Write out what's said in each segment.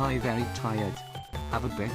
Hi, very tired. Have a bit.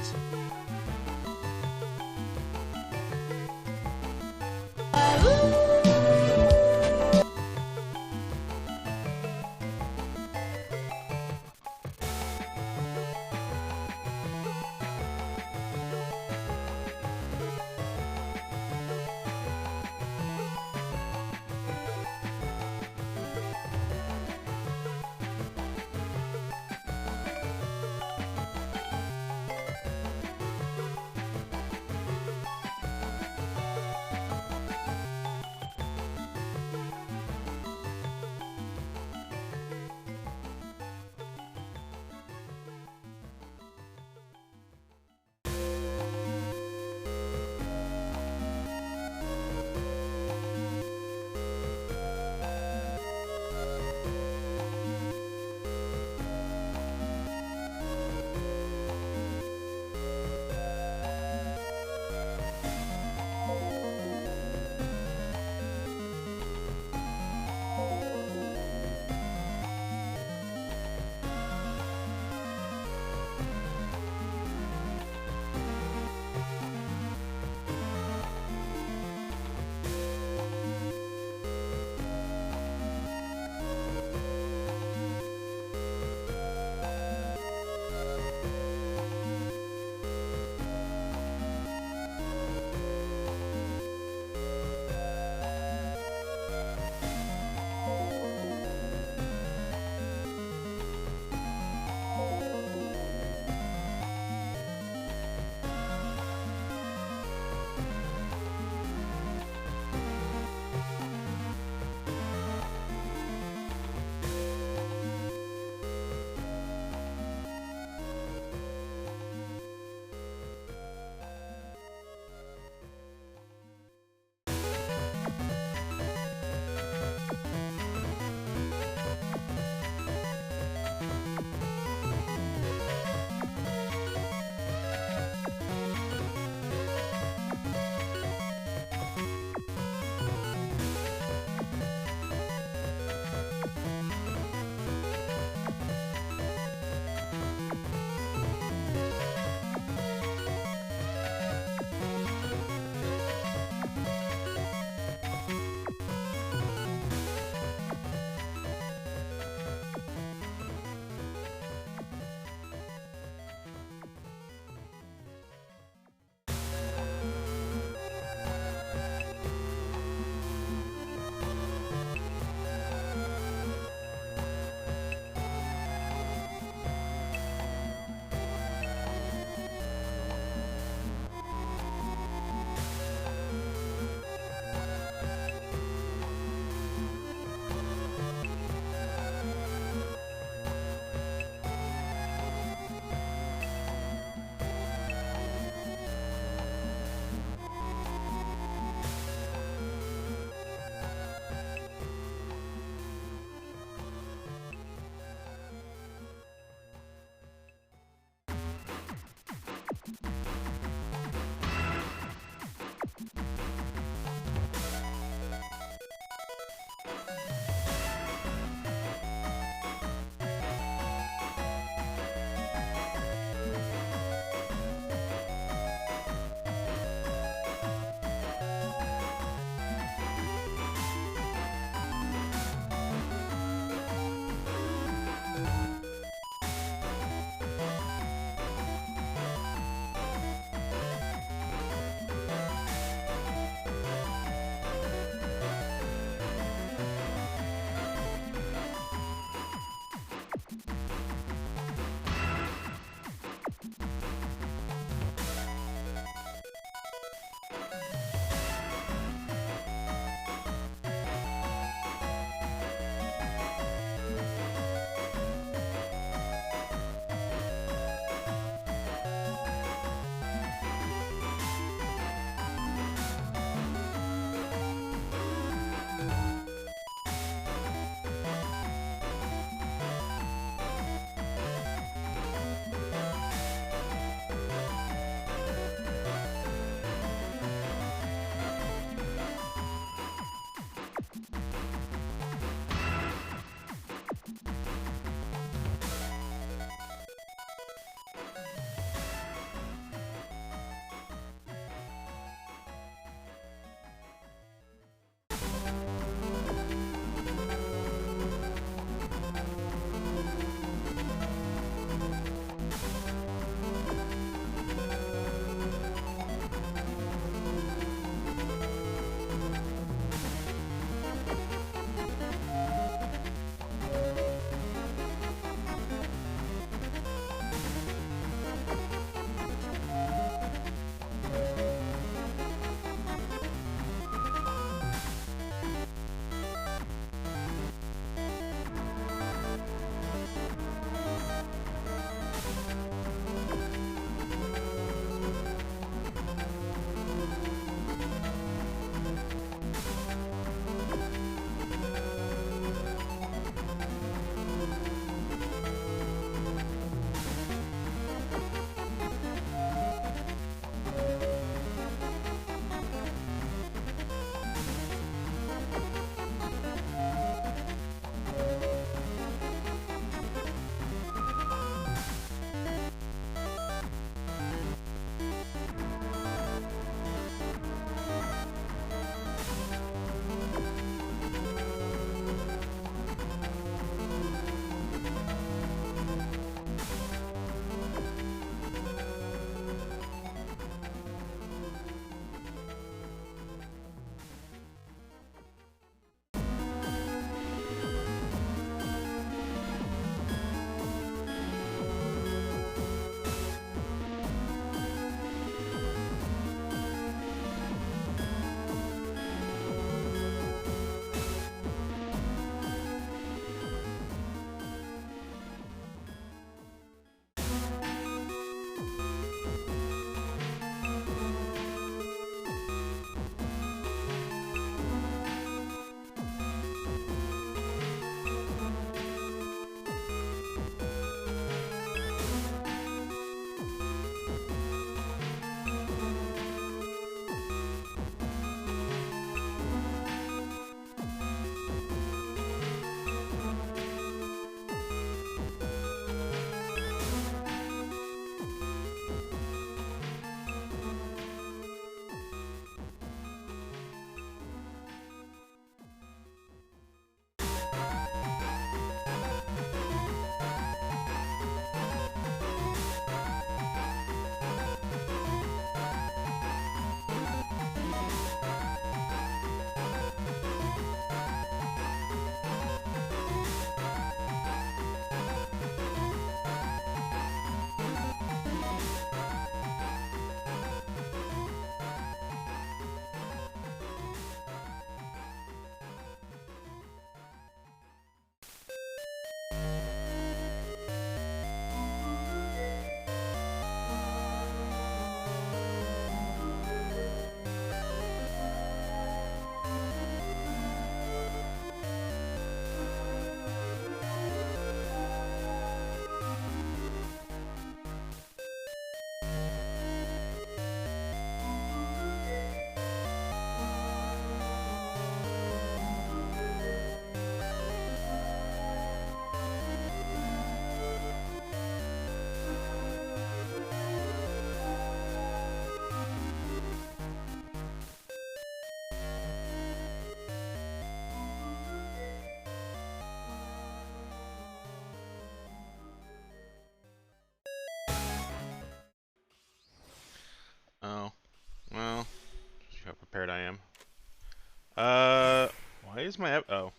is my oh?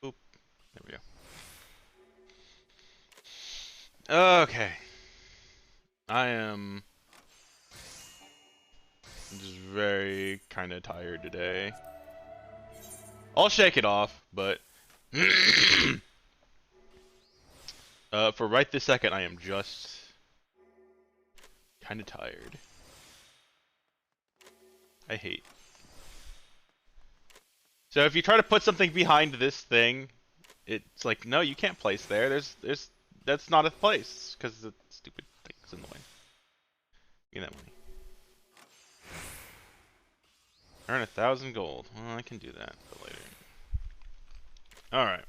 Oop. There we go. Okay. I am just very kind of tired today. I'll shake it off, but for right this second, I am just kind of tired. I hate. So if you try to put something behind this thing, it's like, no, you can't place there. That's not a place because the stupid thing's in the way. Give me that money. Earn 1,000 gold. Well, I can do that, but later. All right.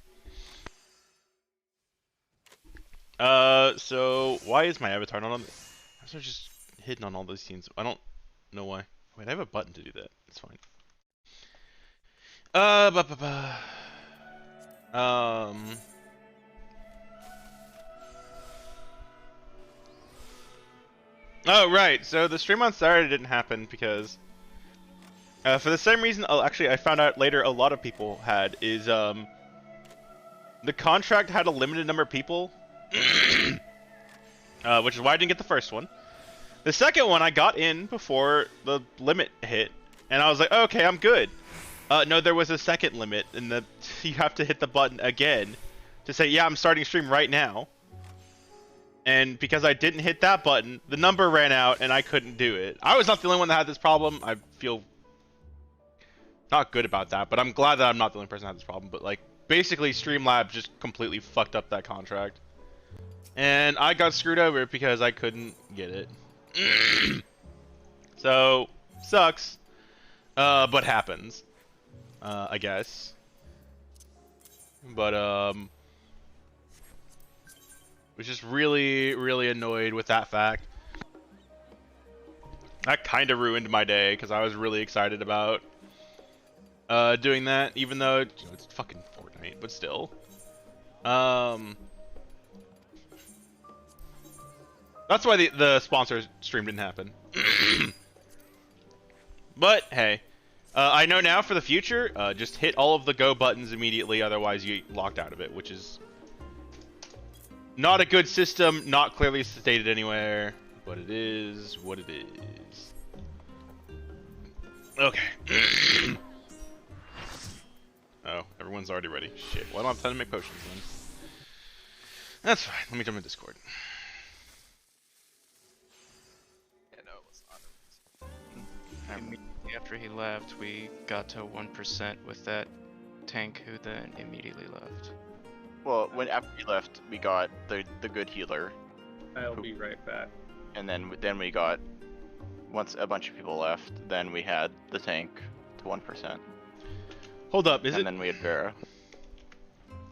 So why is my avatar not on? Why is it just hidden on all these scenes? I don't know why. Wait, I have a button to do that. It's fine. Ba ba ba. Oh right. So the stream on Saturday didn't happen because, for the same reason. Actually, I found out later. A lot of people had is the contract had a limited number of people, which is why I didn't get the first one. The second one I got in before the limit hit, and I was like, okay, I'm good. No, there was a second limit, and you have to hit the button again to say, yeah, I'm starting stream right now. And because I didn't hit that button, the number ran out, and I couldn't do it. I was not the only one that had this problem. I feel not good about that, but I'm glad that I'm not the only person that had this problem. But like, basically, Streamlabs just completely fucked up that contract, and I got screwed over because I couldn't get it. So sucks, but happens. I guess. But was just really, really annoyed with that fact. That kind of ruined my day because I was really excited about doing that, even though it's fucking Fortnite, but still. That's why the sponsor stream didn't happen. But hey. I know now for the future, just hit all of the go buttons immediately, otherwise you get locked out of it, which is not a good system, not clearly stated anywhere, but it is what it is. Okay. Oh, everyone's already ready. Shit, well, I don't have time to make potions then. That's fine, let me jump in Discord. Yeah, no, it was not. Immediately after he left, we got to 1% with that tank who then immediately left. Well, after he left, we got the good healer, I'll be right back. and then we got, once a bunch of people left, then we had the tank to 1%, Hold up, is and it? then we had Vera.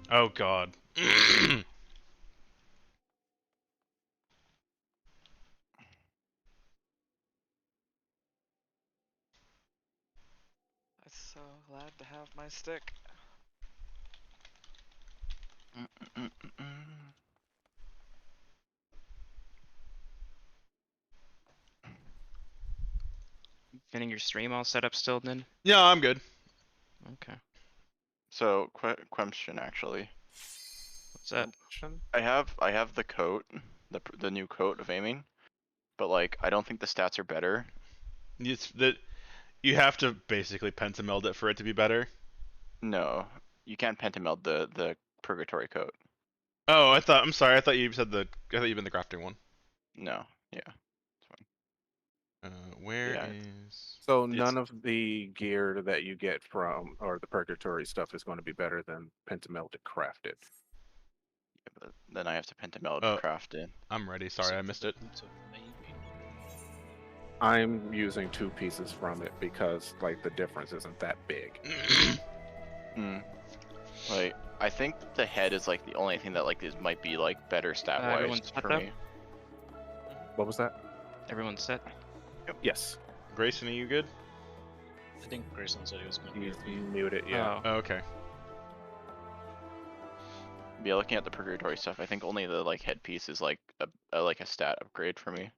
Oh god. I'm so glad to have my stick. Getting your stream all set up still, then? Yeah, I'm good. Okay. So, question actually. What's that? I have the coat, the new coat of aiming, but like I don't think the stats are better. It's that you have to basically pentameld it for it to be better. No, you can't pentameld the purgatory coat. Oh, I'm sorry. I thought you said I thought you meant the crafting one. No, yeah. Where Yeah. is? So none of the gear that you get from, or the purgatory stuff, is going to be better than pentamelted crafted. Yeah, but then I have to pentameld Oh. craft it. I'm ready. Sorry, I missed it. I'm using 2 pieces from it because like the difference isn't that big. Like I think the head is like the only thing that like might be like better stat wise everyone's set for up? me. What was that? Everyone's set? Yes. Grayson, are you good? I think Grayson said he was going to He's be. muted, yeah. Oh. Oh, okay. Yeah, looking at the purgatory stuff, I think only the like headpiece is like a stat upgrade for me.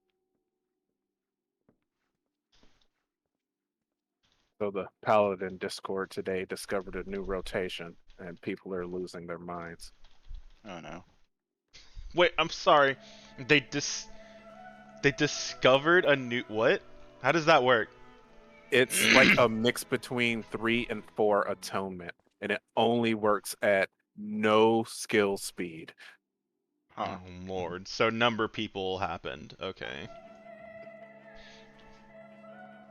So the Paladin Discord today discovered a new rotation, and people are losing their minds. Oh no. Wait, I'm sorry. They discovered a new what? How does that work? It's like a mix between 3 and 4 atonement, and it only works at no skill speed. Huh. Oh lord. So number people happened. Okay.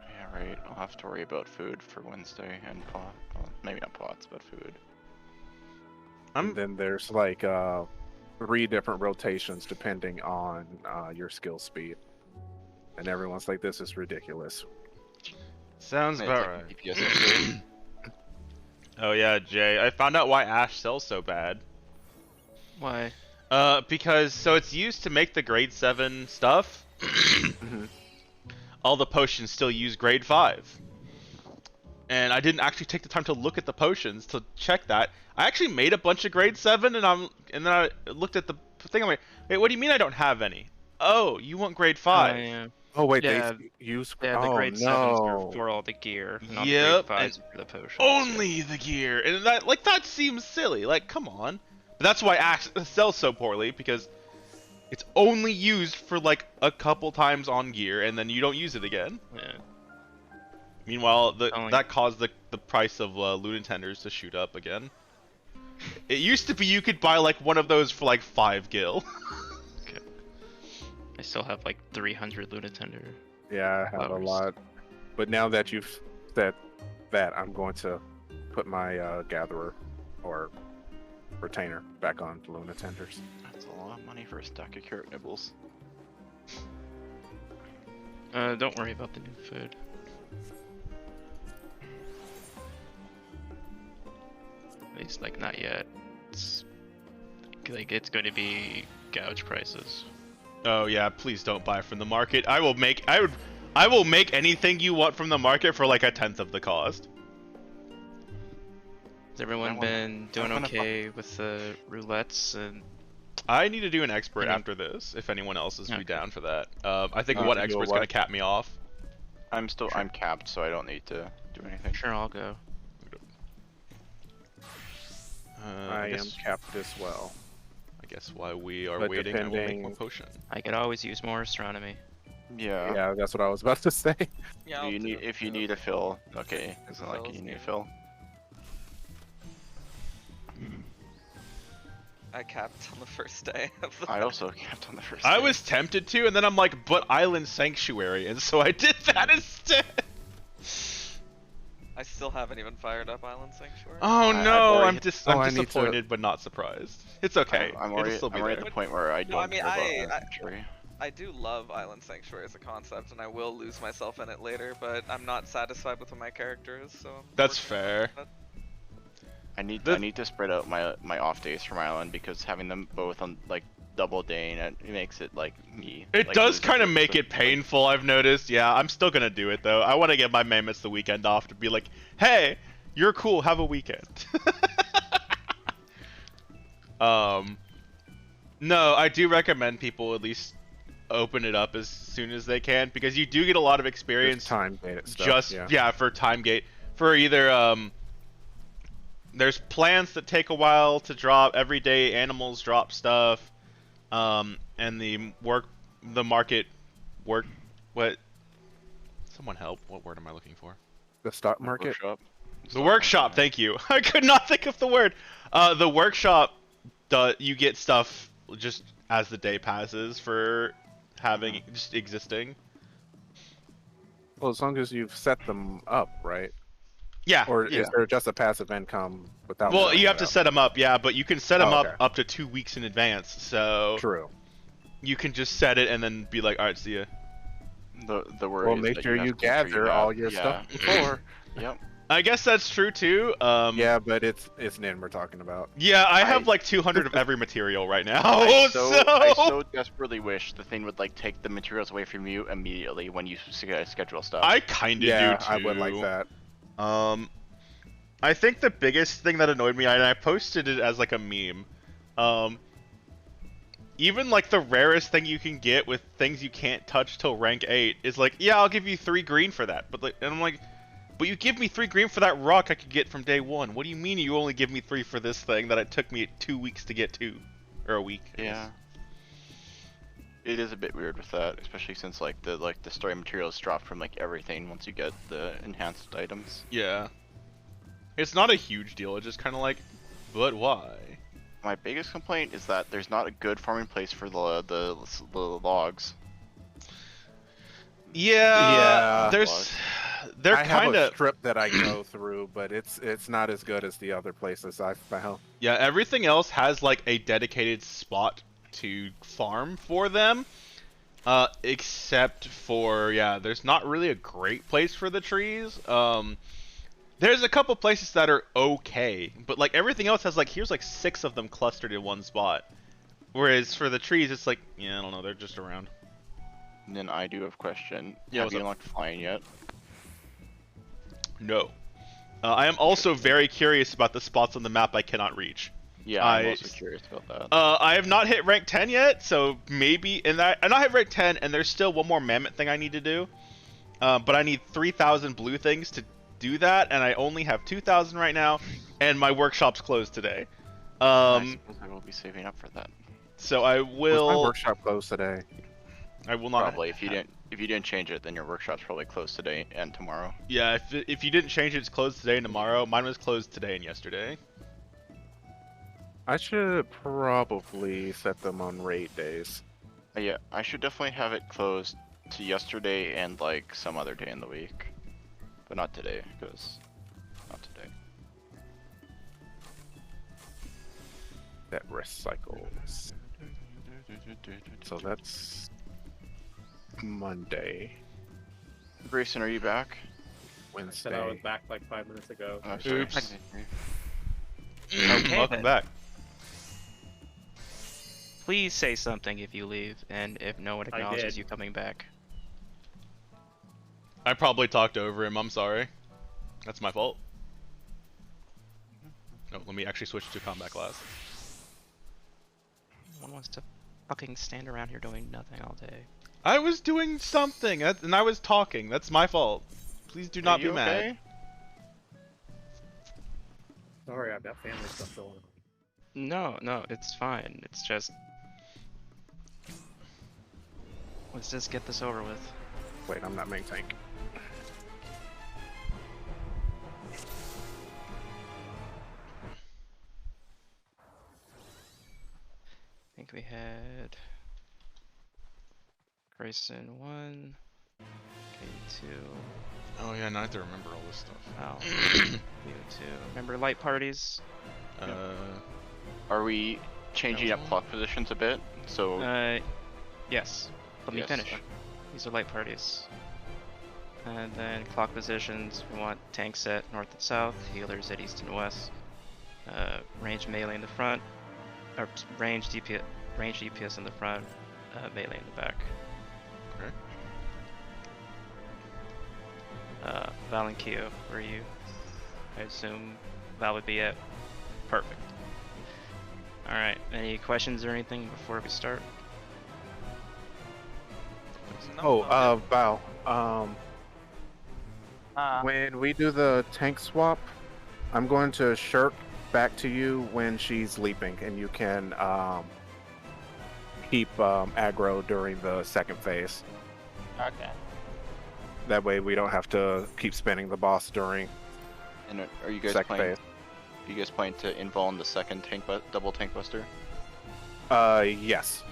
Yeah, right. I'll have to worry about food for Wednesday and pot. Well, maybe not pots, but food. I'm And then there's like 3 different rotations depending on your skill speed. And everyone's like, this is ridiculous. sounds It's about like right. DPS upgrade. Oh yeah, Jay. I found out why Ash sells so bad. Why? Because so it's used to make the grade 7 stuff. All the potions still use grade 5. And I didn't actually take the time to look at the potions to check that. I actually made a bunch of grade 7 and then I looked at the thing. I'm like, wait, what do you mean I don't have any? Oh, you want grade 5? Yeah. Oh wait, Yeah, they use Yeah, the oh, grade 7s no. are for all the gear, not Yep, the grade 5s for the potions. Only the gear, and that seems silly. Like, come on. But that's why Axe sells so poorly, because it's only used for like a couple times on gear, and then you don't use it again. Yeah. Meanwhile, Only- that caused the price of Lunatenders to shoot up again. It used to be you could buy like one of those for like 5 gil. I still have like 300 Lunatender. Yeah, I have a Flowers. lot. But now that you've said that, I'm going to put my gatherer or retainer back on Luna Tenders. That's a lot of money for a stack of carrot nibbles. Don't worry about the new food. At least, like, not yet. It's like it's going to be gouge prices. Oh yeah, please don't buy from the market. I will make anything you want from the market for like 1/10 of the cost. Has everyone wanna- been doing wanna okay with the roulettes and I need to do an expert Any- after this, if anyone else is be Okay. down for that. I think You one do a expert's what? gonna cap me off. I'm capped, so I don't need to do anything. sure I'll go. I am capped as well. I guess while we are But waiting, I will make depending- one potion. I could always use more astronomy. Yeah. Yeah, that's what I was about to say. Yeah, Do I'll you do need it. if you need a fill, okay. It's not like Fills, you need yeah. a fill. I capped on the first day of the I also capped on the first. I day. was tempted to, and then I'm like, but Island Sanctuary, and so I did that instead. I still haven't even fired up Island Sanctuary. Oh I've no, already I'm hit- just Oh, I'm I need to- disappointed, but not surprised. It's okay. I'm It'll already, still be I'm already there. at the point where I don't No, I mean, care about I- Sanctuary. I do love Island Sanctuary as a concept, and I will lose myself in it later, but I'm not satisfied with what my character is, so... I'm That's working on fair. that. I need The- I need to spread out my off days from Island because having them both on like double day and it makes it like me. It like, does losing kind of the- make the- it painful, I've noticed. Yeah, I'm still gonna do it though. I want to get my mammoths the weekend off to be like, hey, you're cool, have a weekend. No, I do recommend people at least open it up as soon as they can because you do get a lot of There's experience time gated stuff. just yeah. for time gate for either there's plants that take a while to drop. Every day animals drop stuff, and the market work. What? Someone help! What word am I looking for? The stock market. Workshop. The workshop. Thank you. I could not think of the word. The workshop. You get stuff just as the day passes for having just existing. Well, as long as you've set them up, right? Yeah. Or yeah. is there just a passive income without? Well, setting you it have to up? set them up, yeah, but you can set them Oh, up okay. up to 2 weeks in advance. So True. you can just set it and then be like, all right, see ya. The worry Well, is make that sure have you to make sure gather all have- your yeah. stuff before. Yep. I guess that's true too. Yeah, but it's Nin we're talking about. Yeah, I have I- like 200 of every material right now. I so so desperately wish the thing would like take the materials away from you immediately when you schedule stuff. I kind of Yeah, do too. I would like that. I think the biggest thing that annoyed me, and I posted it as like a meme, even like the rarest thing you can get with things you can't touch till rank 8 is like, yeah, I'll give you 3 green for that. But like, and I'm like, But you give me 3 green for that rock I could get from day 1. What do you mean you only give me 3 for this thing that it took me 2 weeks to get to? Or a week. I Yeah. guess. It is a bit weird with that, especially since like the story materials drop from like everything once you get the enhanced items. Yeah. It's not a huge deal, it's just kinda like, but why? My biggest complaint is that there's not a good farming place for the logs. Yeah, Yeah. they're I have kind a of strip that I go through, but it's not as good as the other places I've found. yeah. Everything else has like a dedicated spot to farm for them, except for there's not really a great place for the trees. There's a couple places that are okay, but like everything else has like here's like 6 of them clustered in one spot, whereas for the trees it's like I don't know, they're just around. And then I do have a question. Yeah, Have what's you up? unlocked flying yet? No. I am also very curious about the spots on the map I cannot reach. Yeah, I'm also curious about that. I have not hit rank 10 yet, so maybe and I hit rank 10, and there's still one more mammoth thing I need to do. But I need 3,000 blue things to do that, and I only have 2,000 right now, and my workshop's closed today. I suppose I will be saving up for that. So I Was my will. workshop closed today? I will not. Probably if you didn't change it, then your workshop's probably closed today and tomorrow. Yeah, if you didn't change it, it's closed today and tomorrow. Mine was closed today and yesterday. I should probably set them on raid days. Yeah, I should definitely have it closed to yesterday and like some other day in the week, but not today, because not today. That recycles. So that's Monday, Grayson, are you back? I said I was Wednesday. back like 5 minutes ago. Oh, sorry. Oops. Okay, Welcome then. back. Please say something if you leave, and if no one I acknowledges did. you coming back. I probably talked over him. I'm sorry. That's my fault. No, let me actually switch to combat class. No one wants to fucking stand around here doing nothing all day. I was doing something, and I was talking. That's my fault. Please do not Are be you mad. okay? Sorry, I've got family stuff going on. No, it's fine. It's just... Let's just get this over with. Wait, I'm not main tank. I think we had... Grayson 1, K2, Oh yeah, now I have to remember all this stuff. Val, you 2. Remember light parties? Are we changing up clock positions a bit? So Yes. Let me Yes. finish. These are light parties. And then clock positions, we want tank set north and south, healers at east and west. Range melee in the front, or range DPS in the front, melee in the back. Okay. Val and Keo, where are you? I assume Val would be at. Perfect. Alright, any questions or anything before we start? Oh, Val. When we do the tank swap, I'm going to shirk back to you when she's leaping, and you can keep aggro during the second phase. Okay. That way we don't have to keep spinning the boss during and are you guys second playing? phase. Are you guys playing to invul in the second double tank buster? Yes.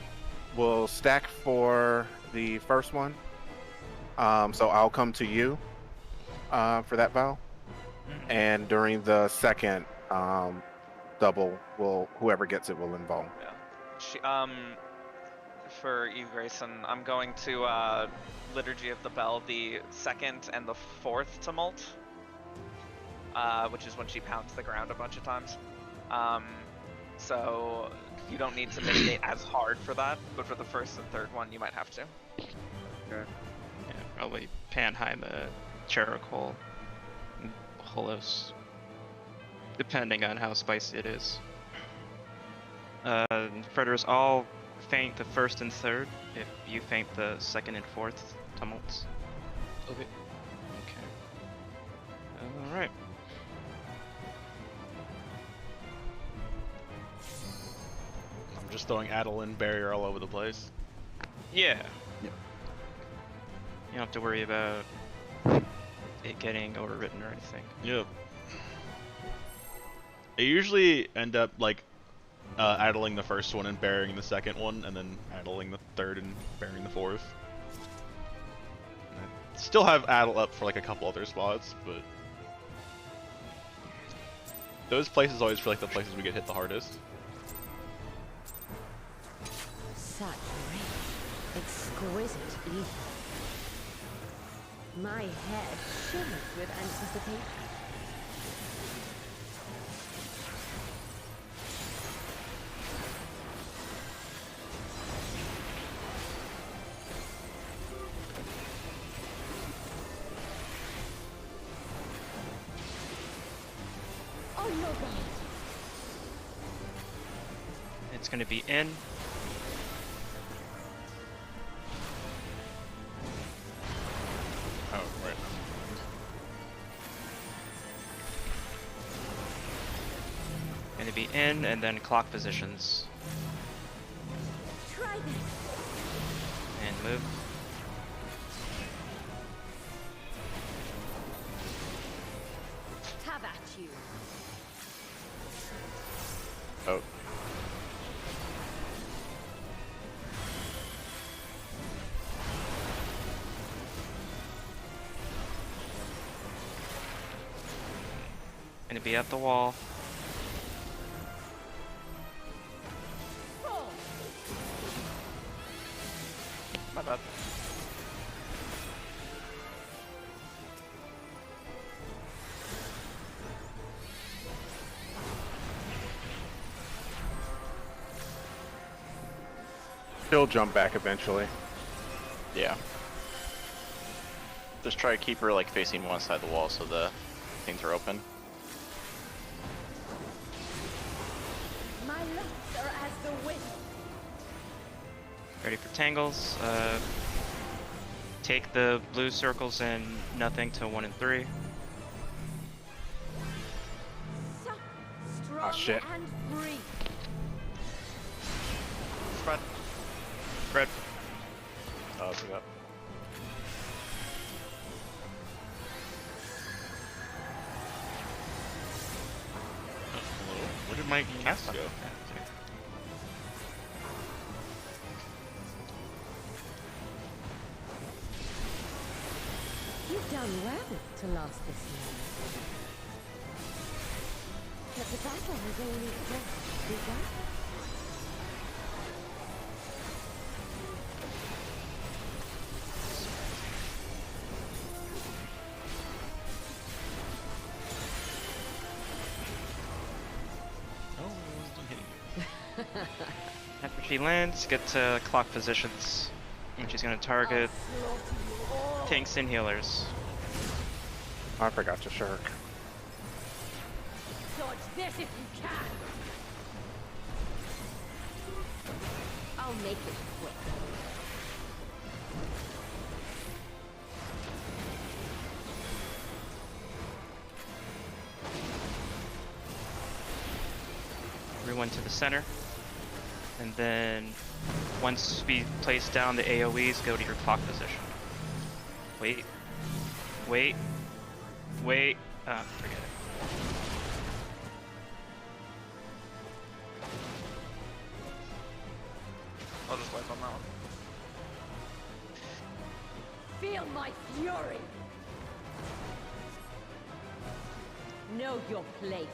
We'll stack for the first one. So I'll come to you for that, Val. And during the second double, whoever gets it will involve. For you, Grayson, I'm going to Liturgy of the Bell, the second and the fourth tumult, which is when she pounds the ground a bunch of times. So you don't need to mitigate as hard for that, but for the first and third one, you might have to. Okay. Yeah, probably Panheim, Cherokol, and Holos, depending on how spicy it is. Predators all feint the first and third, if you feint the second and fourth tumults. Okay. Alright. I'm just throwing Adeline barrier all over the place. Yeah. You don't have to worry about it getting overwritten or anything. Yep. I usually end up like addling the first one and burying the second one, and then addling the third and burying the fourth. And I still have addle up for like a couple other spots, but those places always feel like the places we get hit the hardest. Such rich, exquisite ether. My head shimmers with anticipation. Oh no, God. It's gonna be in. Oh, right. Gonna be in, and then clock positions. Try this. And move. Have at you. Oh. Gonna be at the wall. Roll. My bad. She'll jump back eventually. Yeah. Just try to keep her like facing one side of the wall so the things are open. My lusts are as the wind. Ready for tangles. Take the blue circles and nothing to 1 and 3. So strong shit. and free. Spread. Fred. Oh, I forgot. Hello? Where did my cast go? You've done well to last this long. But the battle has only just begun. Oh, I wasn't hitting you. After she lands, get to clock positions. And she's gonna target I'll slaughter you all. tanks and healers. I forgot to shirk. Dodge this if you can. I'll make it quick. Everyone to the center. And then once we place down the AoEs, go to your clock position. Wait. Wait. Wait. Forget it. I'll just wipe on that one. Feel my fury. Know your place.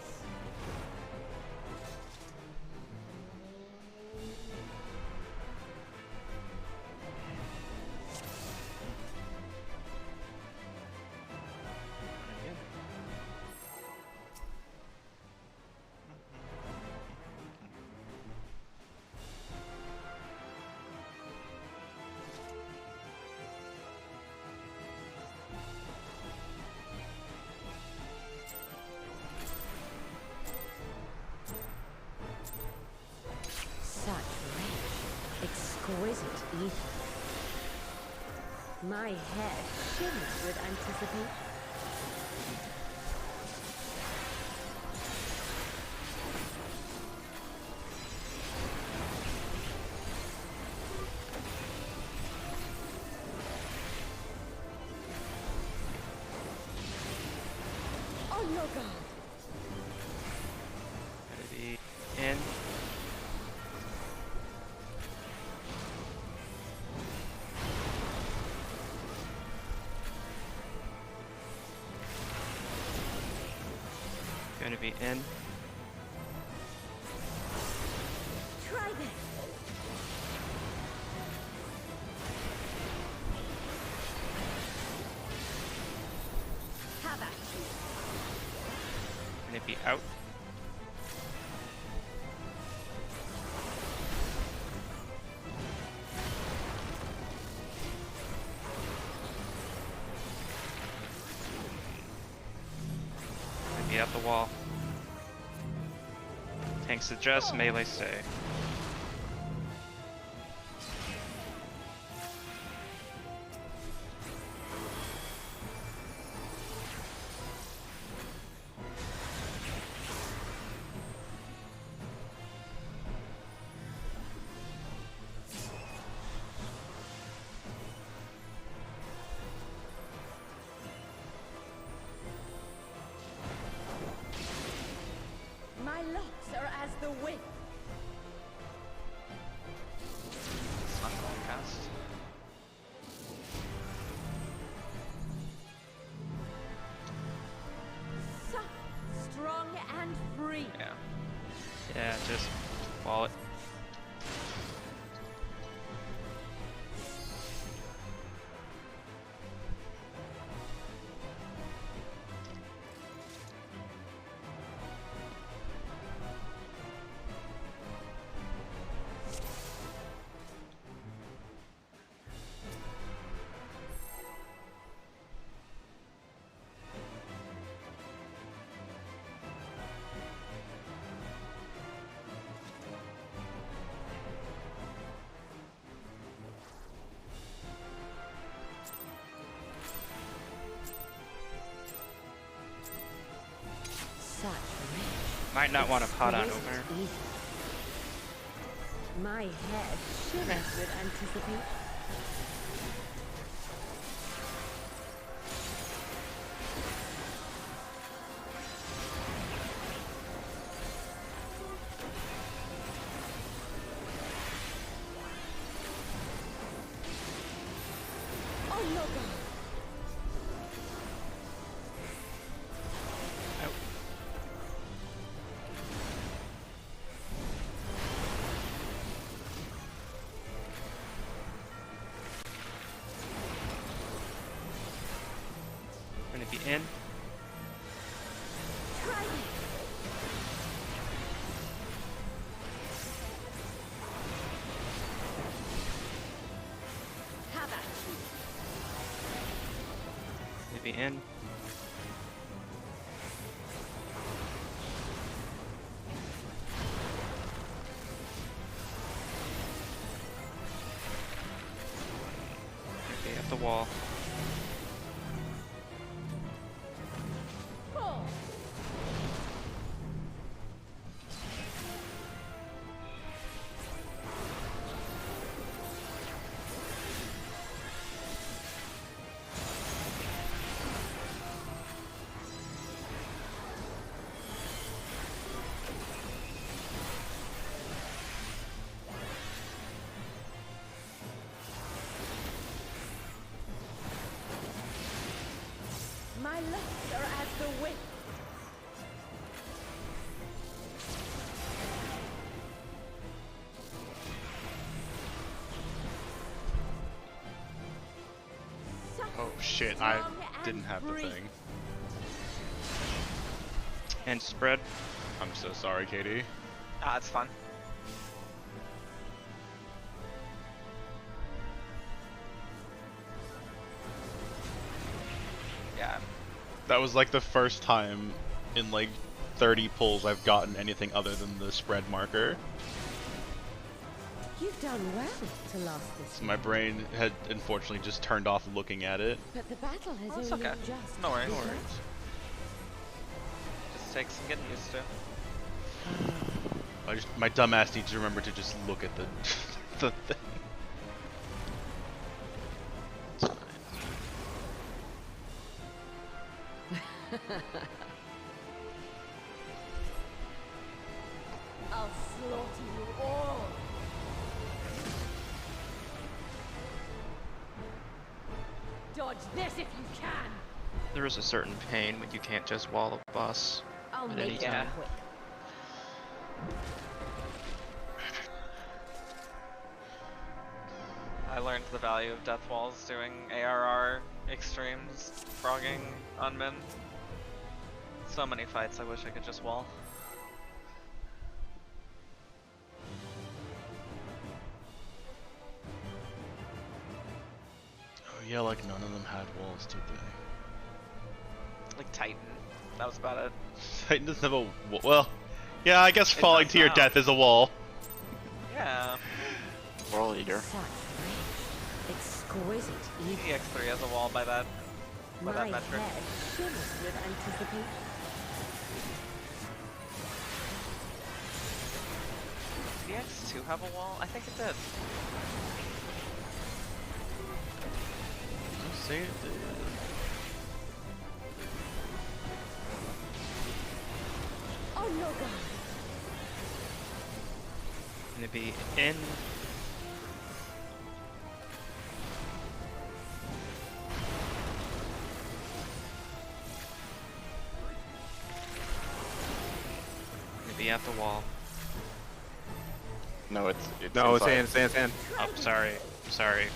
Such rich, exquisite ether. My head shimmers with anticipation. no god. Gotta be in. Gonna be in. Try this. Have at you. Gonna be out. Gonna be at the wall. Tanks adjust, melee stay. My locks are as the wind. Sun won't cast. Soft, strong, and free. Yeah. Yeah, just wall it. Such rich. Might not want to pot on It isn't over. easy. My head shivers with anticipation. Oh no god. Out. Gonna be in. Try it. Have at you. Gonna be in. Okay, at the wall. Pull. My locks are as the wind. Soft, Oh shit, I strong, didn't and have the free. thing. And spread. I'm so sorry, Katie. Ah, it's fun. Yeah. That was like the first time in like 30 pulls I've gotten anything other than the spread marker. You've done well to last this So my brain had unfortunately just turned off looking at it. But the battle has That's only okay. just No worries. begun. Just takes some getting used to. My dumbass needs to remember to just look at the the thing. Dodge this if you can. There is a certain pain when you can't just wall a boss I'll at make any it time. quick. I learned the value of death walls doing ARR extremes, frogging on Min. So many fights I wish I could just wall. Oh yeah, like none of them had walls, did they? Like Titan. That was about it. Titan doesn't have a well. Yeah, I guess It falling does to your now. death is a wall. Yeah. World Eater. Such exquisite eating. EX3 has a wall by that My that metric. head shimmers with anticipation. Did EX2 have a wall? I think it did. Don't say it did. Oh no, God. Gonna be in. Gonna be at the wall. No, it's No, it's inside. in. Oh, sorry. Sorry.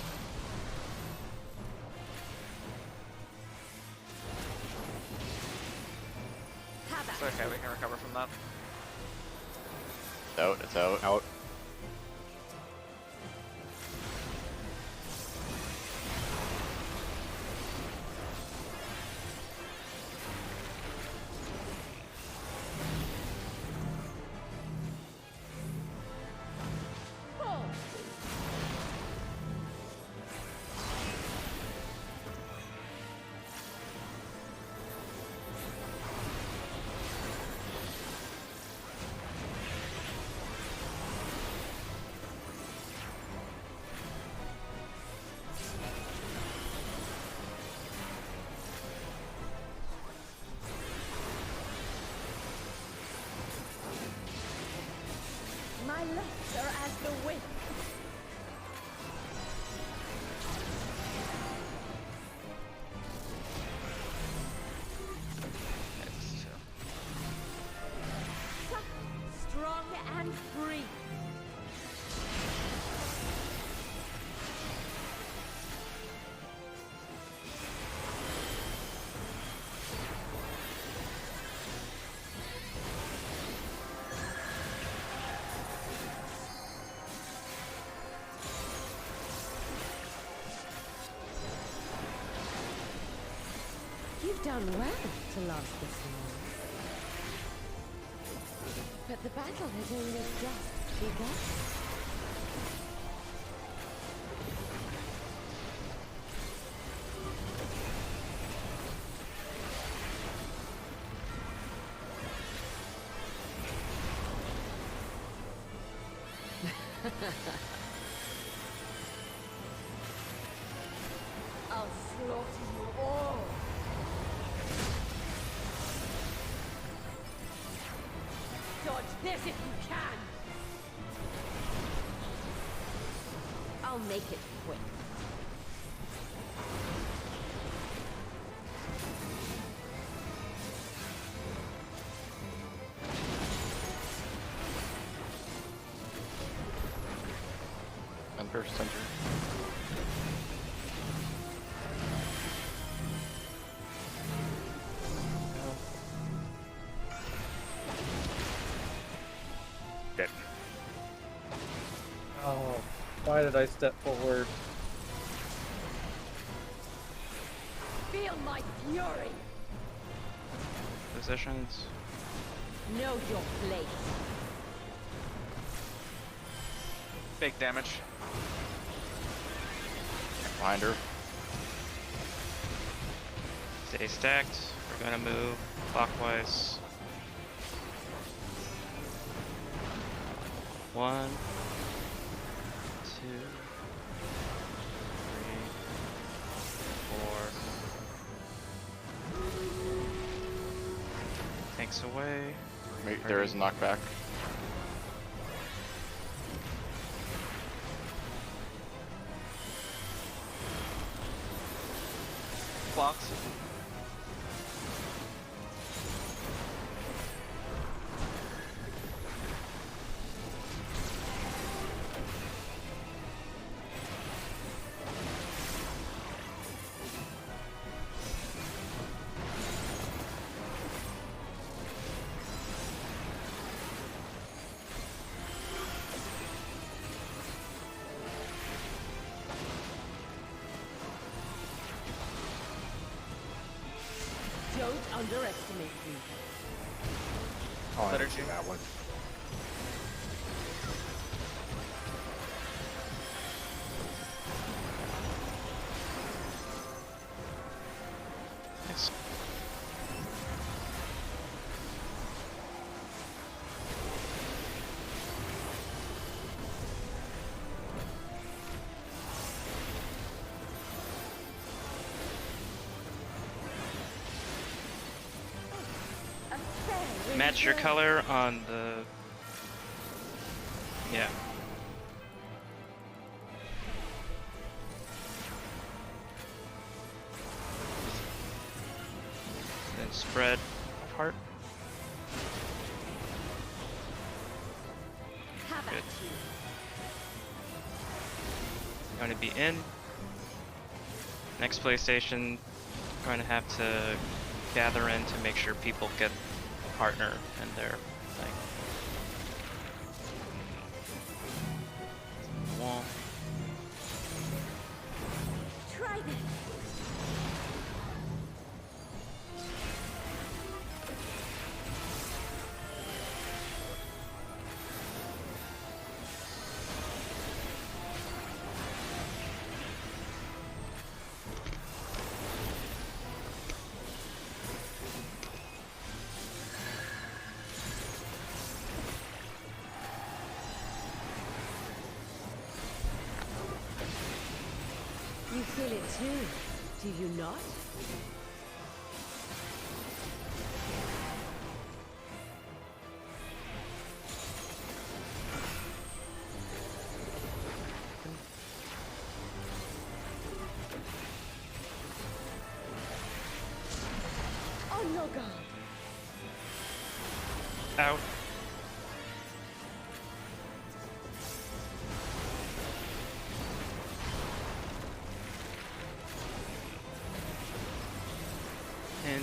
Have It's at okay, we can recover from that. It's out. It's out. Out. full. My lefts are as the wind. Next. Tough, strong, and free. You've done well to last this long. But the battle has only just begun. I'll slaughter you all. Dodge this if you can. I'll make it quick. Emperor Center. Dead. Oh, why did I step forward? Feel my fury. Positions. Know your place. Big damage. Behind her. Stay stacked. We're gonna move clockwise. 1, 2, 3, 4. Tanks away. There is a knockback. Clocks. Don't underestimate me. Oh, I didn't Liturgy. see that one. Nice. A fair Match your return. color on the. Yeah. Then spread apart. Have Good. at you. Going to be in. Next PlayStation, going to have to gather in to make sure people get a partner and their thing. Wall. Try this. You feel it too, do you not? On your guard. Out. In.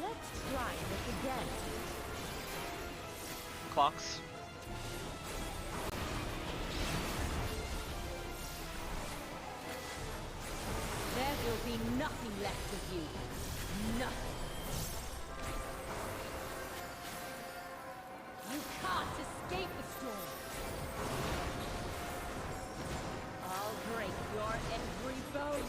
Let's try this again. Clocks. There will be nothing left of you. Nothing. You can't escape the storm. I'll break your every bone.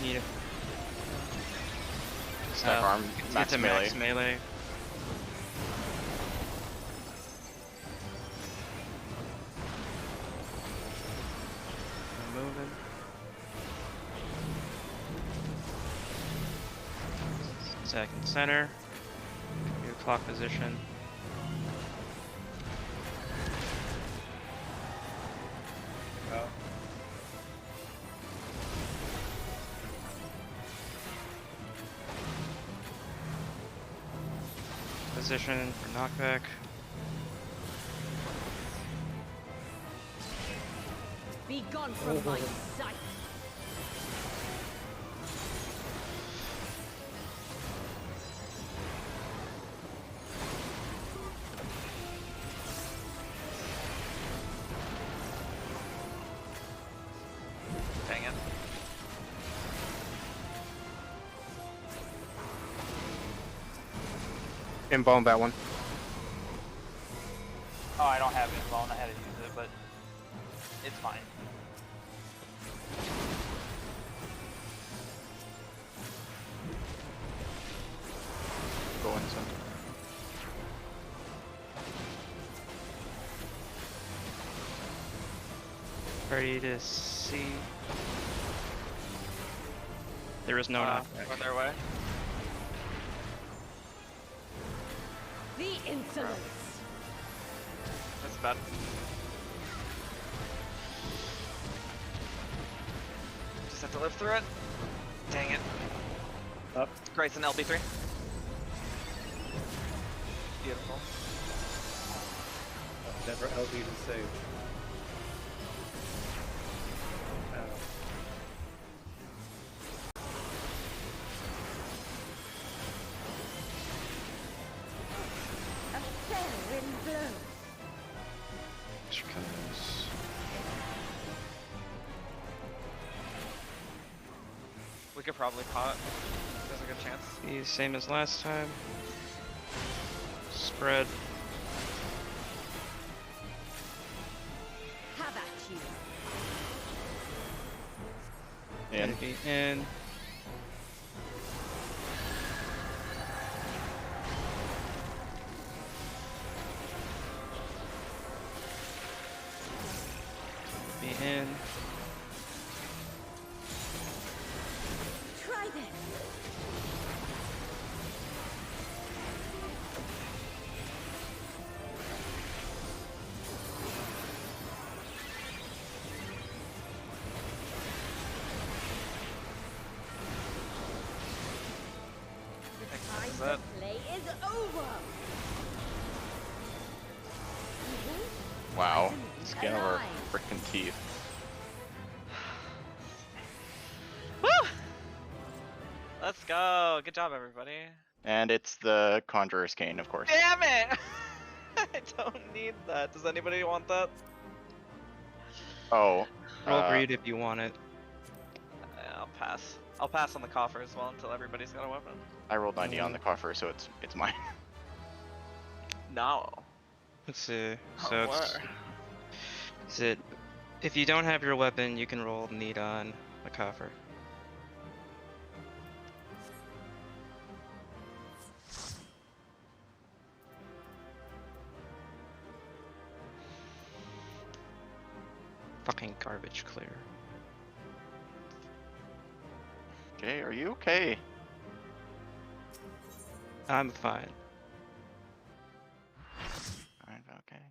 Need it. Stack arm, Get max to melee. max melee. Moving. Second center. New clock position. Oh. Position for knockback. Be gone from my sight. Dang it. Inbone that one. Oh, I don't have it alone. I had to use it, but it's fine. party to C. There is no knockback. On their way. The insolence. That's bad. Just have to live through it. Dang it. Up. Grayson LB3. Beautiful. Never LB to save. A fair in blow. Extra codes. We could probably pot. There's a good chance. The same as last time. Spread. Have at you. In. Gonna be in. Be in. Try this. Time Is to that play is over. Wow. Skin over Alive. frickin' teeth. Woo! Let's go. Good job, everybody. And it's the Conjurer's Cane, of course. Damn it! I don't need that. Does anybody want that? Oh. Roll greed if you want it. I'll pass. I'll pass on the coffer as well until everybody's got a weapon. I rolled 90 on the coffer, so it's mine. No. Let's see. Oh, So it's, is it if you don't have your weapon, you can roll need on a coffer. Fucking garbage clear. Okay, are you okay? I'm fine. I'm okay.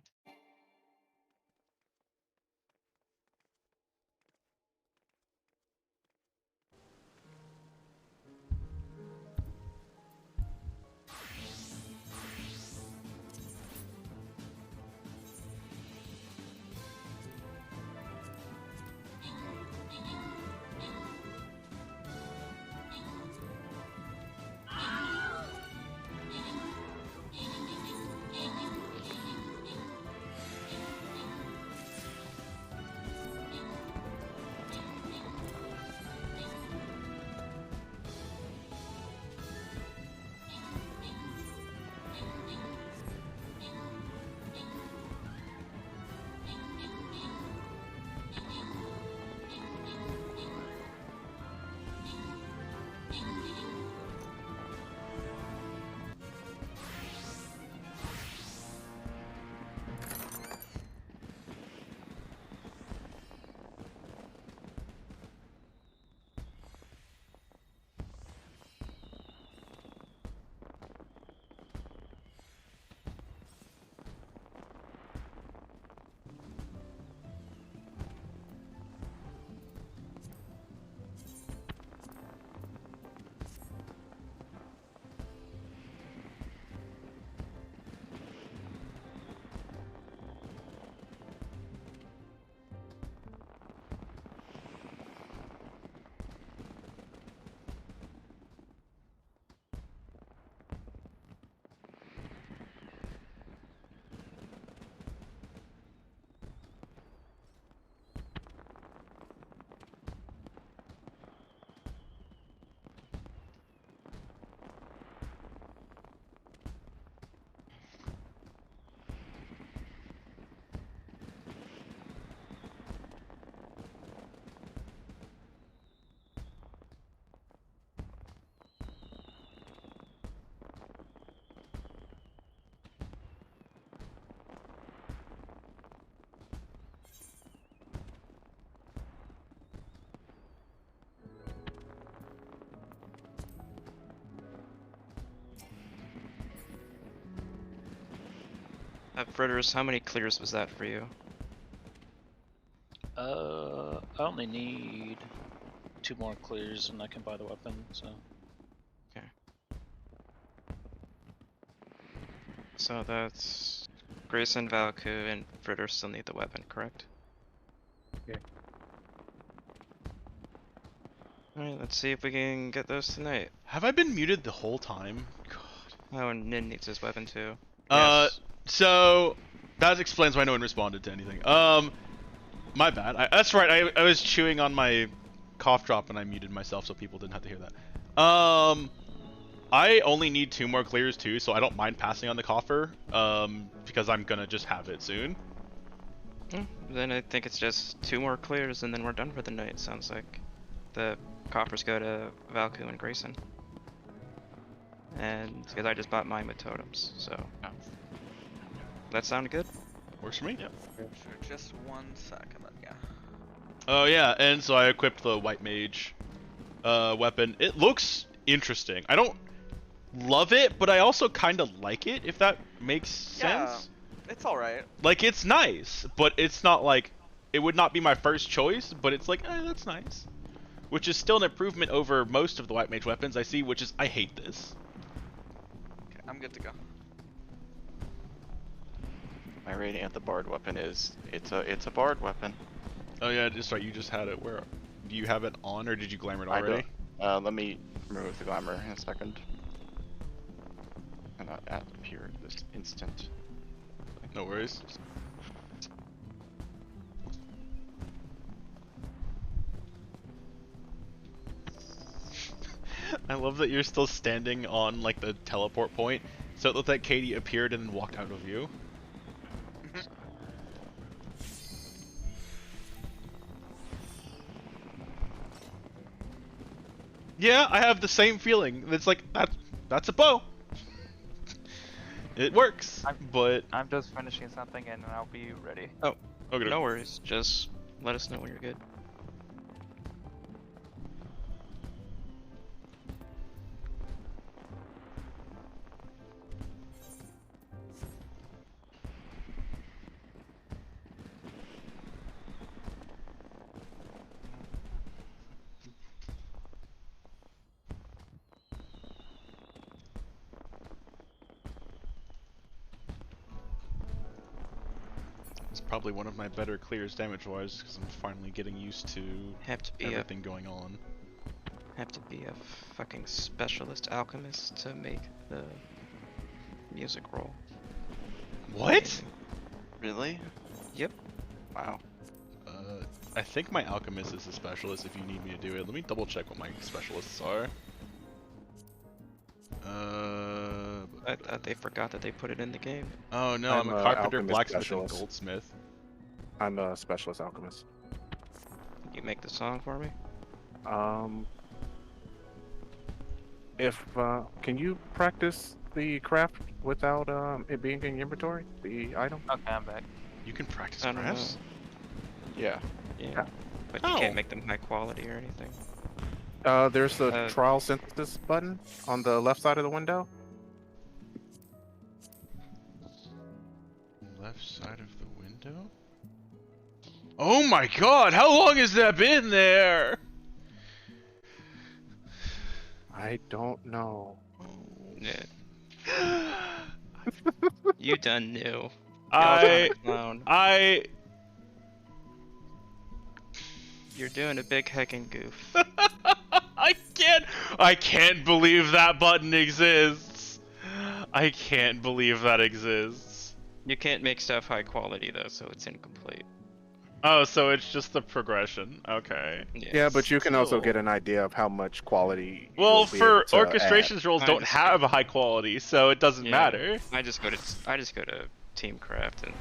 Fritters, how many clears was that for you? I only need 2 more clears and I can buy the weapon, so. Okay. So that's Grayson, Valku, and Fritter still need the weapon, correct? Yeah. Alright, let's see if we can get those tonight. Have I been muted the whole time? God. Oh, and Nin needs his weapon too. So that explains why no one responded to anything. My bad. That's right. I was chewing on my cough drop and I muted myself so people didn't have to hear that. I only need 2 more clears too, so I don't mind passing on the coffer. Because I'm gonna just have it soon. Then I think it's just 2 more clears and then we're done for the night. Sounds like the coffers go to Valku and Grayson. And because I just bought mine with totems, so that sound good? Works for me. Yep. For just 1 second, then yeah. Oh yeah, and so I equipped the white mage weapon. It looks interesting. I don't love it, but I also kind of like it, if that makes sense. Yeah, it's alright. Like, it's nice, but it's not like, it would not be my first choice, but it's like, that's nice. Which is still an improvement over most of the white mage weapons I see, which is, I hate this. Okay, I'm good to go. My rating of the bard weapon is it's a bard weapon. Oh yeah, just right. You just had it. Where do you have it on, or did you glamour it I already? don't. Let me remove the glamour in a second. I'm not at pure this instant. No worries. I love that you're still standing on like the teleport point, so it looked like Katie appeared and then walked out of view. Yeah, I have the same feeling. It's like that's a bow. It works, but I'm just finishing something and I'll be ready. Oh, okay. No worries. Just let us know when you're good. Probably one of my better clears damage-wise, because I'm finally getting used to everything going on. Have to be a fucking specialist alchemist to make the music roll. What? Really? Yep. Wow. I think my alchemist is a specialist if you need me to do it. Let me double check what my specialists are. I thought they forgot that they put it in the game. Oh no, I'm a carpenter, alchemist blacksmith, specialist. and goldsmith. I'm a specialist alchemist. Can you make the song for me? Can you practice the craft without it being in your inventory? The item? Okay, I'm back. You can practice I don't crafts? Yeah. Yeah. But you can't make them high quality or anything. There's the trial synthesis button on the left side of the window. Left side of the window? Oh my god, how long has that been there? I don't know. Yeah. You done knew. Clown. You're doing a big heckin' goof. I can't believe that button exists. I can't believe that exists. You can't make stuff high quality though, so it's incomplete. Oh, so it's just the progression. Okay. Yes. Yeah, but you can also get an idea of how much quality. Well, you'll be for able to orchestrations add. roles don't have a high quality, so it doesn't matter. I just go to Teamcraft and.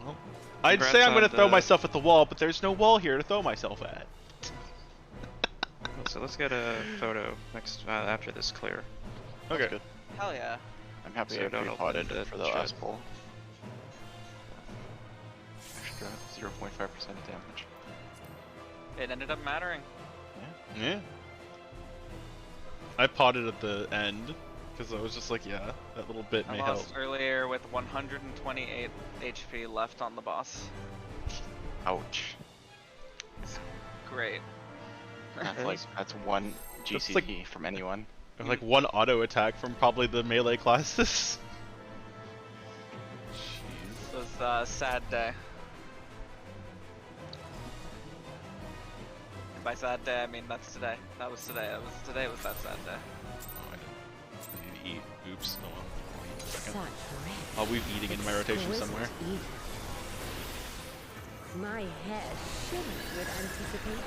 Well, I'd say I'm gonna throw myself at the wall, but there's no wall here to throw myself at. So let's get a photo next after this clear. Okay. Good. Hell yeah. I'm happy So I don't pre-potted open it the for the chat. last pull. Extra 0.5% damage. It ended up mattering. Yeah. I potted at the end, because I was just like, yeah, that little bit I may help. lost earlier with 128 HP left on the boss. Ouch. Great. That's one That's GCE from anyone. Like one auto attack from probably the melee classes. Jeez. It was a sad day. And by sad day, I mean that's today. That was today. Today was that sad day. Oh, I need to eat. Oops. Oh well. I'll eat in a second. Such rest. I'll be eating in my rotation somewhere. Exquisite eating. My hair shivers with anticipation.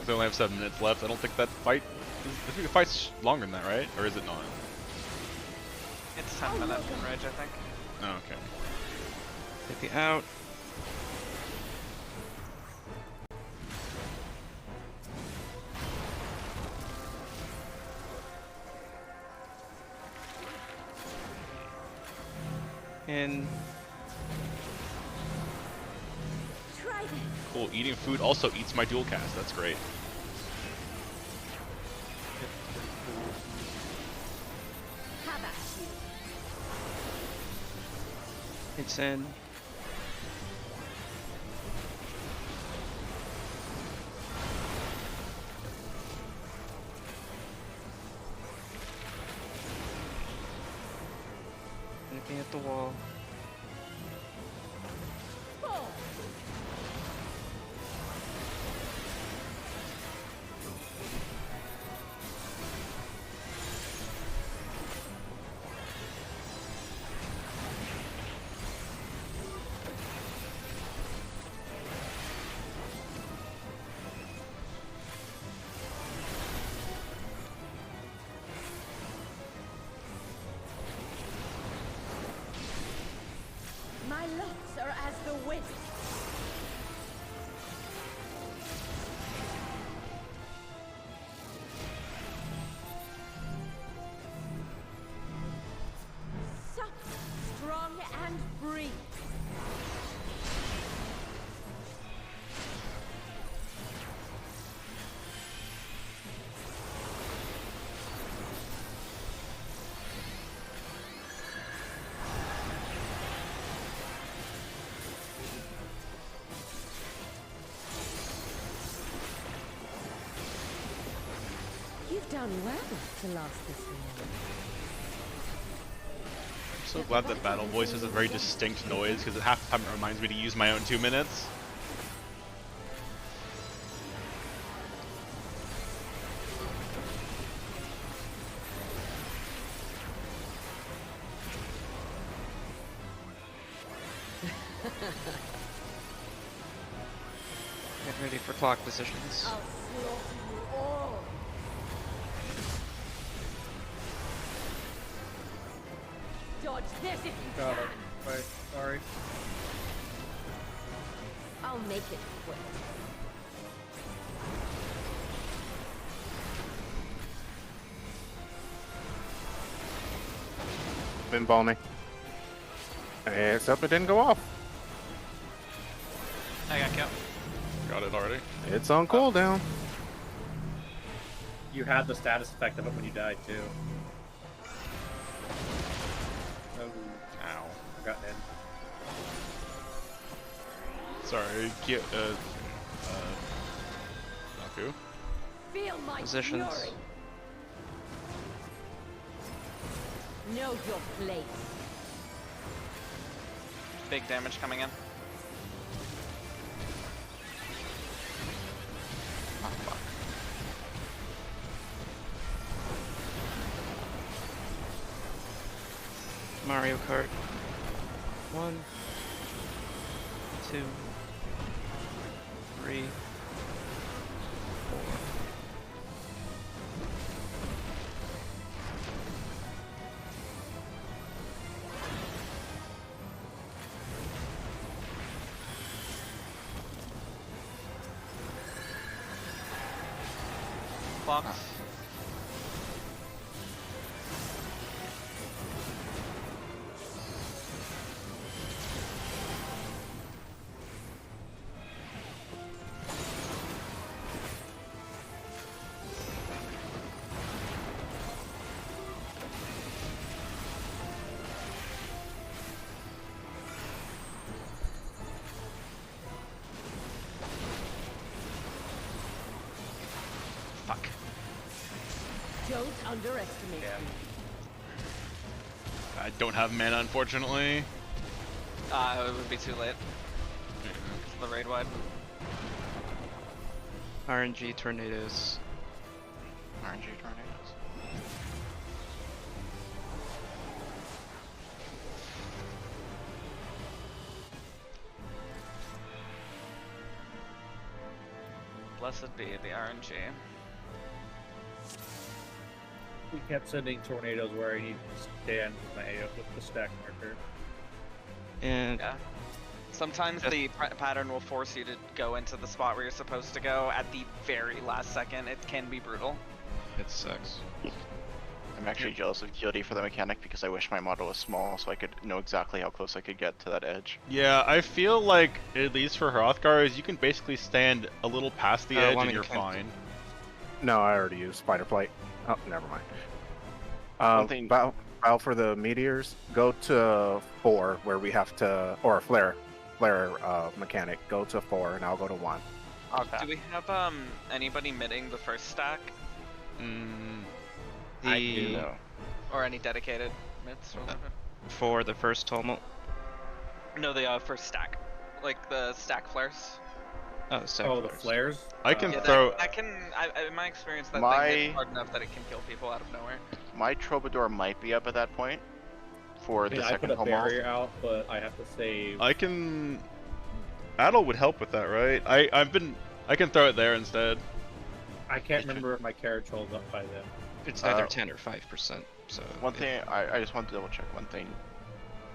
We only have 7 minutes left. I don't think that fight. I think the fight's longer than that, right? Or is it not? It's 10 minutes in Rage, I think. Oh, okay. Take the out. In. Try this. Cool. Eating food also eats my dual cast. That's great. Have at you. It's in. Looking at the wall. Fall. My locks are as the wind. Soft, strong, and free. You've done well to last this long. I'm so glad that Battle Voice has a very distinct noise because half the time it reminds me to use my own 2 minutes. Get ready for clock positions. I'll slaughter you all. Dodge this if you Got can. it. Wait, sorry. I'll make it quick. Pinball me. Except it didn't go off. I got killed. Got it already. It's on cooldown. You had the status effect of it when you died too. Oh, Ow. I got in. Sorry. Naku. Feel my Positions. fury. Know your place. Big damage coming in. Oh, fuck. Mario Kart. 1, 2, 3, 4. Clocks. Don't underestimate Yeah. me. I don't have mana, unfortunately. It would be too late. The raid wide. RNG tornadoes. RNG tornadoes. Blessed be the RNG. We kept sending tornadoes where I need to stand with my AO with the stack marker. And Yeah. Sometimes Just- the pattern will force you to go into the spot where you're supposed to go at the very last second. It can be brutal. it sucks. I'm actually jealous of Guilty for the mechanic because I wish my model was small so I could know exactly how close I could get to that edge. Yeah, I feel like, at least for Hrothgar, you can basically stand a little past the edge want and me you're to cancel? fine. No, I already used Spider Plate. Oh, never mind. One thing- Bow for the meteors. Go to 4 where we have to, or flare mechanic. Go to 4 and I'll go to 1. Okay. Do we have anybody midding the first stack I do. No. or any dedicated mids? Or whatever? For the first tumult. No, the first stack, like the stack flares. Oh, the Oh, the flares? I can Yeah, throw. that can. In my experience, that My- thing hits hard enough that it can kill people out of nowhere. My Troubadour might be up at that point for I the mean, I put second a tumult. barrier out, but I have to save. I can. Adel would help with that, right? I can throw it there instead. I can't remember if my carriage holds up by then. It's either Uh, 10 or 5%. So One thing, I just wanted to double check one thing.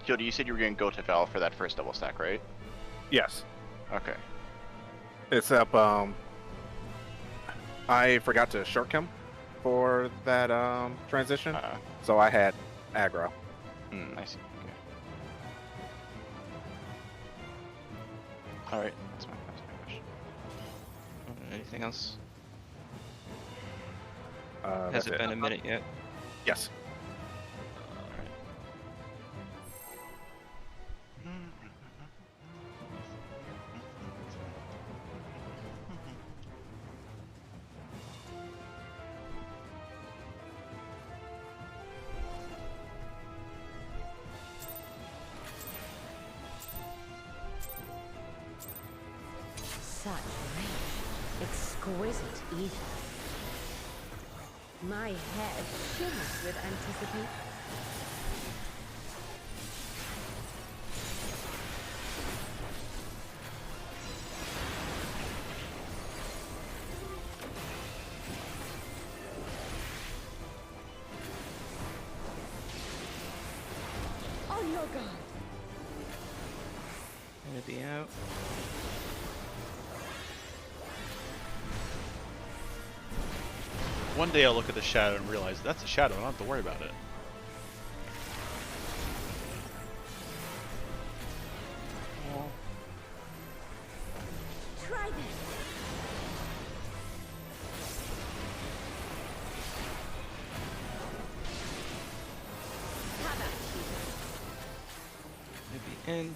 Guilty, you said you were going to go to Val for that first double stack, right? Yes. Okay. It's up. I forgot to short him for that transition, so I had aggro. I see. Okay. All right, that's my question. anything else? That's Has it been a minute yet? Yes. Such rich, exquisite ether. My head shimmers with anticipation. On your guard. Gonna be out. One day I'll look at the shadow and realize that's a shadow. I don't have to worry about it. Try this. Have at you. Maybe in.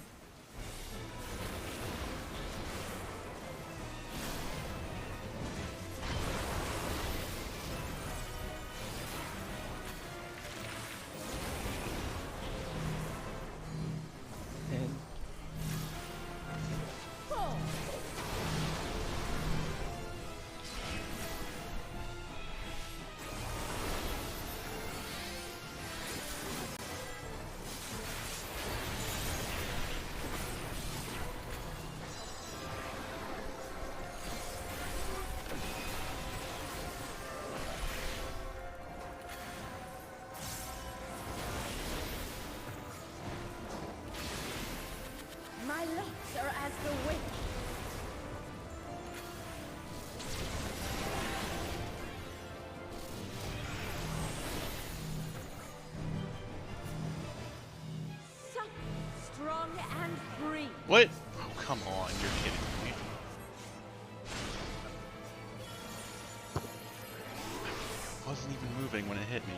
In. Fall. My locks are as the wind. Supple, strong, and free. What? Oh, come on. You're kidding me. I wasn't even moving when it hit me.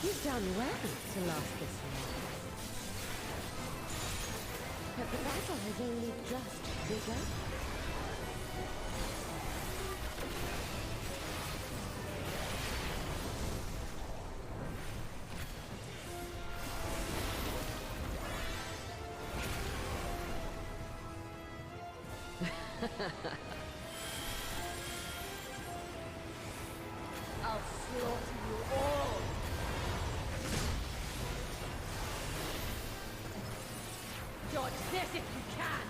You've done well to last this long. But the battle has only just begun. I'll slaughter you all! Dodge this if you can!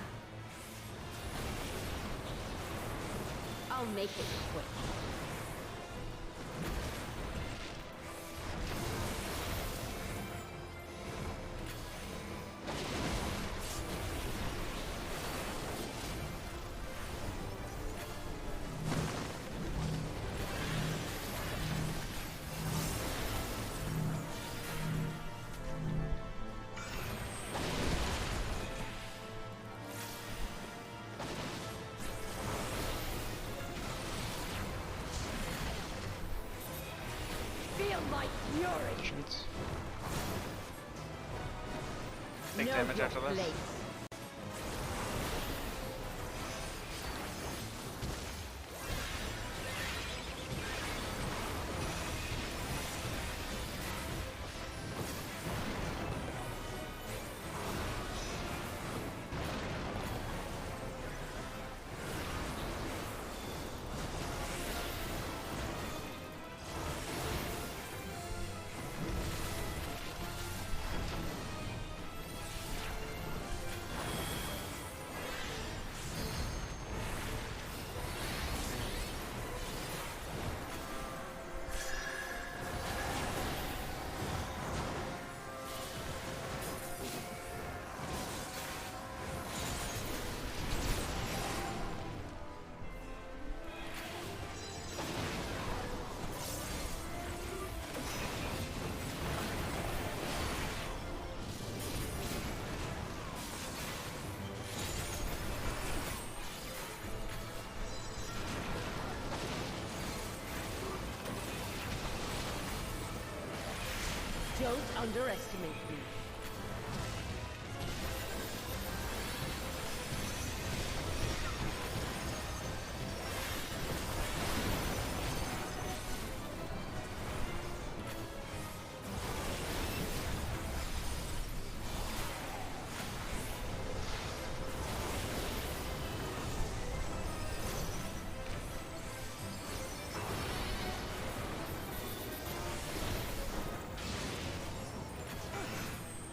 I'll make it quick. Feel my fury! Shoots. Take Know damage your after this. place. Don't underestimate me.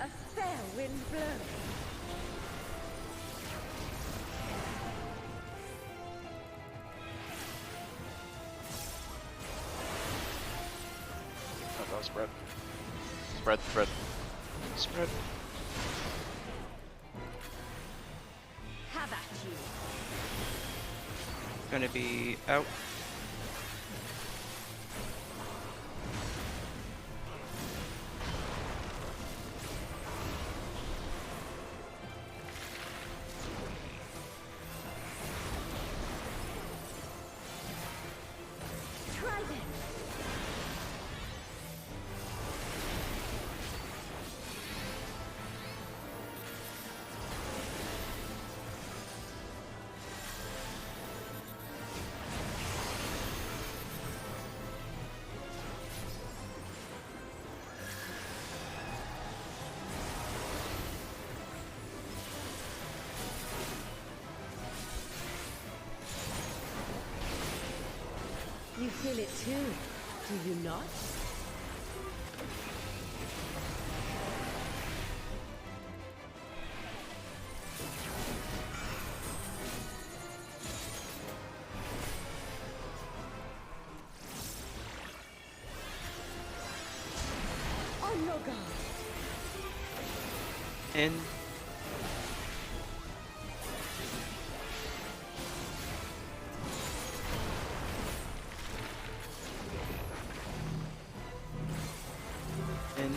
A fair wind blows. Oh, that was spread. Spread, spread. Spread. Have at you. Gonna be out. Try this. You feel it too, do you not? On your guard. In. In.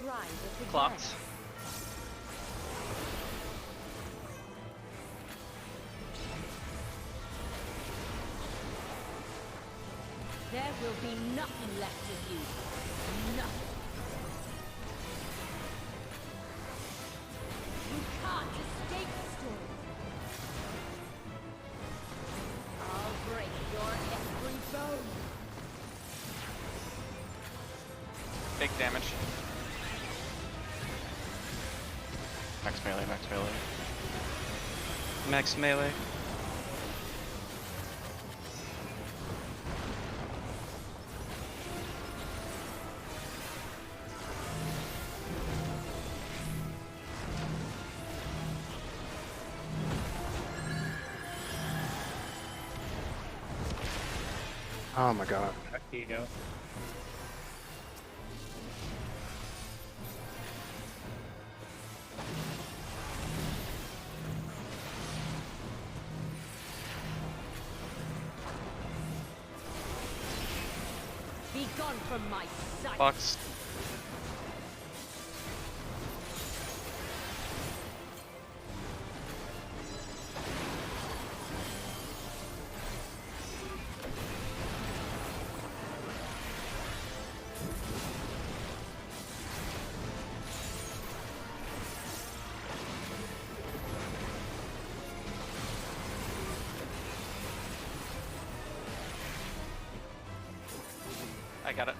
try this again. Clocked. There will be nothing left of you. Nothing. You can't escape story. I'll break your every bone. Big damage. Max melee, max melee. Max melee. Oh my god. Back to you go. Be gone from my sight. Box. I got it.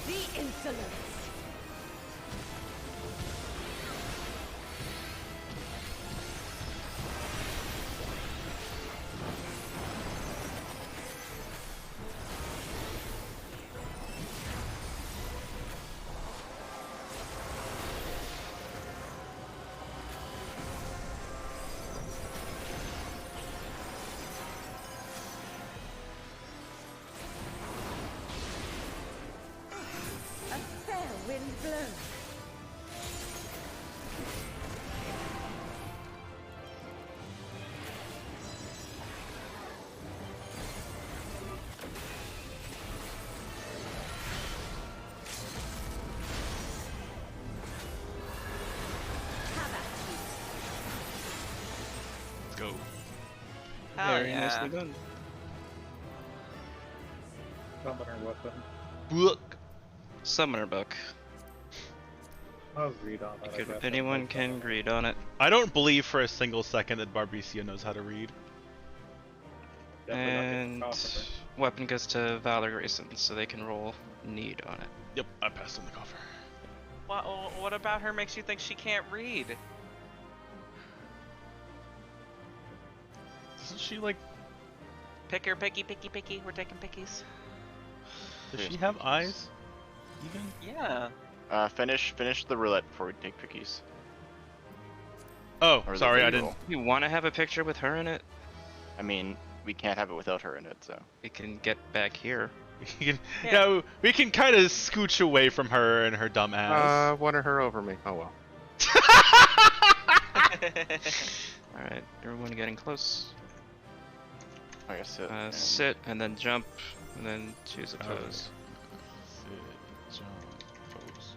The insolence. A fair wind blows. Have at you. Let's go. Hell Very yeah. nicely done. Summoner weapon. Look. Summoner book. I'll read on that. I guess. Anyone can read on it. I don't believe for a single second that Barbicia knows how to read. Definitely not getting And coffer. weapon goes to Valor Grayson, so they can roll need on it. Yep, I passed on the coffer. What about her makes you think she can't read? Doesn't she like? Picker, picky, picky, picky. We're taking pickies. Does she have eyes? Even? Yeah. Finish the roulette before we take pickies. Oh, Or the sorry, I reroll. didn't. You want to have a picture with her in it? I mean, we can't have it without her in it, so. We can get back here. We can, Yeah. yeah, we can kind of scooch away from her and her dumb ass. Wanted her over me. Oh well. Alright, everyone getting close. I guess it. and- Sit, and then jump, and then choose a pose. Sit, jump, pose.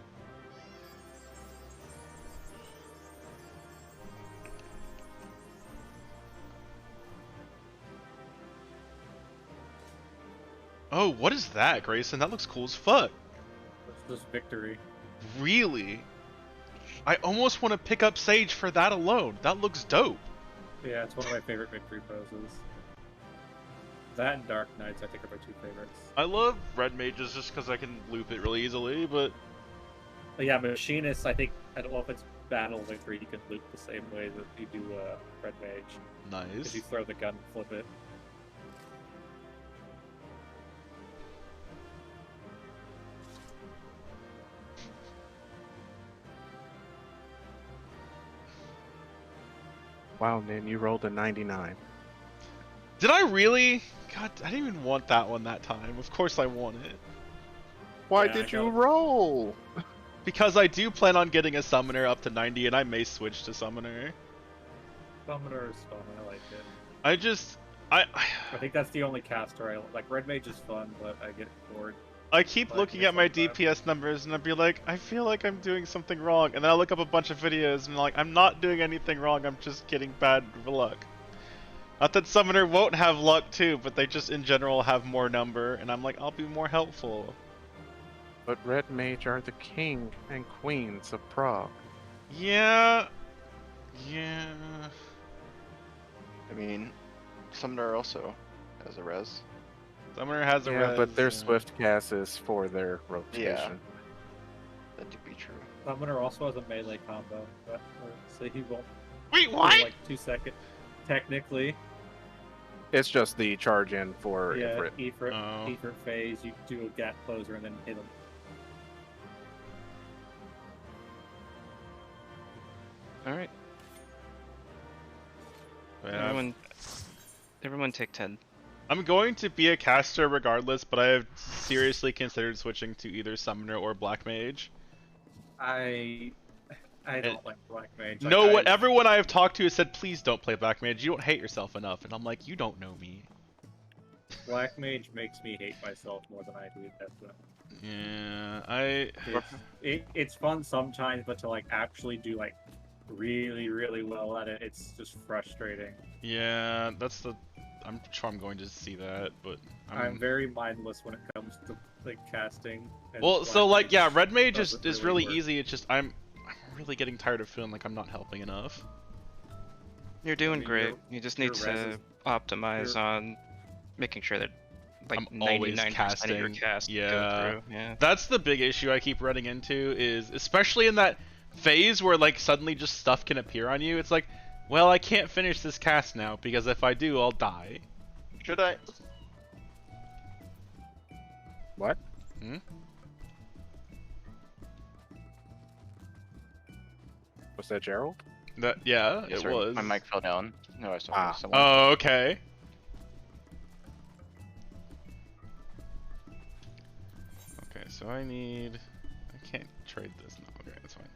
Oh, what is that, Grayson? That looks cool as fuck. It's just victory. Really? I almost want to pick up Sage for that alone. That looks dope. Yeah, it's one of my favorite victory poses. That and Dark Knights, I think, are my two favorites. I love red mages just because I can loop it really easily, but But yeah, Machinist, I think, I don't know if it's battle victory, you can loop the same way that you do Red Mage. nice. If you throw the gun, flip it. Wow, man, you rolled a 99. Did I really? God, I didn't even want that one that time. Of course I want it. Why Yeah, I did you got it. roll? Because I do plan on getting a summoner up to 90, and I may switch to summoner. Summoner is fun. I like it. I just, I think that's the only caster I like. Red Mage is fun, but I get bored. I keep Like, looking it's at my like that. DPS numbers, and I'd be like, I feel like I'm doing something wrong, and then I look up a bunch of videos, and like, I'm not doing anything wrong. I'm just getting bad luck. Not that summoner won't have luck too, but they just in general have more number, and I'm like, I'll be more helpful. But Red Mage are the king and queens of Prague. Yeah. Yeah. I mean, Summoner also has a res. Summoner has a Yeah, res, but their yeah. Swift cast is for their rotation. That do be true. Summoner also has a melee combo, but so he won't. Wait, do, what? Like 2 seconds. Technically, It's just the charge in for yeah. Ifrit. Ifrit, Oh. Ifrit phase. You do a gap closer and then hit him. All right. Yeah, Everyone take 10. I'm going to be a caster regardless, but I have seriously considered switching to either summoner or black mage. I don't like Black Mage. Like, No, what everyone I have talked to has said, please don't play black mage. You don't hate yourself enough, and I'm like, you don't know me. Black Mage makes me hate myself more than I do Death. Yeah, It's fun sometimes, but to like actually do like really well at it, it's just frustrating. yeah, that's the. I'm sure I'm going to see that, but I'm very mindless when it comes to like casting. and well, Black so like, Mage yeah, red mage doesn't is really work. easy. It's just I'm really getting tired of feeling like I'm not helping enough. You're doing mean, great. your- You just your need res to is- optimize your- on making sure that like I'm always 99% of your casting. cast Yeah. go through. Yeah. That's the big issue I keep running into is, especially in that phase where like suddenly just stuff can appear on you. It's like, well, I can't finish this cast now because if I do, I'll die. Should I? What? Hmm? Was that Gerald? That yeah, Yes, it sir. was. My mic fell down. No, I was talking Ah. to someone. Oh, okay. Okay, so I need. I can't trade this now. Okay, that's fine.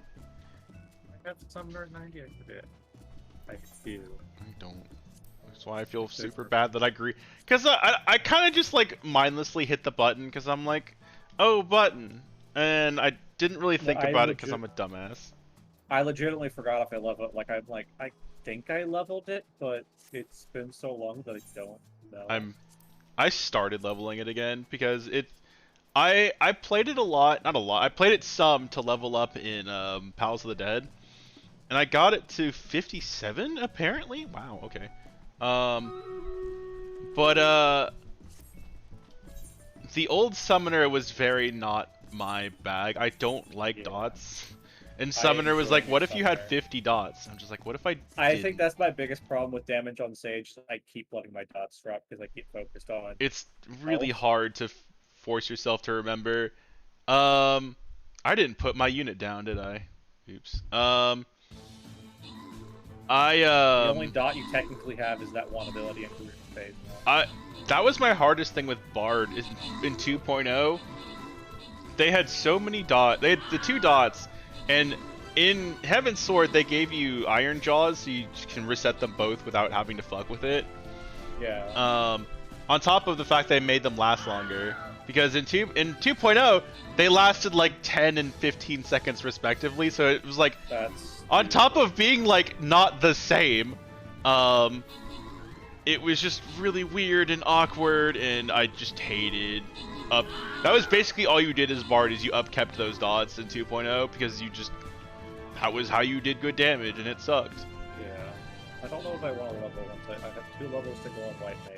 I have Summoner at 90. I forget. I do. I don't. That's why I feel super bad that I agree. Because I kind of just like mindlessly hit the button because I'm like, oh, button. And I didn't really think I about it because legit- I'm a dumbass. I legitimately forgot if I leveled. Like I think I leveled it, but it's been so long that I don't know. I started leveling it again because I played it a lot, not a lot. I played it some to level up in Pals of the Dead, and I got it to 57 apparently. Wow, okay. But the old summoner was very not my bag. I don't like Yeah. dots. And summoner was enjoy like, what if you had Summoner. 50 dots? I'm just like, what if I I didn't? think that's my biggest problem with damage on Sage. I keep letting my dots drop because I keep focused on. It's really Health. hard to force yourself to remember. I didn't put my unit down, did I? Oops. The only dot you technically have is that one ability in Career Phase. That was my hardest thing with Bard in 2.0. They had so many dots. They had the 2 dots, and in Heaven's Sword they gave you Iron Jaws, so you can reset them both without having to fuck with it. Yeah. On top of the fact they made them last longer, because in 2.0 they lasted like 10 and 15 seconds respectively, so it was like That's on top of being like not the same, it was just really weird and awkward, and I just hated up. That was basically all you did as Bard, is you upkept those dots in 2.0 because you just, that was how you did good damage, and it sucked. Yeah. I don't know if I want to level once. I have 2 levels to go on White Mage.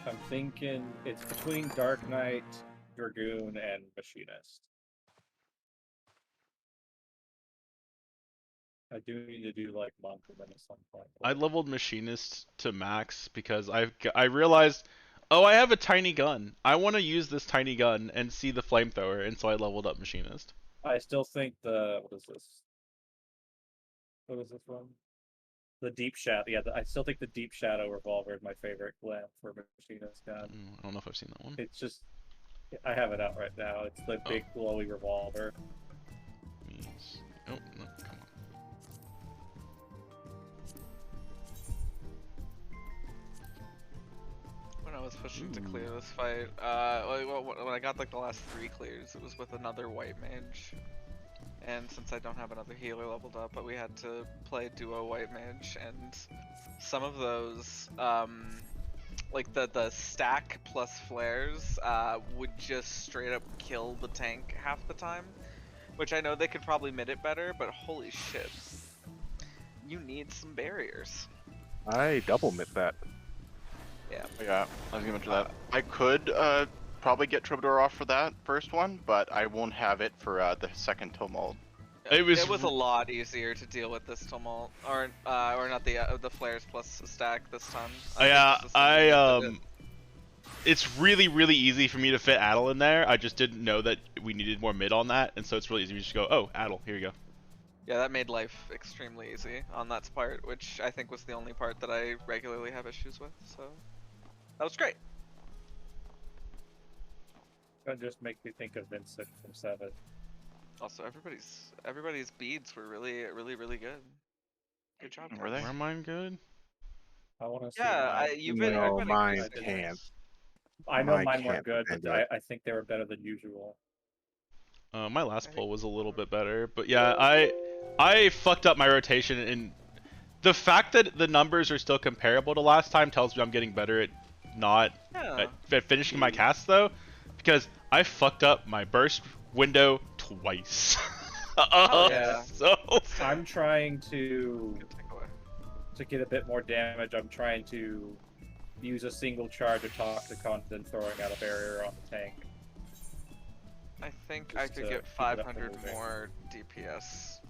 I'm thinking it's between Dark Knight, Dragoon, and Machinist. I do need to do like Monk and then at some point. I leveled Machinist to max because I realized, oh, I have a tiny gun. I want to use this tiny gun and see the flamethrower, and so I leveled up Machinist. I still think the what is this? What is this one? The deep shadow. Yeah, I still think the deep shadow revolver is my favorite glam for Machina's gun. I don't know if I've seen that one. It's just, I have it out right now. It's the big glowy revolver. Oh, no, come on. When I was pushing to clear this fight, when I got like the last 3 clears, it was with another white mage. And since I don't have another healer leveled up, but we had to play duo white mage, and some of those, like the stack plus flares, would just straight up kill the tank half the time. Which I know they could probably mid it better, but holy shit. You need some barriers. I double mit that. Yeah. Yeah, I was gonna mention that. I could probably get Troubadour off for that first one, but I won't have it for the second tumult. It was a lot easier to deal with this tumult, or not the flares plus the stack this time. It's really easy for me to fit Addle in there. I just didn't know that we needed more mid on that, and so it's really easy to just go, oh, Addle, here you go. Yeah, that made life extremely easy on that part, which I think was the only part that I regularly have issues with, so that was great. That just makes me think of Vincent from 7. Also, everybody's beads were really good. Good job. Were they? Were mine good? I want to see. Yeah, you've been. No, everybody mine agrees. can't. I know mine mine weren't can't good, defend but it. I think they were better than usual. My last pull was a little bit better, but yeah, I fucked up my rotation, and the fact that the numbers are still comparable to last time tells me I'm getting better at at finishing my cast though, because I fucked up my burst window twice. Yeah. So I'm trying to get a bit more damage. I'm trying to use a single charge of Toxic Content, throwing out a barrier on the tank. I think Just I could to get keep it up a 500 little bit. more DPS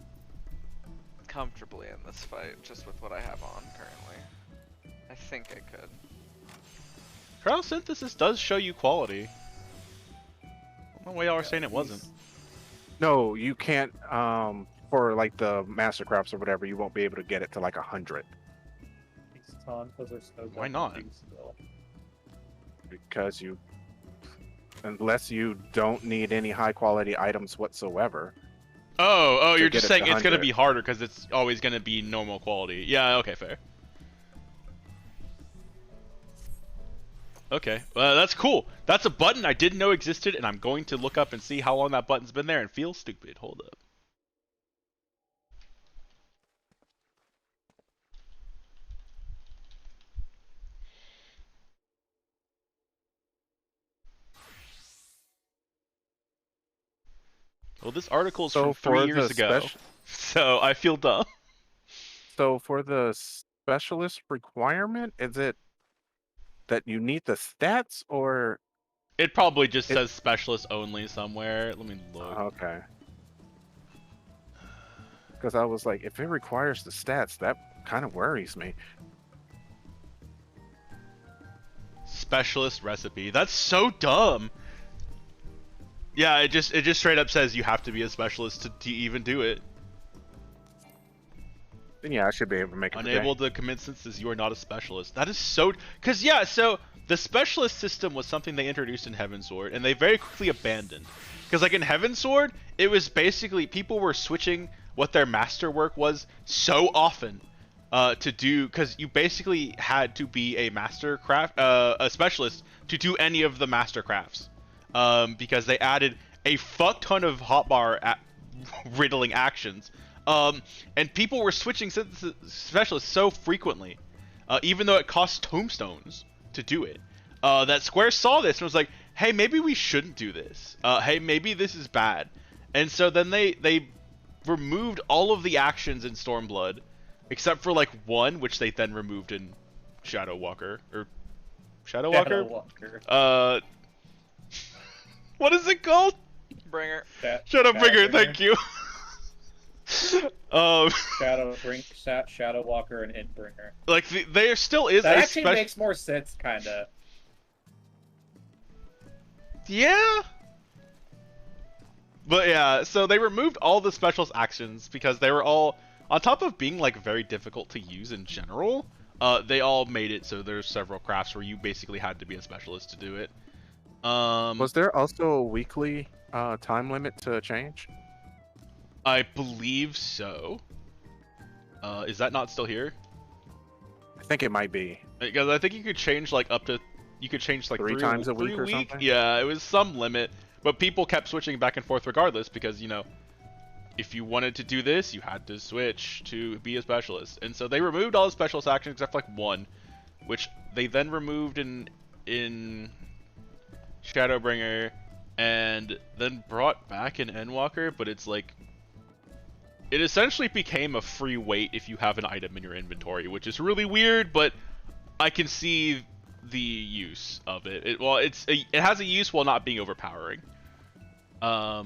comfortably in this fight, just with what I have on currently. I think I could. Cryo Synthesis does show you quality. I don't know why y'all are saying it wasn't. No, you can't. For like the Mastercrafts or whatever, you won't be able to get it to like 100 These Tonfas are so Why not? goddamn still. because unless you don't need any high quality items whatsoever. Oh, to you're get just it saying to it's gonna 100. be harder because it's always gonna be normal quality. Yeah, okay, fair. Okay, that's cool. That's a button I didn't know existed, and I'm going to look up and see how long that button's been there and feel stupid. Hold up. Well, this article is So from 3 for years the ago, so I feel dumb. So for the specialist requirement, is it that you need the stats or? It probably just says specialist only somewhere. Let me look. Okay. Because I was like, if it requires the stats, that kind of worries me. Specialist recipe. That's so dumb. Yeah, it just straight up says you have to be a specialist to even do it. Then yeah, I should be able to make it. Unable to commit since you are not a specialist. That is so. Because yeah, so the specialist system was something they introduced in Heavensward, and they very quickly abandoned. Because like in Heavensward, it was basically people were switching what their masterwork was so often to do, because you basically had to be a a specialist to do any of the mastercrafts. Because they added a fuck ton of hotbar riddling actions. And people were switching specialists so frequently, even though it cost tombstones to do it, that Square saw this and was like, hey, maybe we shouldn't do this. Hey, maybe this is bad. And so then they removed all of the actions in Stormblood, except for like one, which they then removed in Shadow Walker. Or Shadow Walker? What is it called? Bringer. Shadowbringer, thank you. Shadow Walker and Endbringer. Like there still is that a actually makes more sense, kinda. Yeah. But yeah, so they removed all the specialist actions because they were all on top of being like very difficult to use in general, they all made it so there's several crafts where you basically had to be a specialist to do it. Was there also a weekly time limit to change? I believe so. Is that not still here? I think it might be. Because I think you could change like up to, you could change like Three times a week or something? Yeah, it was some limit, but people kept switching back and forth regardless because, you know, if you wanted to do this, you had to switch to be a specialist. And so they removed all the specialist actions except for like one, which they then removed in Shadowbringer and then brought back in Endwalker, but it's like, it essentially became a free weight if you have an item in your inventory, which is really weird, but I can see the use of it. It has a use while not being overpowering. Yeah,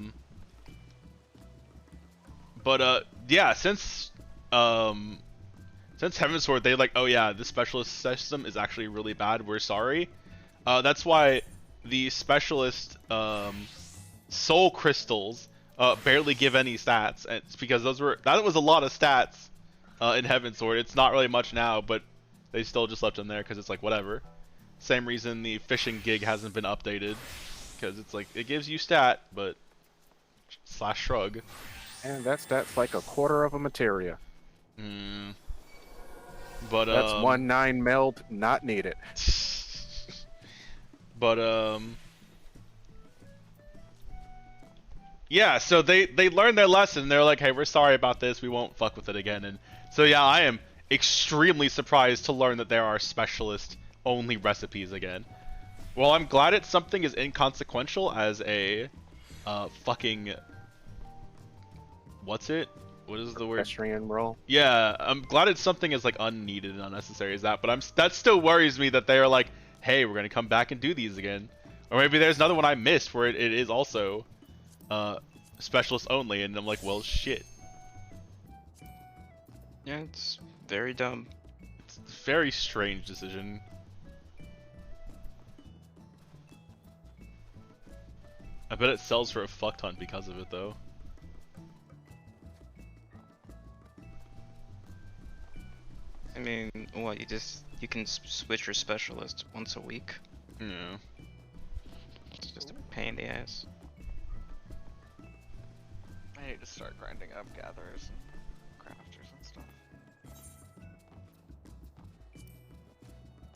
since Heavensward, they like, oh yeah, the specialist system is actually really bad. We're sorry. That's why the specialist soul crystals barely give any stats. And it's because that was a lot of stats in Heavensward. It's not really much now, but they still just left them there because it's like whatever. Same reason the fishing gig hasn't been updated, because it's like it gives you stat, but / shrug. And that stat's like a quarter of a materia. But that's 1/9 meld not needed. But yeah, so they learned their lesson. They're like, hey, we're sorry about this. We won't fuck with it again. And so yeah, I am extremely surprised to learn that there are specialist only recipes again. Well, I'm glad it's something as inconsequential as a fucking, what's it? What is the word? Pedestrian roll. Yeah, I'm glad it's something as like unneeded and unnecessary as that, but that still worries me that they are like, hey, we're gonna come back and do these again. Or maybe there's another one I missed where it is also specialist only, and I'm like, well, shit. Yeah, it's very dumb. It's a very strange decision. I bet it sells for a fuck ton because of it, though. I mean, what, you can switch your specialist once a week? Yeah. It's just a pain in the ass. I need to start grinding up gatherers and crafters and stuff.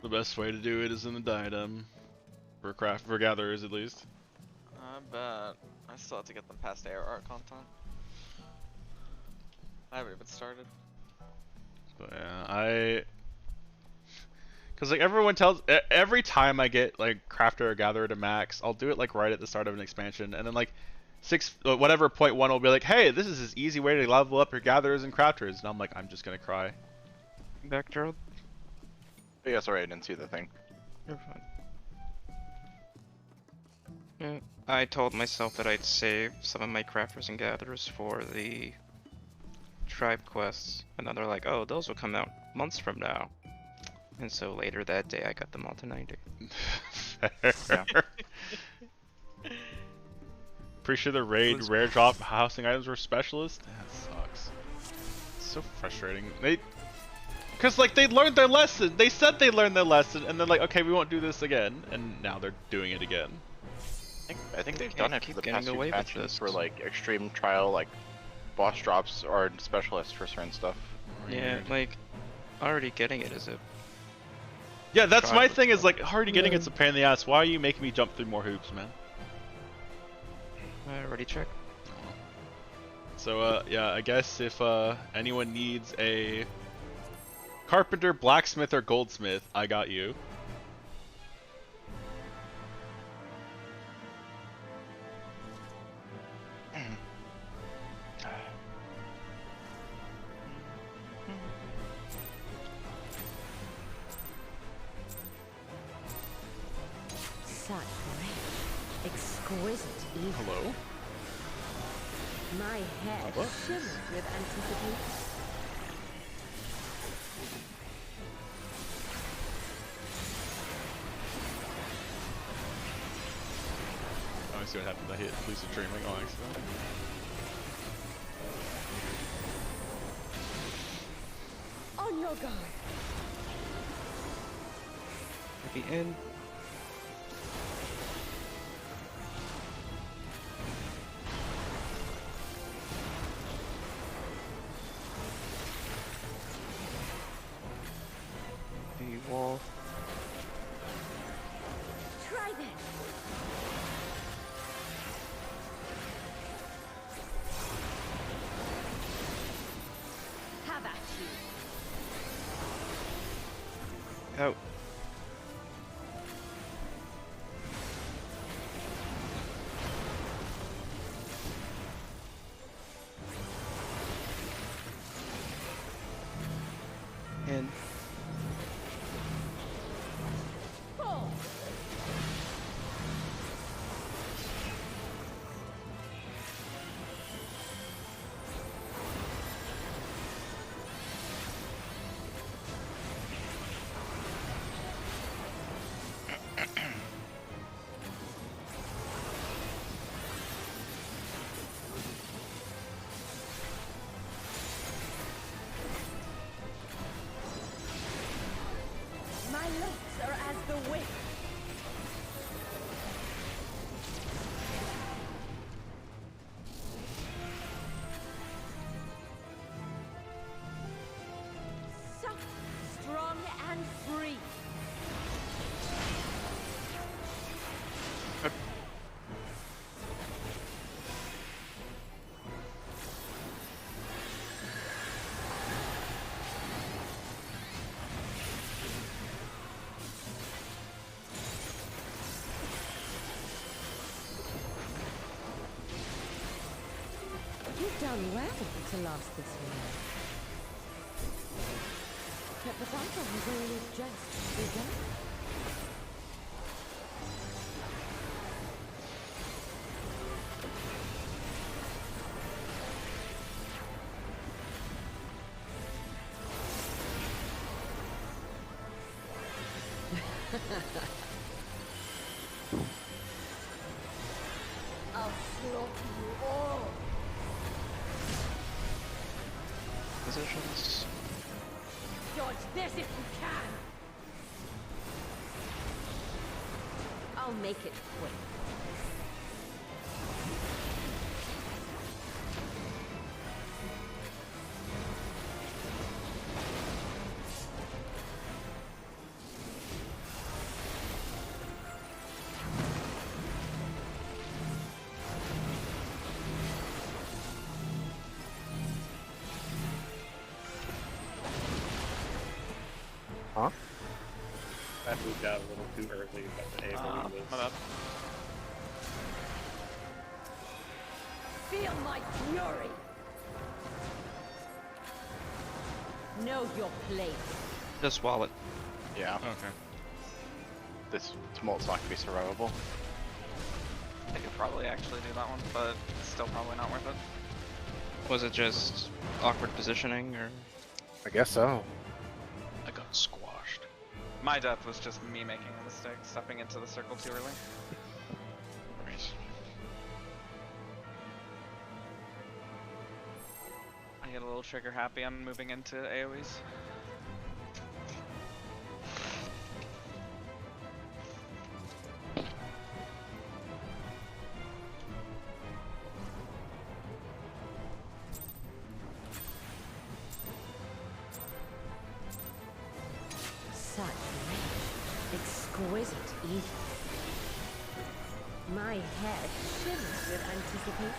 The best way to do it is in the diadem. For gatherers, at least. I bet. I still have to get them past ARR content. I haven't even started. But yeah, cause like everyone tells, every time I get like crafter or gatherer to max, I'll do it like right at the start of an expansion, and then like whatever point 1 will be like, hey, this is this easy way to level up your gatherers and crafters, and I'm like, I'm just gonna cry. Back, Gerald? Oh, yeah, sorry, I didn't see the thing. You're fine. Yeah, I told myself that I'd save some of my crafters and gatherers for the tribe quests, and then they're like, oh, those will come out months from now. And so later that day I got them all to 90. Yeah. Pretty sure the raid rare drop housing items were specialists? That sucks. It's so frustrating. Cause like they learned their lesson. They said they learned their lesson, and they're like, okay, we won't do this again, and now they're doing it again. I think they've done it for the past few away with patches this. for like extreme trial, like boss drops or specialists for certain stuff. Yeah, like already getting it is a Yeah, that's my thing, is like already getting it's a pain in the ass. Why are you making me jump through more hoops, man? I already checked. So yeah, I guess if anyone needs a carpenter, blacksmith, or goldsmith, I got you. Such rich, exquisite evening. Hello? My head shimmered with anticipation. Let me see what happened. I hit lucid dreaming on accident. On your guard. Heavy in. Heavy wall. Try this. Have at you. Out. In. Fall. My looks are as the wind. Soft, strong, and free. You've done well to last this long. But the battle has only just begun. I'll slaughter you all. Positions. Dodge this if you can. I'll make it quick. Huh? I moved out a little too early, but the AoE was... My bad. Feel my fury. Know your place. Just wallet. Yeah. Okay. This tumult's not gonna be survivable. I could probably actually do that one, but it's still probably not worth it. Was it just awkward positioning or? I guess so. I got squashed. My death was just me making a mistake, stepping into the circle too early. I get a little trigger happy on moving into AoEs. Such rich, exquisite evil. My head shivers with anticipation.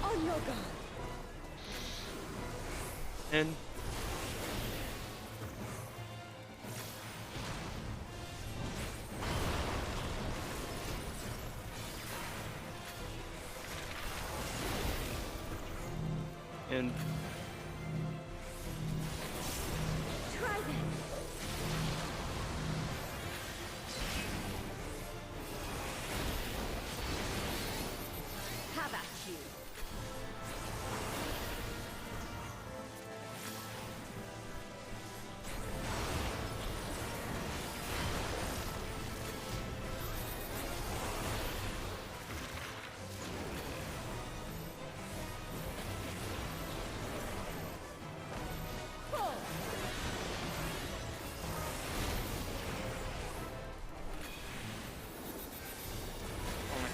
On your guard. In. In. Try this. Have at you.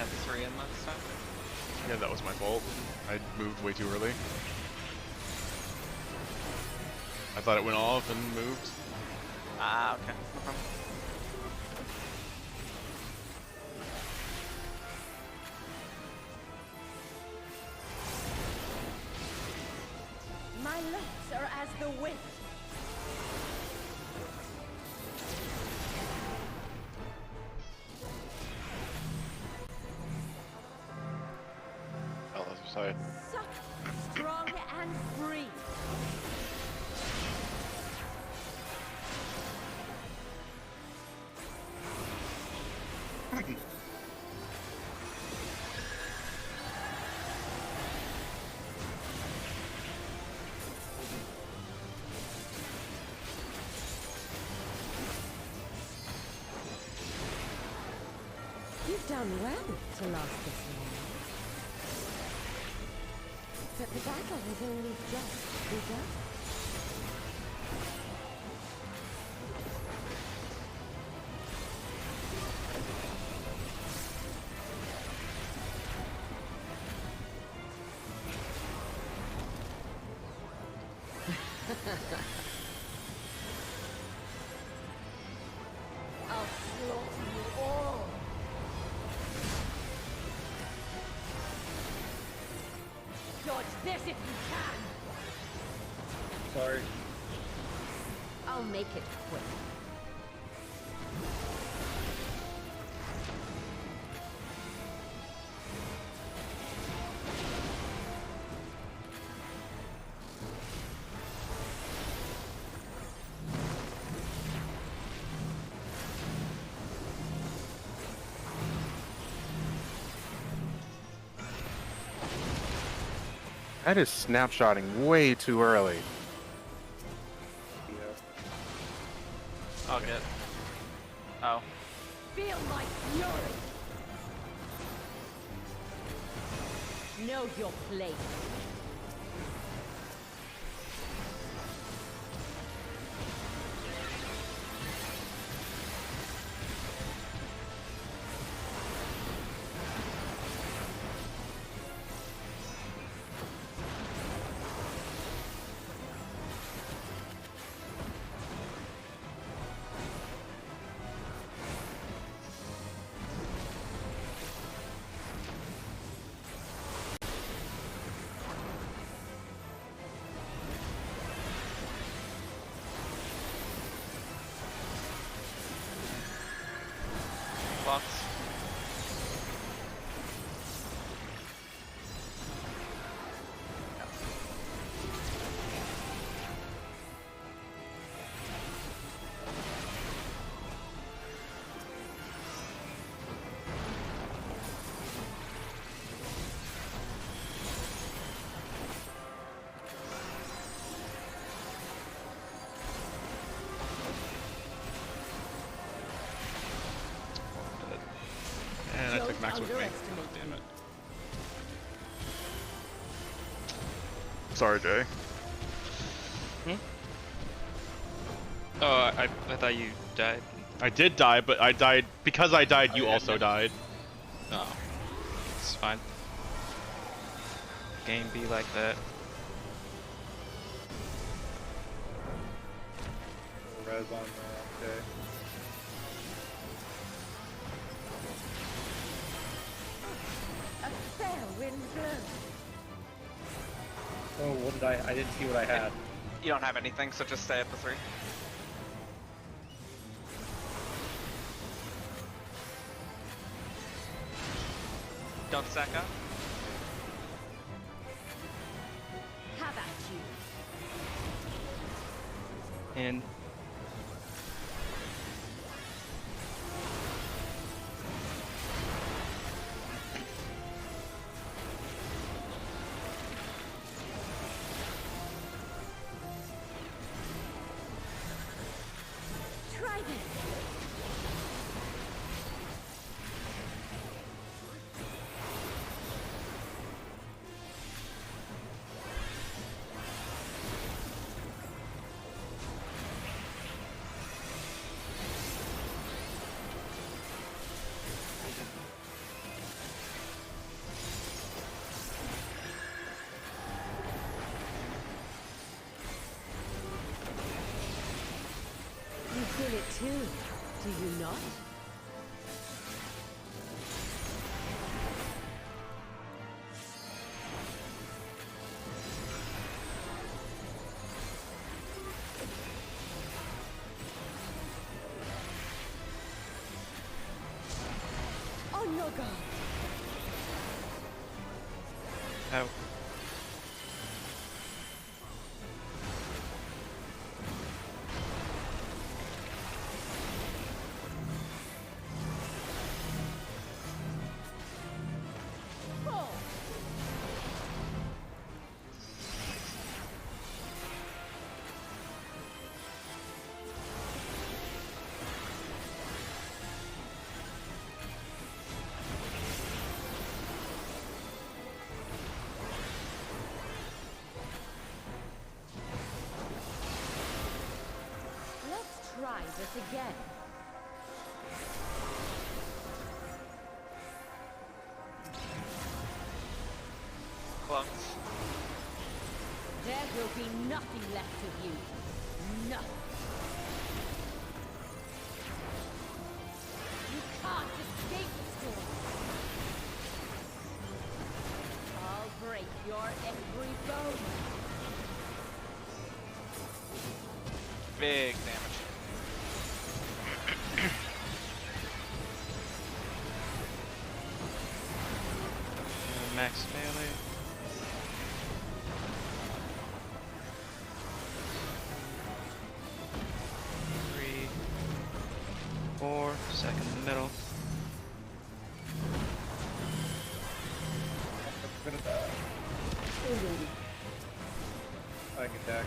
had 3 in last time. Yeah, that was my fault. I moved way too early. I thought it went off and moved. Ah, okay. No problem. My legs are as the wind. Oh, other side. Suck, strong and free. You've done well to last this long. But the battle has only just begun. I'll slaughter you all. Dodge this if you can. Sorry. I'll make it quick. That is snapshotting way too early. Yeah. I'll get. Oh. Feel my fury. Know your place. Box. And I took Don't Max with me. underestimate Damn me. it. Sorry, Jay. Oh, I thought you died. I did die, but I died because I died. You yeah, also no. died. Oh, it's fine. Game be like that. Res on there, okay. A fair wind blows. Oh, what did I didn't see what I had. You don't have anything, so just stay at the 3. Don't stack up. Have at you. And Try this. too, do you not? On your guard. Oh. Let's try this again. Close. There will be nothing left of you. Nothing. You can't escape the storm. I'll break your every bone. Big damage. Max melee. Three, four, second in the middle. I'm gonna die. I can attack.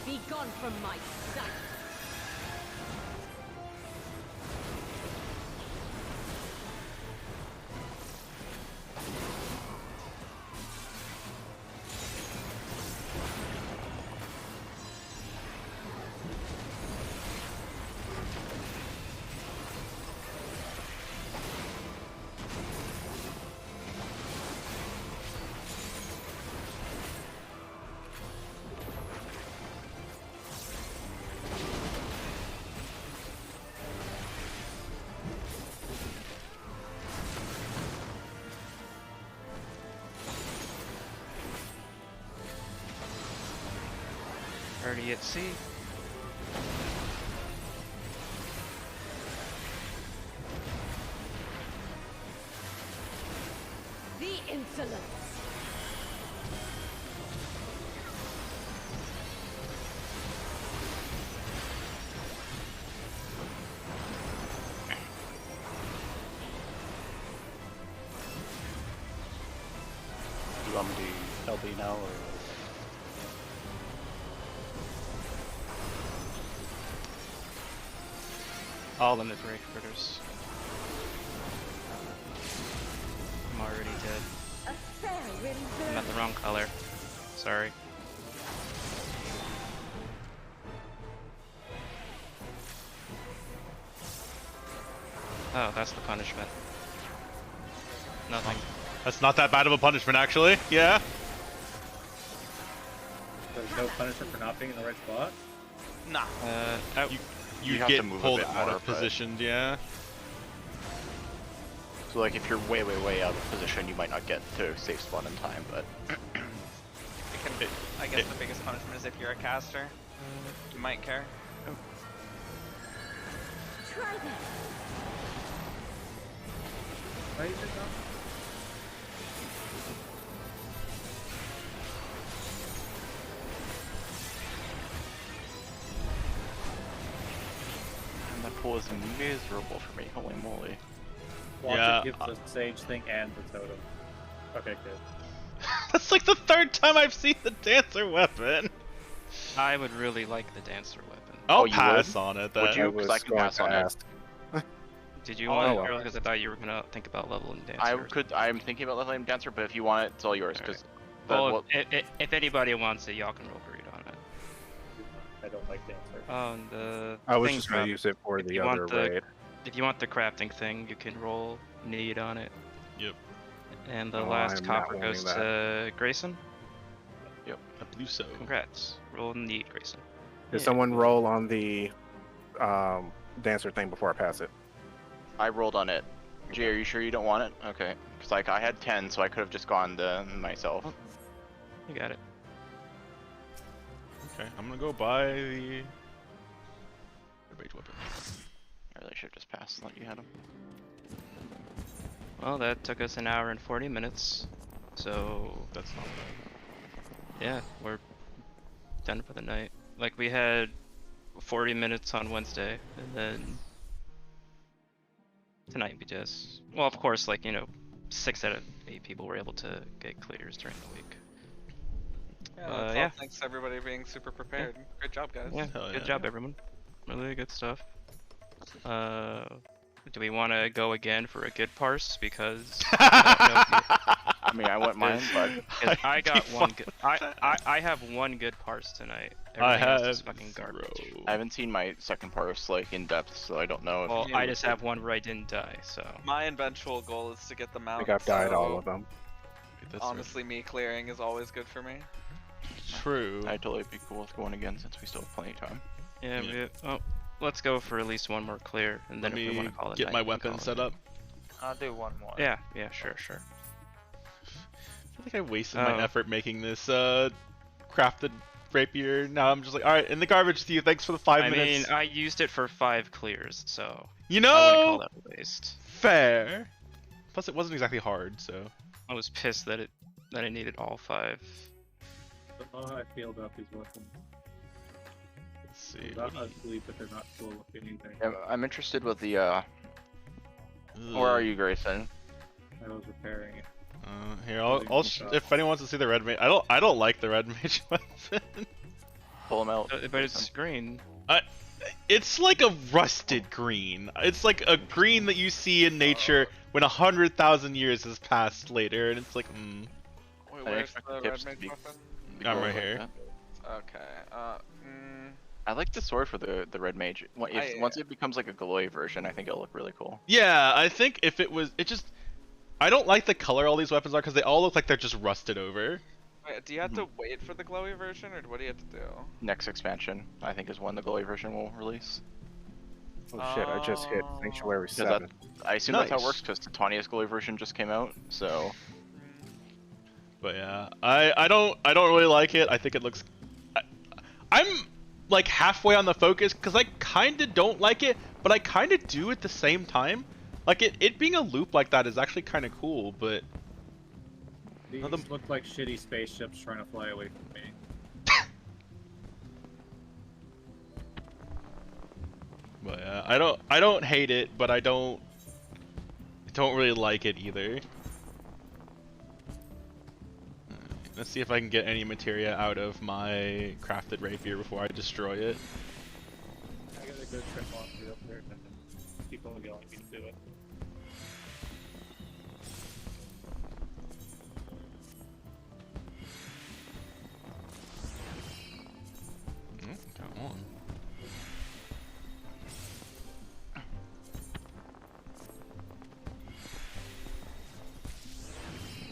Be gone from my sight. Already at sea. The insolence. Do you want me to LB now or? All in the three critters. I'm already dead. A fair wind I'm at the wrong color. Sorry. Oh, that's the punishment. Nothing. That's not that bad of a punishment, actually. Yeah. There's no punishment for not being in the right spot. Nah. Oh. You have get to move a pulled bit out more, of but- position, yeah. So like if you're way, way, way out of position, you might not get to safe spawn in time, but I guess the biggest punishment is if you're a caster. You might care. Try this. Why is it not? and that pool is miserable for me. Holy moly! Watch Yeah, it gives the sage thing and the totem. Okay, good. That's like the third time I've seen the dancer weapon. I would really like the dancer weapon. I'll Oh, you pass would? on it Would then. you? I was 'Cause I can going pass to on it. ask. Did you Oh, want well. it? Because I thought you were gonna think about leveling dancer. I could. I'm thinking about leveling dancer, but if you want it, it's all yours. Because Well, if anybody wants it, y'all can roll greed on it. don't like Dancer. On the I was thing just gonna drop, use it for if the you want other the- raid. if you want the crafting thing, you can roll need on it. Yep. And the Oh, last I'm not copper wanting goes that. to Grayson. I believe so. Congrats. Roll need, Grayson. Did Yeah, someone cool. roll on the dancer thing before I pass it? I rolled on it. Jay, are you sure you don't want it? Okay. Cause like I had 10, so I could have just gone to myself. Oh. You got it. Okay, I'm gonna go buy the rage weapon. I really should have just passed and let you had them. Well, that took us an hour and 40 minutes. So That's not bad. yeah, we're done for the night. Like we had 40 minutes on Wednesday, and then tonight we just, well, of course, like, you know, 6 out of 8 people were able to get clears during the week. Yeah, that's all yeah. thanks to everybody being super prepared. Great job, guys. Yeah, Hell good yeah. job, everyone. Really good stuff. Do we want to go again for a good parse? Because I mean, I went mine, but I I'd got be one fine good. with I have one good parse tonight. I Everything else have is fucking garbage. 0. I haven't seen my second parse like in depth, so I don't know. Well, if I just have one where I didn't die, so. My eventual goal is to get the I mount. think I've died all so of them. That's honestly, me clearing is always good for me. true. I'd totally be cool with going again since we still have plenty of time. Yeah. Yeah. Oh, let's go for at least one more clear, and then Let if we want me to call it get night, my we can call weapon it set night. up. I'll do one more. Yeah. Yeah. Sure. Sure. I feel like I wasted Oh. my effort making this crafted rapier. Now I'm just like, alright, in the garbage to you. Thanks for the 5 I minutes. mean, I used it for 5 clears, so You I wouldn't call know, that a waste. fair. Plus, it wasn't exactly hard, so. I was pissed that I needed all 5. I don't know how I feel about these weapons. Let's see. They're not ugly, but they're not cool looking either. Yeah, I'm interested with the. Where are Ugh. you, Grayson? I was repairing it. Here, if anyone wants to see the red mage, I don't like the red mage weapon. Pull him out. But it's green. It's like a rusted green. It's like a green that you see in nature when 100,000 years has passed later, and it's like, Wait, I where's expect the the red tips to mage be- weapon? I'm Go right like here. that. Okay. I like the sword for the red mage. Once it becomes like a glowy version, I think it'll look really cool. Yeah, I think if it was, I don't like the color all these weapons are because they all look like they're just rusted over. Wait, do you have to wait for the glowy version, or what do you have to do? Next expansion, I think, is when the glowy version will release. Oh shit! I just hit Sanctuary Because 7. I assume that's how it Nice. works because Titania's glowy version just came out, so But yeah, I don't really like it. I think it looks. I'm like halfway on the focus because I kind of don't like it, but I kind of do at the same time. Like it being a loop like that is actually kind of cool, but These Another- look like shitty spaceships trying to fly away from me. yeah, I don't hate it, but I don't really like it either. Let's see if I can get any materia out of my crafted rapier before I destroy it. I gotta go trim off real quick and people are yelling me to do it. Got one.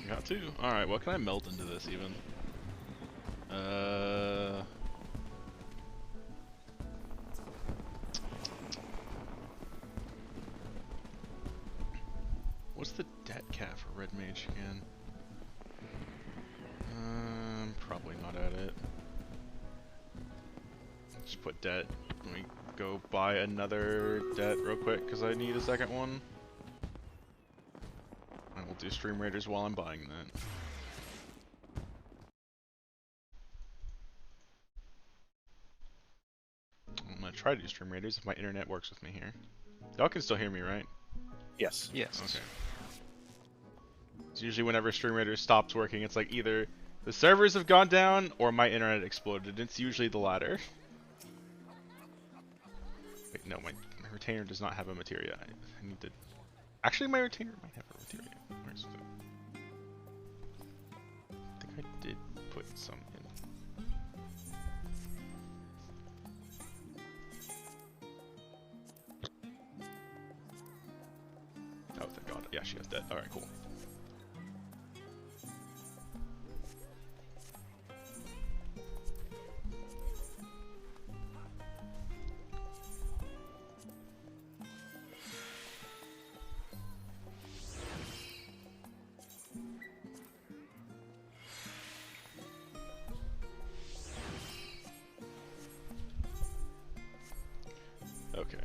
Got two. Alright, what can I melt into this even? What's the debt cap for red mage again? Probably not at it. Just put debt. Let me go buy another debt real quick because I need a second one. I will do Stream Raiders while I'm buying that. I'm gonna try to do Stream Raiders if my internet works with me here. Y'all can still hear me, right? Yes. Yes. Okay. It's usually whenever Stream Raiders stops working, it's like either the servers have gone down or my internet exploded. It's usually the latter. Wait, no, my retainer does not have a materia. I need to. Actually, my retainer might have a materia. Where's the... I think I did put some in. Yeah, she has dead. All right, cool. Okay,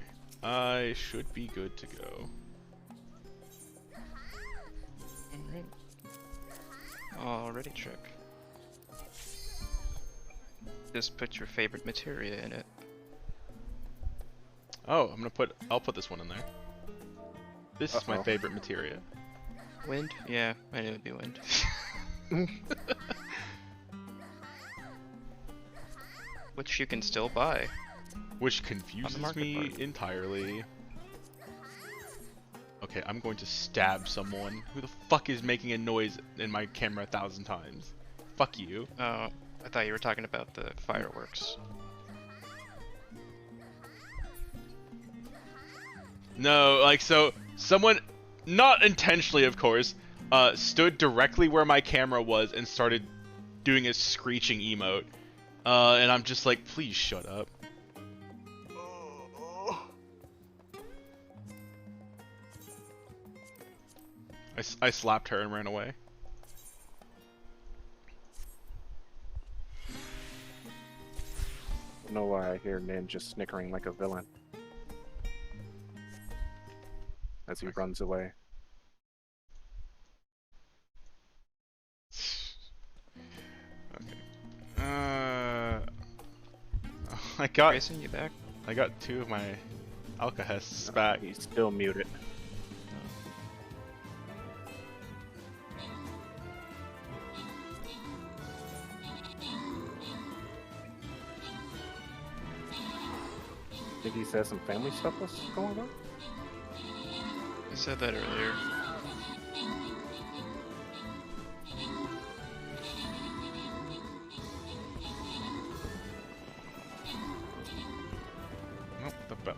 I should be good to go. Alright. Alrighty, check. Just put your favorite materia in it. Oh, I'll put this one in there. This is my Uh-oh. favorite materia. Wind? Yeah, I knew it'd be wind. Which you can still buy. Which confuses market me part. entirely. Okay, I'm going to stab someone. Who the fuck is making a noise in my camera 1,000 times? Fuck you. Oh, I thought you were talking about the fireworks. No, like, so, someone, not intentionally of course, stood directly where my camera was and started doing a screeching emote. And I'm just like, please shut up. I slapped her and ran away. I don't know why I hear Ninja snickering like a villain as he runs away. Okay. I got Grayson, you back? I got 2 of my Alcahests back. He's still muted. I think he said some family stuff was going on. I said that earlier. Nope, the bell.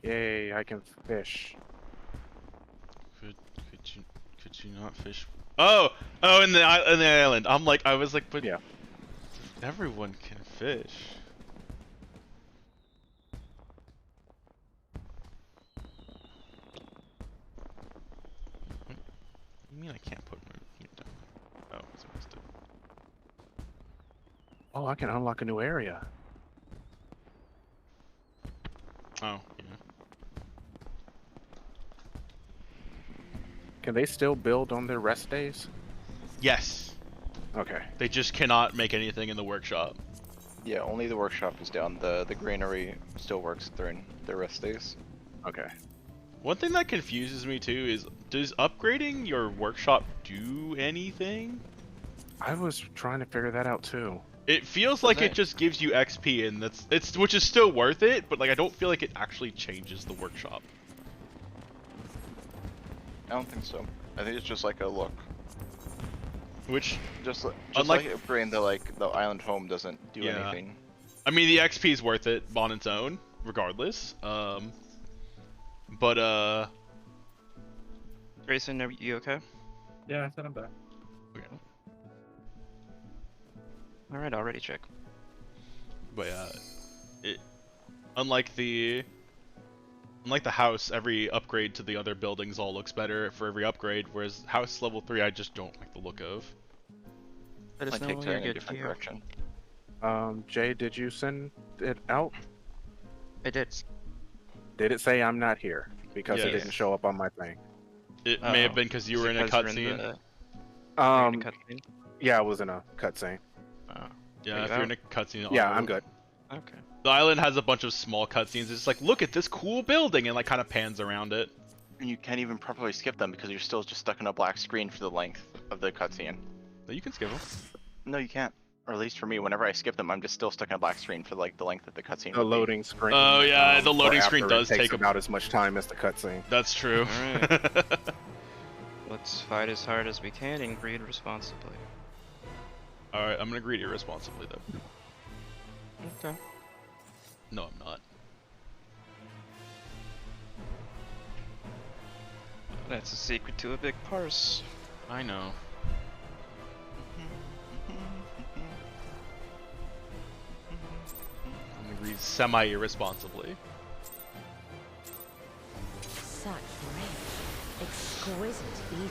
Yay, I can fish. Could you not fish? Oh, in the island. I was like, but Yeah. everyone can fish. What do you mean I can't put my unit down there? Oh, it's supposed to. Oh, I can unlock a new area. Oh, yeah. Can they still build on their rest days? Yes. Okay. They just cannot make anything in the workshop. Yeah, only the workshop is down. The granary still works during their rest days. Okay. One thing that confuses me too is, does upgrading your workshop do anything? I was trying to figure that out too. It feels like it just gives you XP, and which is still worth it, but like I don't feel like it actually changes the workshop. I don't think so. I think it's just like a look. Which, Just like upgrading the island home doesn't do Yeah. anything. I mean, the XP is worth it on its own, regardless. But Grayson, are you okay? Yeah, I said I'm back. okay. Alright, already check. But unlike the house, every upgrade to the other buildings all looks better for every upgrade, whereas house level 3 I just don't like the look of. Let us Might know take when that you're in a good different here. direction. Jay, did you send it out? I did. Did it say I'm not here? Because it Yes. didn't show up on my thing. It may have been because you were in a cutscene. Cutscene? Yeah, I was in a cutscene. Yeah, if you're in a cutscene. Yeah, I'm good. Okay. The island has a bunch of small cutscenes. It's like, look at this cool building, and like kind of pans around it. And you can't even properly skip them because you're still just stuck in a black screen for the length of the cutscene. No, you can skip them. No, you can't. Or at least for me, whenever I skip them, I'm just still stuck in a black screen for like the length of the cutscene. The loading screen. Oh yeah, the loading or screen after, does it takes take about as much time as the cutscene. That's true. Alright. Let's fight as hard as we can and breed responsibly. Alright, I'm gonna greet irresponsibly though. Okay. No, I'm not. That's a secret to a big parse. I know. I'm gonna greet semi-irresponsibly. Such rich, exquisite eating.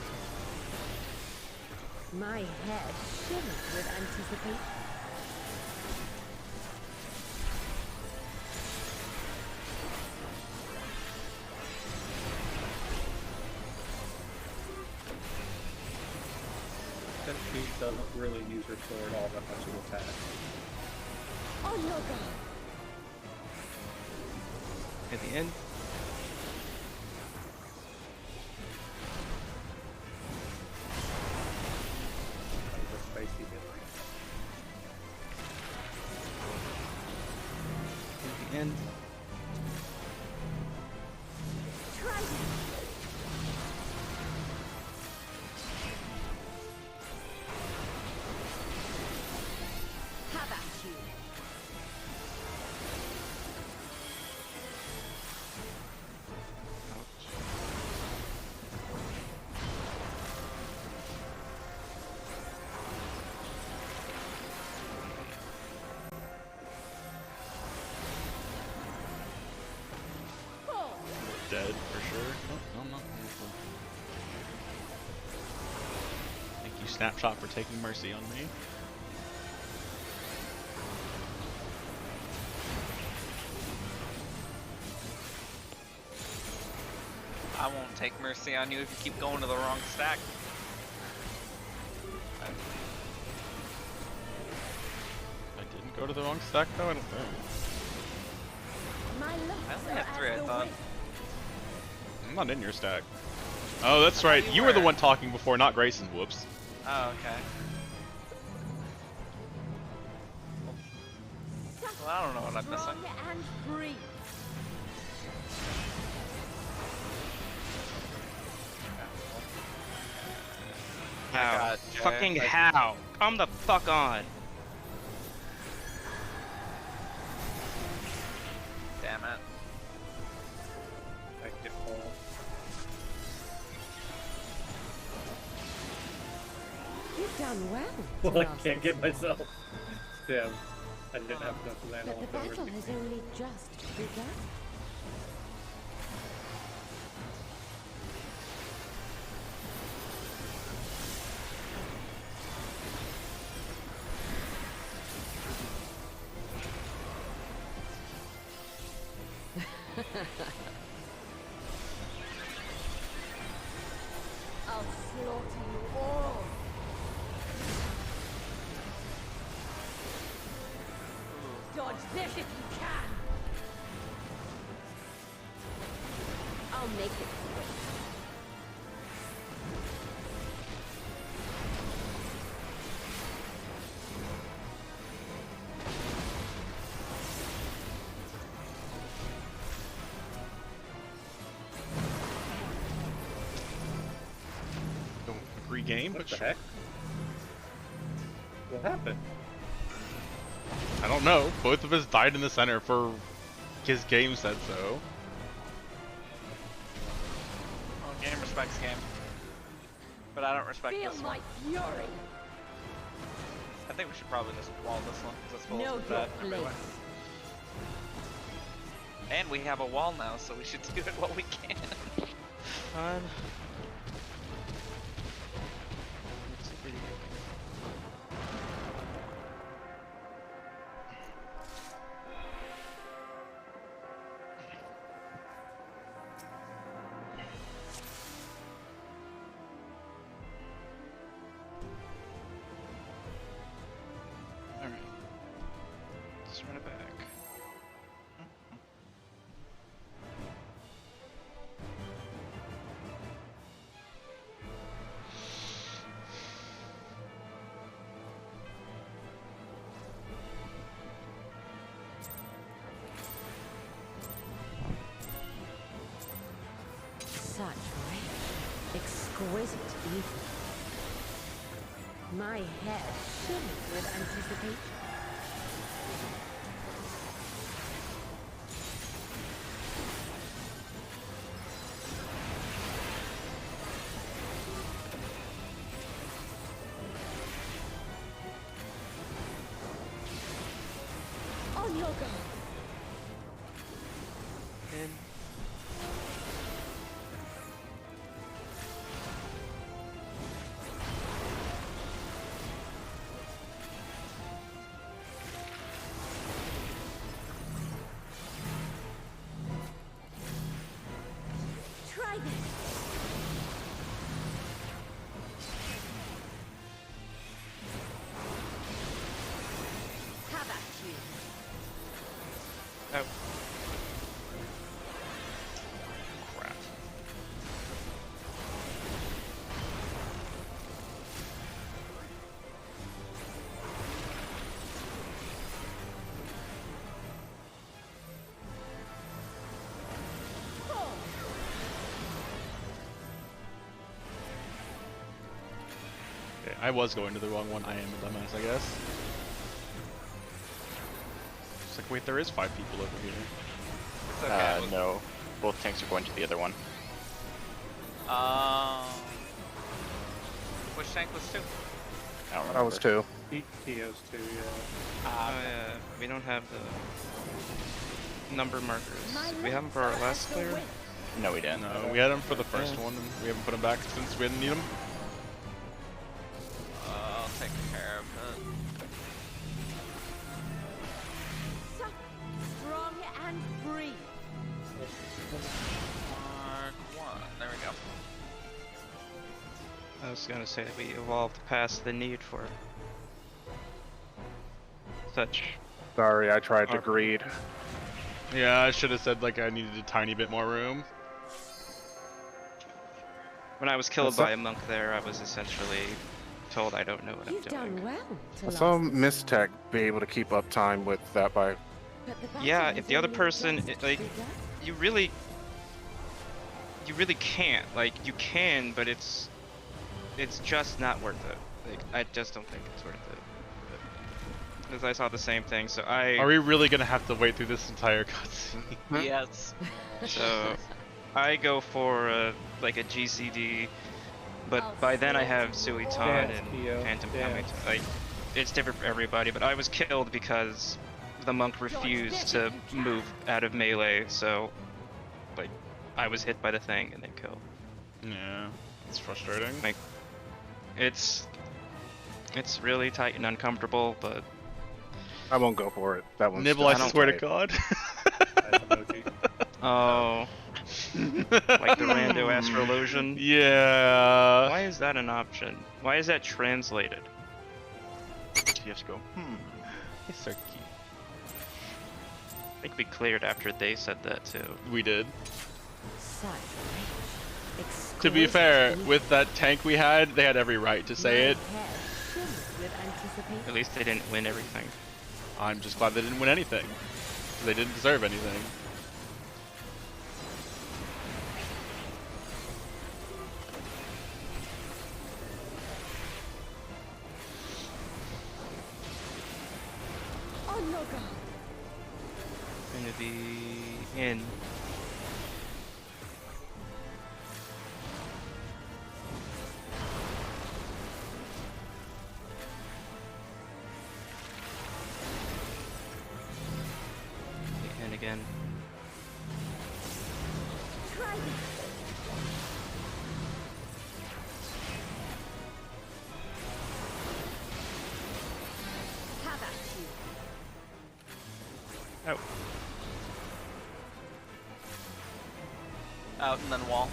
My head shivers with anticipation. She doesn't really use her sword all that much of attack. On your guard. At the end. Kind of a spicy hit. At the end. Try it. Have at you. Oh. Dead for sure. No, I'm not. Thank you, Snapshot, for taking mercy on me. I won't take mercy on you if you keep going to the wrong stack. I didn't go to the wrong stack though, I don't think. My looks I only are had as 3, I the thought. wind. I'm not in your stack. Oh, that's I thought right. you You were the were. one talking before, not Grayson. Whoops. Oh, okay. Well, I don't know what I'm missing. Strong and free. How? got Fucking Jack. how? Come the fuck on. Damn it. I get full. You've done well. Well, I Velocity. can't get myself. Damn. I didn't have enough land But on the the battle has only just begun. I'll slaughter you all. Dodge this if you can. I'll make it quick. Don't agree game, What but the sure. heck? What happened? I don't know. Both of us died in the center for his game said so. Well, game respects game. But I don't respect Feel this my one. fury. I think we should probably just wall this one, because this Know wall's your bad everywhere. place. And we have a wall now, so we should do it while we can. Fine. Alright. Let's run it back. My hair shimmers with anticipation. On your guard. In. Try this. Have at you. Oh. Crap. Okay, I was going to the wrong one. I am a dumbass, I guess. It's like, wait, there is 5 people over here. It's okay. No. Both tanks are going to the other one. Which tank was 2? I don't That was remember. 2. TO's too, yeah. Oh yeah, we don't have the number markers. We have them for our last clear. No, we didn't. No, we had them for the first one, and we haven't put them back since we didn't need them. I'll take care of it. Suck, strong and free. Mark 1. There we go. I was gonna say that we evolved past the need for such. Sorry, I tried to greed. Yeah, I should have said like I needed a tiny bit more room. When I was killed That's by a monk there, I was essentially told I don't know what You've I'm doing. done well to I saw last. Miss Tech be able to keep up time with that by. But the battle Yeah, has if the other only person, just like, begun. you really can't. Like, you can, but it's just not worth it. Like, I just don't think it's worth it. Because I saw the same thing, so Are we really gonna have to wait through this entire cutscene? Yes. So I go for like a GCD, but by then I have Suiton Dance, and Theo, Phantom dance. coming. Like, it's different for everybody, but I was killed because the monk refused to move out of melee, so like I was hit by the thing and then killed. Yeah, it's frustrating. Like, it's really tight and uncomfortable, but I won't go for it. That one's Nibble, I just swear to tight. God. Nice emoji. oh, like the rando astrolosion. Yeah. Why is that an option? Why is that translated? TFs go, It's so cute. I think we cleared after they said that too. We did. Such rich, To be fair, exquisite with that tank we had, they had every right to say it. My hair shimmers with anticipation. At least they didn't win everything. I'm just glad they didn't win anything. They didn't deserve anything. On your guard. Gonna be in. And again. Try this. Have at you. Oh. Out and then wall.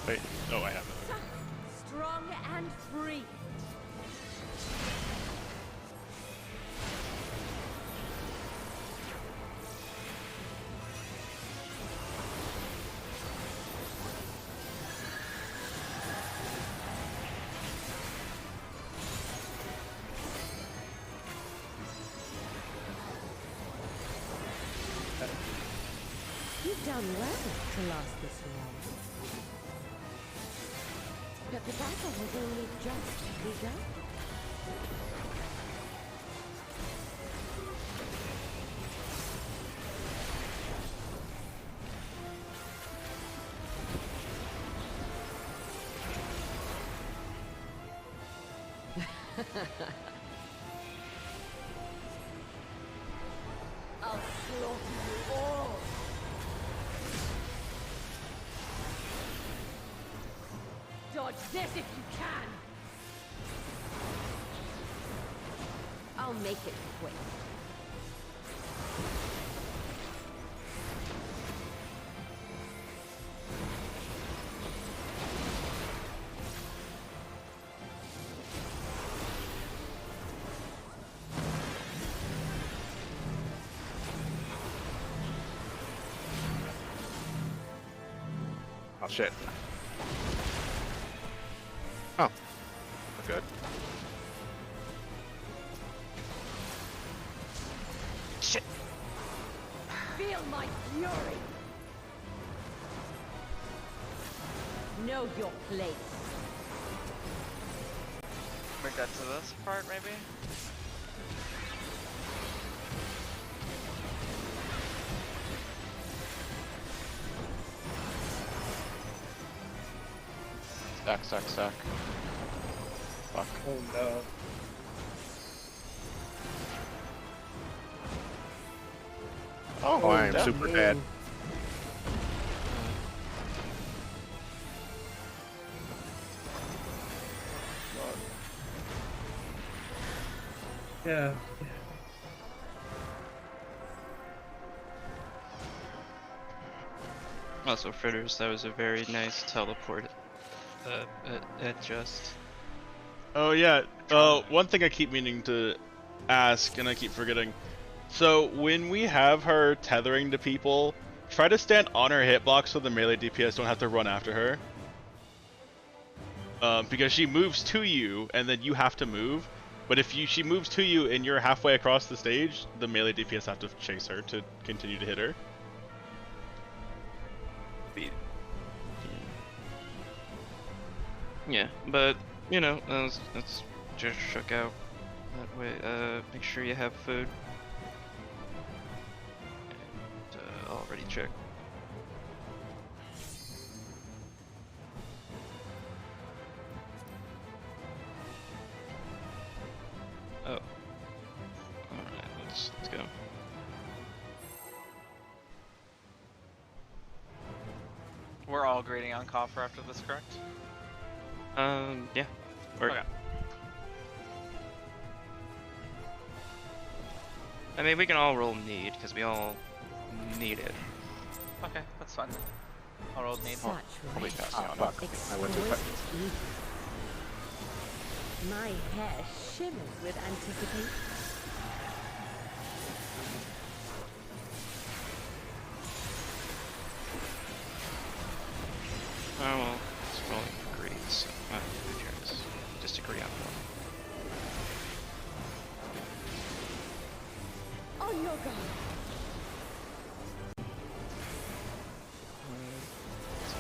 Wait. Oh, I have it. Strong and free. You've done well to last this long. But the battle has only just begun. I'll slaughter you all. Dodge this if you can. I'll make it quick. Oh shit. Oh. Good. Shit. Feel my fury. Know your place. We got to this part, maybe? Stack. Fuck. Oh no. Oh, I am damn. super dead. Yeah. Also, Fritters, that was a very nice teleport. Adjust. Oh yeah. One thing I keep meaning to ask, and I keep forgetting. So when we have her tethering to people, try to stand on her hitbox so the melee DPS don't have to run after her. Because she moves to you, and then you have to move. But if she moves to you and you're halfway across the stage, the melee DPS have to chase her to continue to hit her. Yeah, but you know, let's just shook out that way. Make sure you have food. And, already check. Oh. Alright, let's go. We're all grading on coffer after this, correct? Yeah. Or, Okay. I mean, we can all roll need, because we all need it. Okay, that's fine. I'll roll need. Such I'll be rich, passing on. Fuck. I went too exquisite fast. evening. My hair shimmers with anticipation. Oh well, it's rolling for greed, so who cares? Just agree on one. On your guard. So,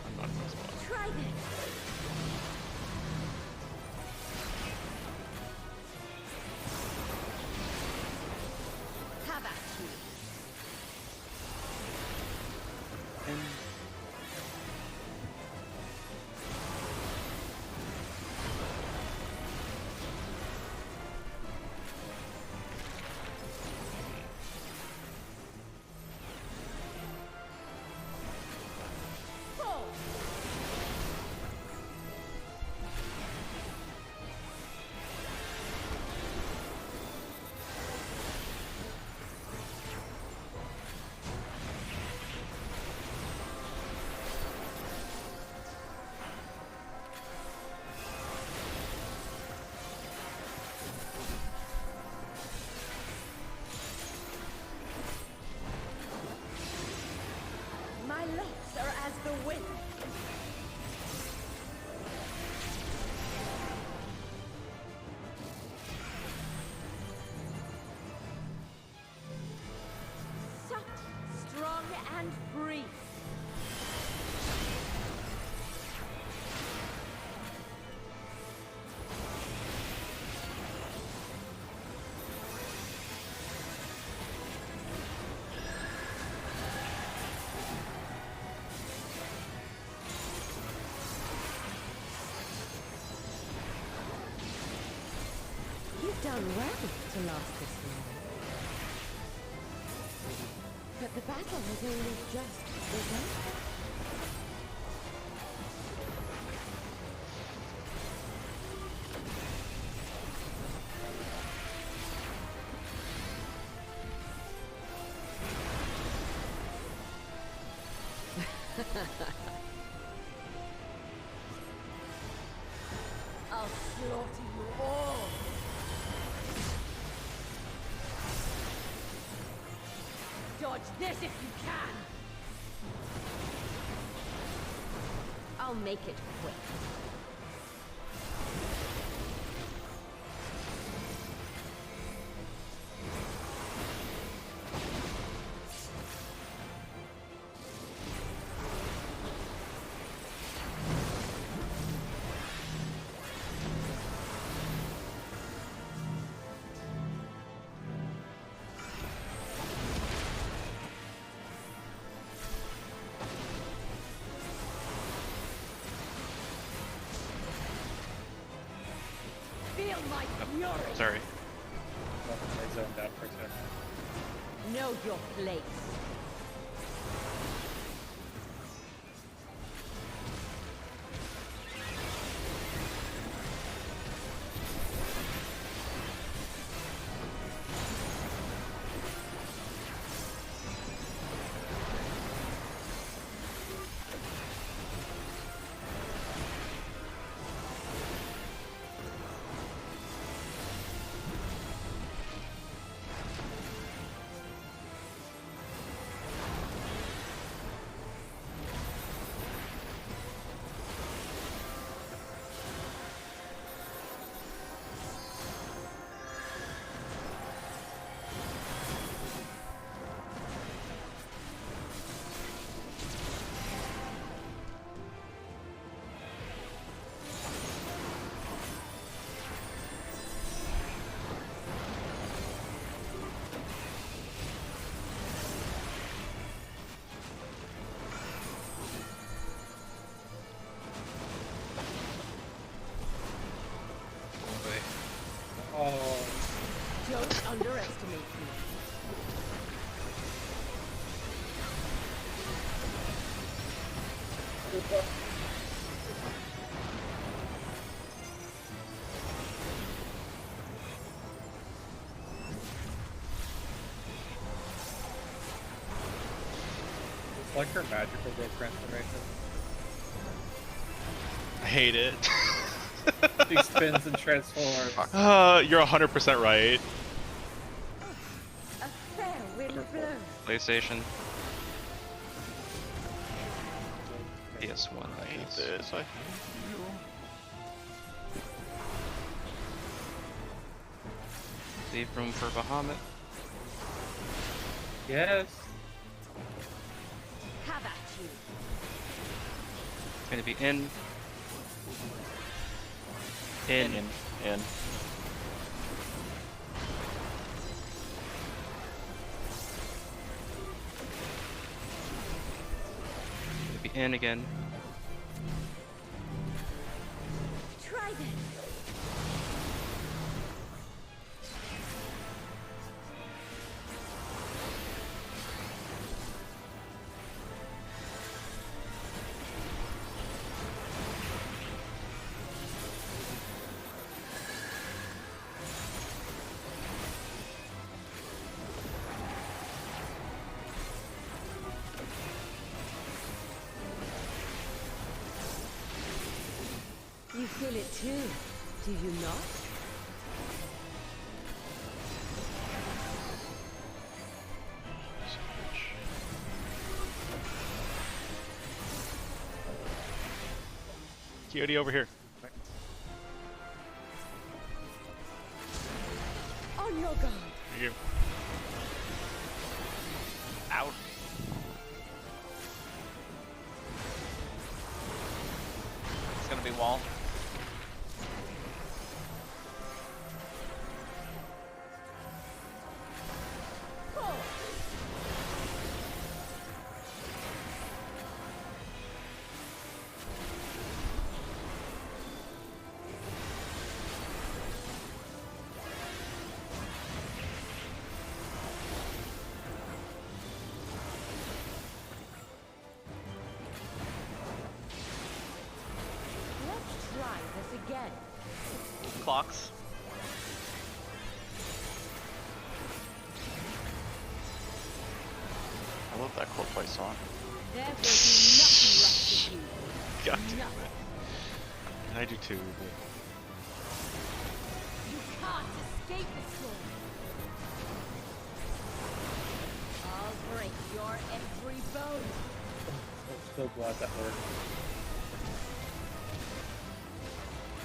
I'm not gonna spot. Try this. Have at you. done well to last this long. But the battle has only just begun. I'll slaughter you all. Dodge this if you can. I'll make it quick. Feel my fury. Sorry. I zoned out for a second. Know your place. Oh, Don't underestimate me. it's like her magical growth transformation. I hate it. She spins and transforms. You're 100% right. A fair wind blows. PlayStation. PS1, I I hate guess. this. Leave room for Bahamut. Yes. Have at you. Gonna be in. In. In. Gonna be in again. Try this. You feel it too, do you not? Coyote over here. On your guard. You. Out. It's gonna be wall. again. Clocks. I love that Coldplay song. There will be nothing left of you. God damn Nothing. it. And I do too. But... You can't escape the storm. I'll break your every bone. I'm so glad that worked.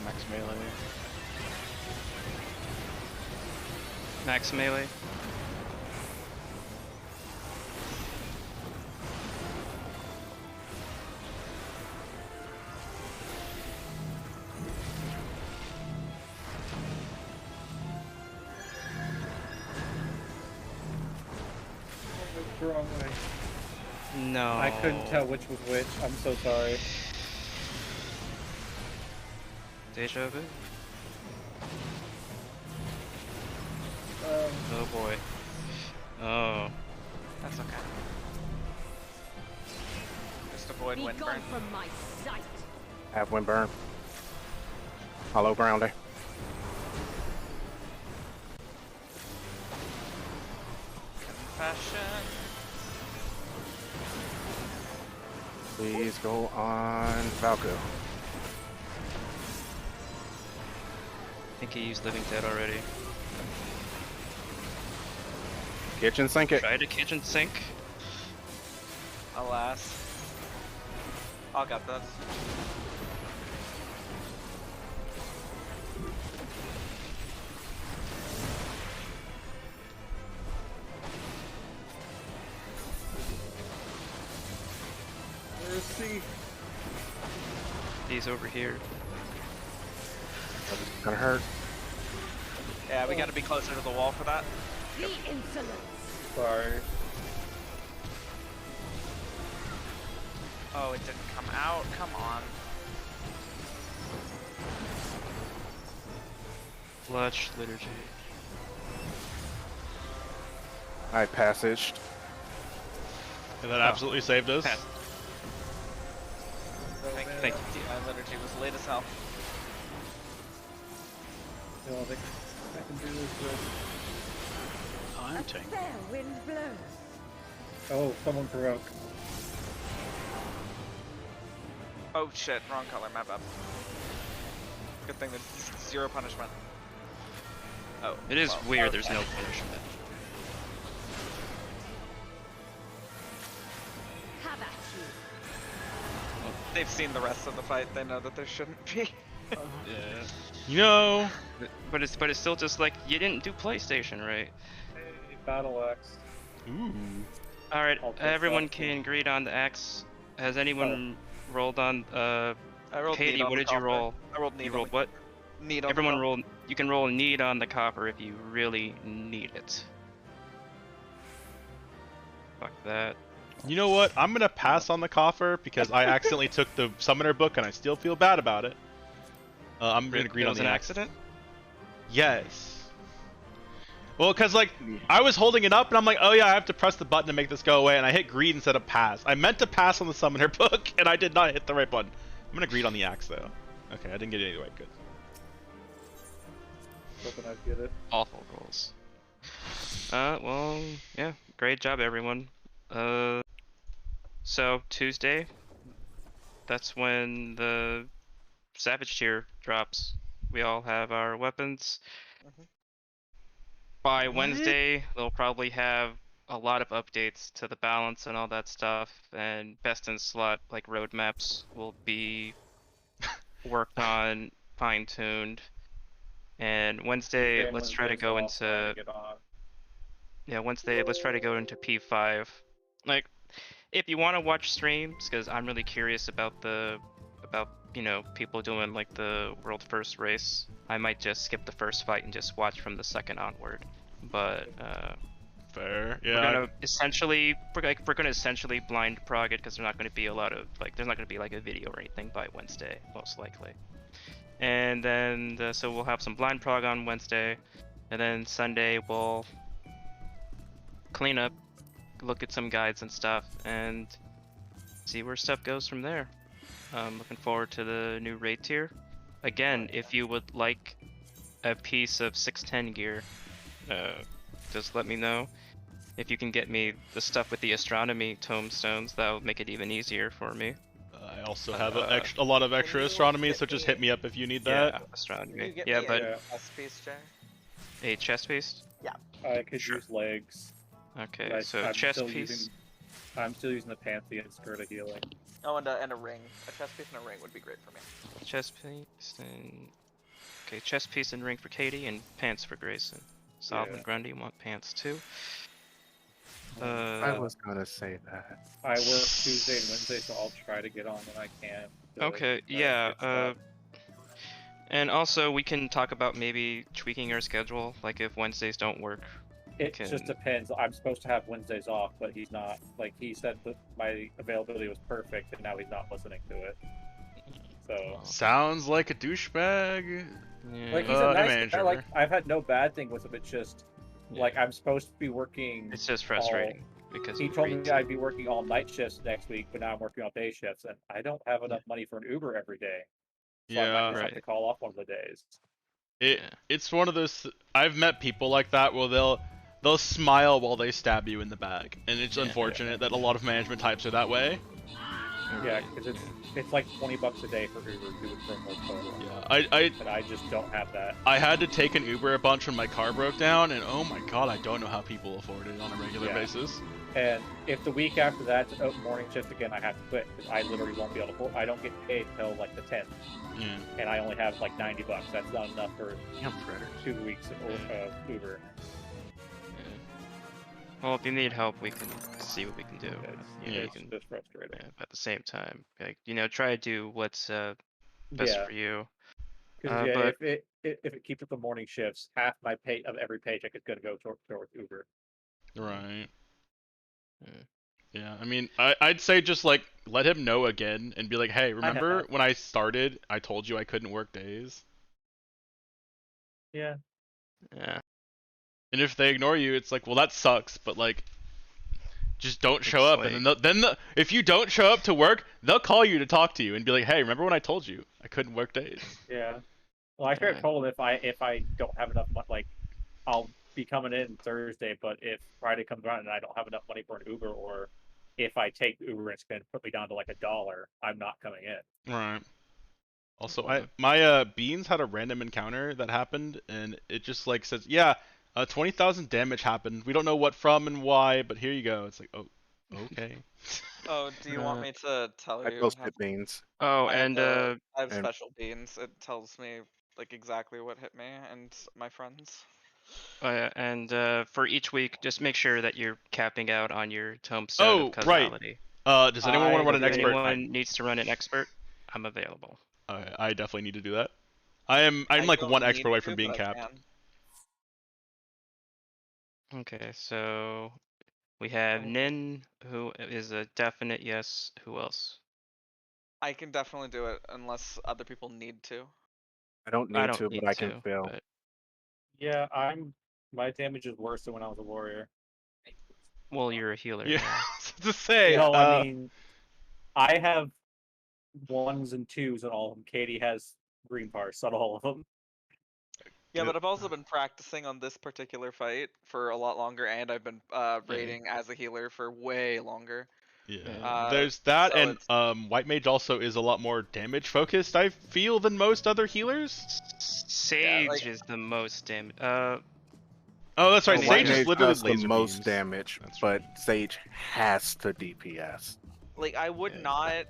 Max melee. Max melee. The wrong way. No. I couldn't tell which was which. I'm so sorry. Deja vu. Um, Oh boy. Oh. That's okay. Just avoid Be wind gone burn. from my sight. Have wind burn. Hollow grounder. Confession. Please go on Valku. I think he used Living Dead already. Kitchen sink it. Try to kitchen sink. Alas. I got this. where's C? He's over here. Gonna hurt. Yeah, we gotta be closer to the wall for that. The insolence. Sorry. Oh, it didn't come out. Come on. Clutch liturgy. I passaged. And that absolutely saved us. Pass. Thank you. My liturgy was late as hell. I don't think I can do this good. I'm A tank. fair wind blows. Oh, someone provoke. Oh shit, wrong color, my bad. Good thing there's zero punishment. Oh. It is well, weird, okay. there's no punishment. Have at you. They've seen the rest of the fight, they know that there shouldn't be. Yeah. You know, But it's still just like, you didn't do PlayStation right. Hey, battle axe. ooh. Alright, I'll take everyone that. can agree on the X. Has anyone rolled on, I rolled Katie, need on what the did you copper. roll? I rolled need You on rolled the what? need on Everyone the roll, you can roll need on the copper if you really need it. Fuck that. You know what? I'm gonna pass on the coffer because I accidentally took the summoner book and I still feel bad about it. I'm gonna agree It on was the an axe. accident? Yes. Well, cause like I was holding it up and I'm like, oh yeah, I have to press the button to make this go away, and I hit greed instead of pass. I meant to pass on the summoner book and I did not hit the right button. I'm gonna greed on the axe though. Okay, I didn't get it anyway. Good. Hoping I'd get it. Awful rolls. Well, yeah, great job everyone. So Tuesday, that's when the Savage tier drops. We all have our weapons. By Wednesday, they'll probably have a lot of updates to the balance and all that stuff, and best in slot like roadmaps will be worked on, fine-tuned. And Wednesday, Tuesday and let's try to Wednesday's go off, so I into get on. yeah, Wednesday, let's try to go into P5. Like, if you want to watch streams, because I'm really curious about you know, people doing like the world first race, I might just skip the first fight and just watch from the second onward. But Fair. we're Yeah. gonna essentially blind prog it because there's not gonna be a lot of there's not gonna be like a video or anything by Wednesday, most likely. And then so we'll have some blind prog on Wednesday, and then Sunday we'll clean up, look at some guides and stuff, and see where stuff goes from there. I'm looking forward to the new raid tier. again, if you would like a piece of 610 gear, just let me know. If you can get me the stuff with the astronomy tombstones, that'll make it even easier for me. I also have a lot of extra astronomy, so just hit me up if you need that. Yeah, astronomy. You get Yeah, me but a chest piece, Jay? a chest piece? I could use legs. Okay, but so I'm chest still piece. I'm still using the Pantheon skirt of healing. Oh, and a ring. A chest piece and a ring would be great for me. Chest piece and okay, chest piece and ring for Katie, and pants for Grayson. Solomon Yeah. Grundy, you want pants too? I was gonna say that. I work Tuesday and Wednesday, so I'll try to get on when I can. to Okay, try to yeah. get stuff. And also we can talk about maybe tweaking our schedule, like if Wednesdays don't work. It can- just depends. I'm supposed to have Wednesdays off, but he's not. Like he said that my availability was perfect, and now he's not listening to it. So, Sounds like a douchebag. Yeah. like he's a nice manager. guy. Like I've had no bad thing with him. It's just like I'm supposed to be working. It's just frustrating because He you told me agreed I'd be working all night shifts next week, but now I'm working all day shifts, and I don't have enough money for an Uber every day. So I might Yeah. just have to call off one of the days. It's one of those. I've met people like that where they'll smile while they stab you in the back, and it's unfortunate that a lot of management types are that way. Yeah, because it's like $20 a day for Uber to and from work total. Yeah, and I just don't have that. I had to take an Uber a bunch when my car broke down, and oh my god, I don't know how people afford it on a regular basis. And if the week after that's morning shift again, I have to quit because I literally won't be able to. I don't get paid till like the 10th, Yeah. and I only have like $90. That's not enough for 2 weeks of Uber. Well, if you need help, we can see what we can do. It's You can. just frustrating. Yeah, at the same time, like try to do what's best for you. Because but if it keeps up the morning shifts, half my pay of every paycheck is going to go towards Uber. Right. Yeah, I mean, I'd say just like let him know again and be like, hey, remember when I started, I told you I couldn't work days? Yeah. Yeah. And if they ignore you, it's like, well, that sucks, but like, just don't show up. And then if you don't show up to work, they'll call you to talk to you and be like, hey, remember when I told you I couldn't work days? Yeah. Well, I should have told him if I don't have enough money, like I'll be coming in Thursday, but if Friday comes around and I don't have enough money for an Uber, or if I take Uber and it's going to put me down to like $1, I'm not coming in. Right. Also, my beans had a random encounter that happened, and it just like says, yeah, 20,000 damage happened. We don't know what from and why, but here you go. It's like, oh, okay. Oh, do you want me to tell you? I posted beans. Oh, I and have and- special beans. It tells me like exactly what hit me and my friends. and for each week, just make sure that you're capping out on your tombstone of causality. Does anyone want to run an expert? If anyone needs to run an expert, I'm available. I definitely need to do that. I'm like one expert away from being capped. Okay, so we have Nin, who is a definite yes. Who else? I can definitely do it unless other people need to. I don't need to, but I can fail. Yeah, my damage is worse than when I was a warrior. Well, you're a healer. Yeah, now. to say. No, I mean, I have 1s and 2s on all of them. Katie has green bars on all of them. Yeah, but I've also been practicing on this particular fight for a lot longer, and I've been raiding as a healer for way longer. Yeah, there's that, so and White Mage also is a lot more damage focused, I feel, than most other healers. Sage is the most damage. Oh, that's right. White Sage is Mage literally does the laser most beams. damage, but Sage has to DPS. Like I would not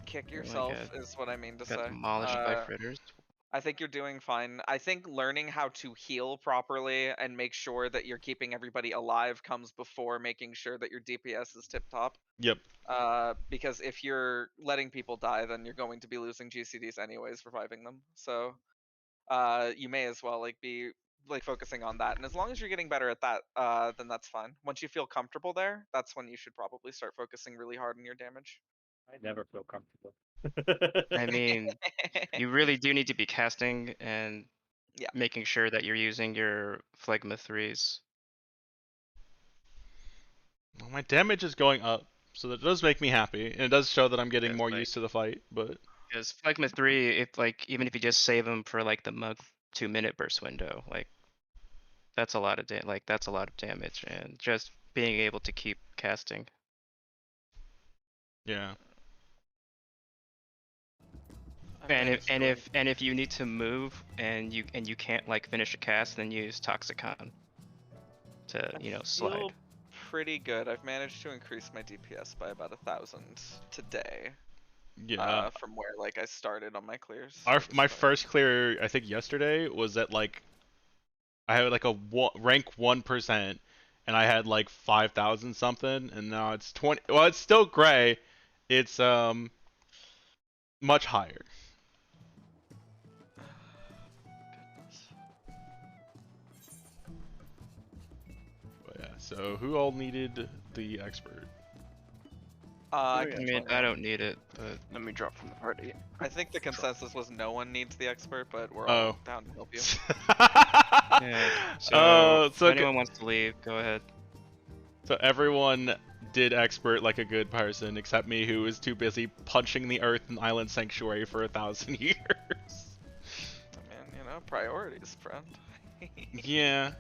kick yourself, is what I mean to say. Demolished by fritters. I think you're doing fine. I think learning how to heal properly and make sure that you're keeping everybody alive comes before making sure that your DPS is tip top. Yep. Because if you're letting people die, then you're going to be losing GCDs anyways, reviving them. So, you may as well be focusing on that. And as long as you're getting better at that, then that's fine. Once you feel comfortable there, that's when you should probably start focusing really hard on your damage. I never feel comfortable. I mean, you really do need to be casting and making sure that you're using your Phlegma 3s. Well, my damage is going up, so that does make me happy, and it does show that I'm getting more used to the fight. But Because Phlegma 3, if like even if you just save them for like the mug 2-minute burst window, like that's a lot of that's a lot of damage, and just being able to keep casting. Yeah. And if you need to move and you can't like finish a cast, then use Toxicon to slide. Feel pretty good. I've managed to increase my DPS by about 1,000 today. Yeah. From where like I started on my clears. My first clear, I think yesterday, was at like I had like a rank 1%, and I had like 5,000 something, and now it's 20. Well, it's still gray. It's much higher. But yeah. So who all needed the expert? I mean, I don't need it, but Let me drop from the party. I think the consensus was no one needs the expert, but we're all down to help you. yeah. So if anyone wants to leave, go ahead. So everyone did expert like a good person, except me, who was too busy punching the Earth and Island Sanctuary for 1,000 years. I mean, priorities, friend. Yeah.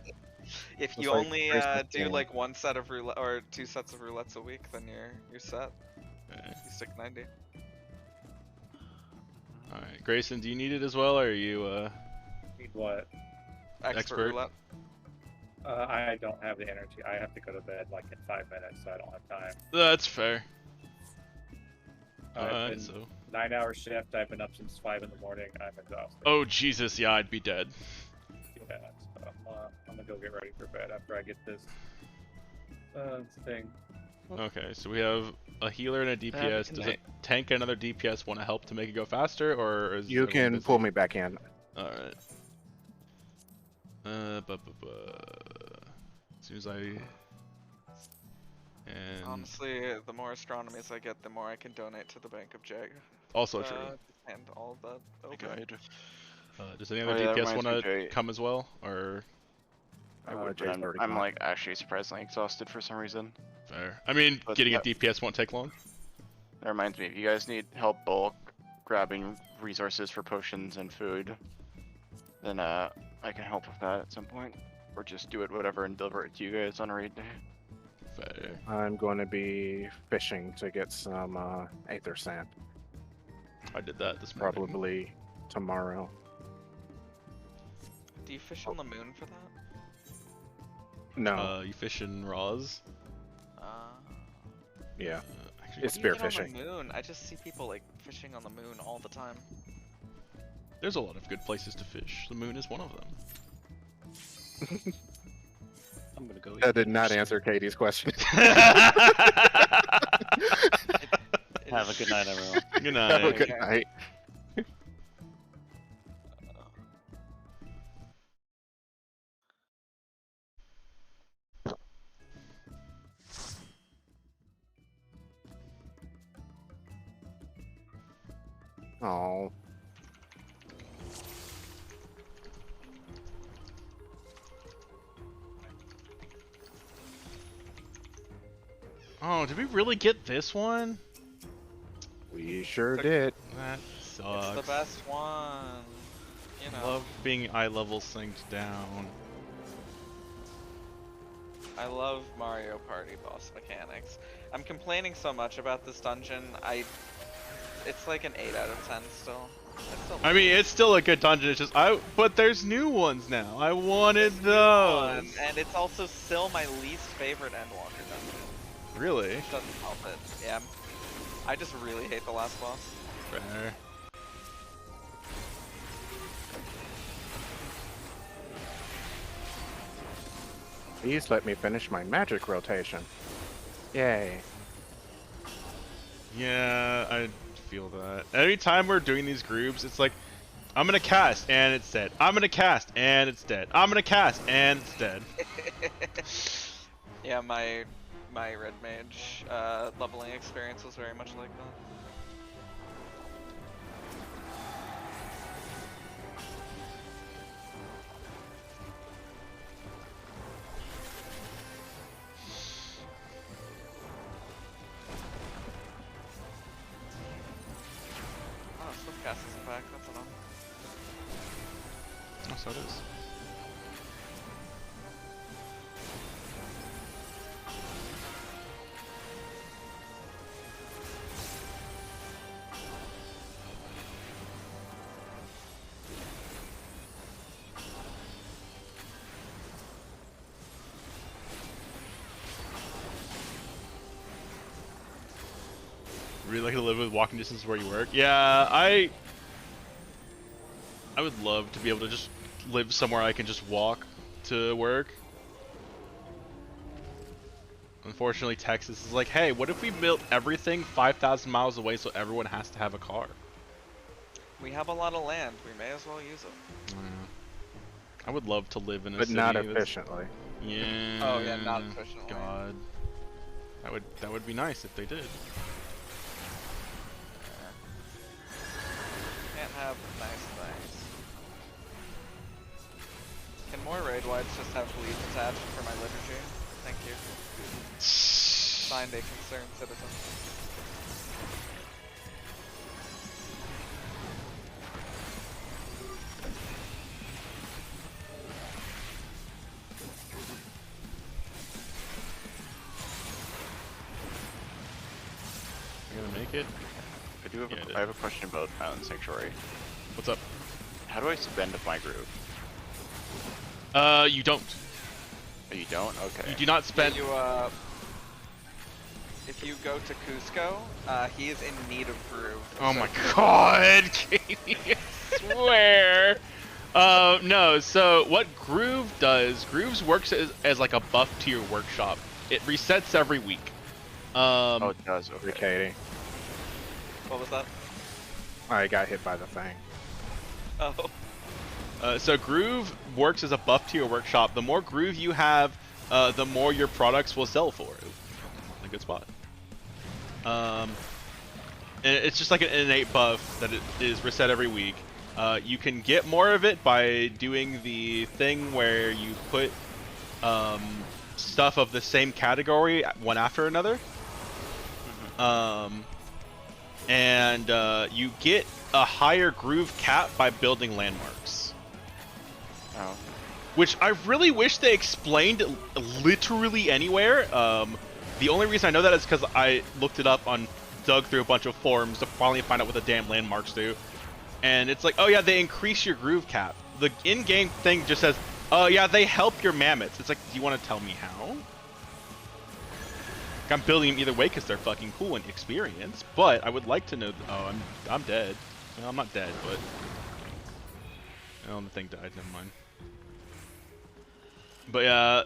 If you like only Christmas do game. like 1 set of roulette or 2 sets of roulettes a week, then you're set. Okay. You stick 90. Alright, Grayson, do you need it as well, or are you Need what? Expert? roulette. I don't have the energy. I have to go to bed like in 5 minutes, so I don't have time. That's fair. I've Alright, been so 9-hour shift. I've been up since 5 in the morning. I'm exhausted. oh Jesus, yeah, I'd be dead. Yeah, so I'm gonna go get ready for bed after I get this thing. Okay, so we have a healer and a DPS. good Does a night. tank and another DPS want to help to make it go faster, or is You everyone can busy? pull me back in. Alright. As soon as I... And Honestly, the more astronomies I get, the more I can donate to the Bank of Jag. also true. And all of that. Over. Good. Does any other Oh, yeah, that DPS reminds me, want to Jay. come as well, or... I would, Jay's but already I'm gone. like actually surprisingly exhausted for some reason. Fair. I mean, But getting a that- DPS won't take long. That reminds me, if you guys need help bulk grabbing resources for potions and food, then I can help with that at some point. Or just do it whatever and deliver it to you guys on a raid day. Fair. I'm going to be fishing to get some aether sand. I did that this morning. Probably tomorrow. Do you fish on the moon for that? No. You fish in Roz? Yeah. Actually, It's What do you spearfishing. get on the moon? I just see people like fishing on the moon all the time. there's a lot of good places to fish. The moon is one of them. I'm gonna go. That did not answer Katie's question. Have a good night, everyone. Good Have a night. good night. Oh. Oh, did we really get this one? We sure did. That sucks. It's the best one. You know. Love being eye level synced down. I love Mario Party boss mechanics. I'm complaining so much about this dungeon. It's like an 8 out of 10 still. It's still I mean, it's still a good dungeon. It's just but there's new ones now. I wanted those. fun, and it's also still my least favorite Endwalker dungeon. Really? Which doesn't help it. Yeah. I just really hate the last boss. Fair. Please let me finish my magic rotation. Yay. Yeah, I feel that. Every time we're doing these groups, it's like, I'm gonna cast and it's dead. I'm gonna cast and it's dead. I'm gonna cast and it's dead. Yeah, my red mage leveling experience was very much like that. Gas isn't back, that's enough. Oh, so it is. Really like to live with walking distance where you work? Yeah, I would love to be able to just live somewhere I can just walk to work. Unfortunately, Texas is like, hey, what if we built everything 5,000 miles away so everyone has to have a car? We have a lot of land, we may as well use it. I would love to live in a But city not that's- efficiently. Yeah. Oh yeah, not efficiently. God. That would be nice if they did. Can't have nice things. Can more raid wides just have bleeds attached for my liturgy? Thank you. Signed a concerned citizen. You're gonna make it? I do have Yeah, it I have a question about Island Sanctuary. What's up? How do I spend my groove? You don't. Oh, you don't? Okay. You do not spend. If you go to Cusco, he is in need of groove. Oh so my god, Katie, I swear. No, so what Groove does, Grooves works as like a buff to your workshop. It resets every week. Oh, it does. Okay. Katie. What was that? I got hit by the thing. Oh. So Groove works as a buff to your workshop. The more Groove you have, the more your products will sell for. A good spot. And it's just like an innate buff that it is reset every week. You can get more of it by doing the thing where you put stuff of the same category one after another. And you get a higher Groove cap by building landmarks. Oh. Which I really wish they explained literally anywhere. The only reason I know that is because I looked it up dug through a bunch of forums to finally find out what the damn landmarks do. And it's like, oh yeah, they increase your Groove cap. The in-game thing just says, oh yeah, they help your mammoths. It's like, do you want to tell me how? I'm building them either way because they're fucking cool and experience, but I would like to know. Oh, I'm dead. Well, I'm not dead, but oh, the thing died. Never mind. But yeah,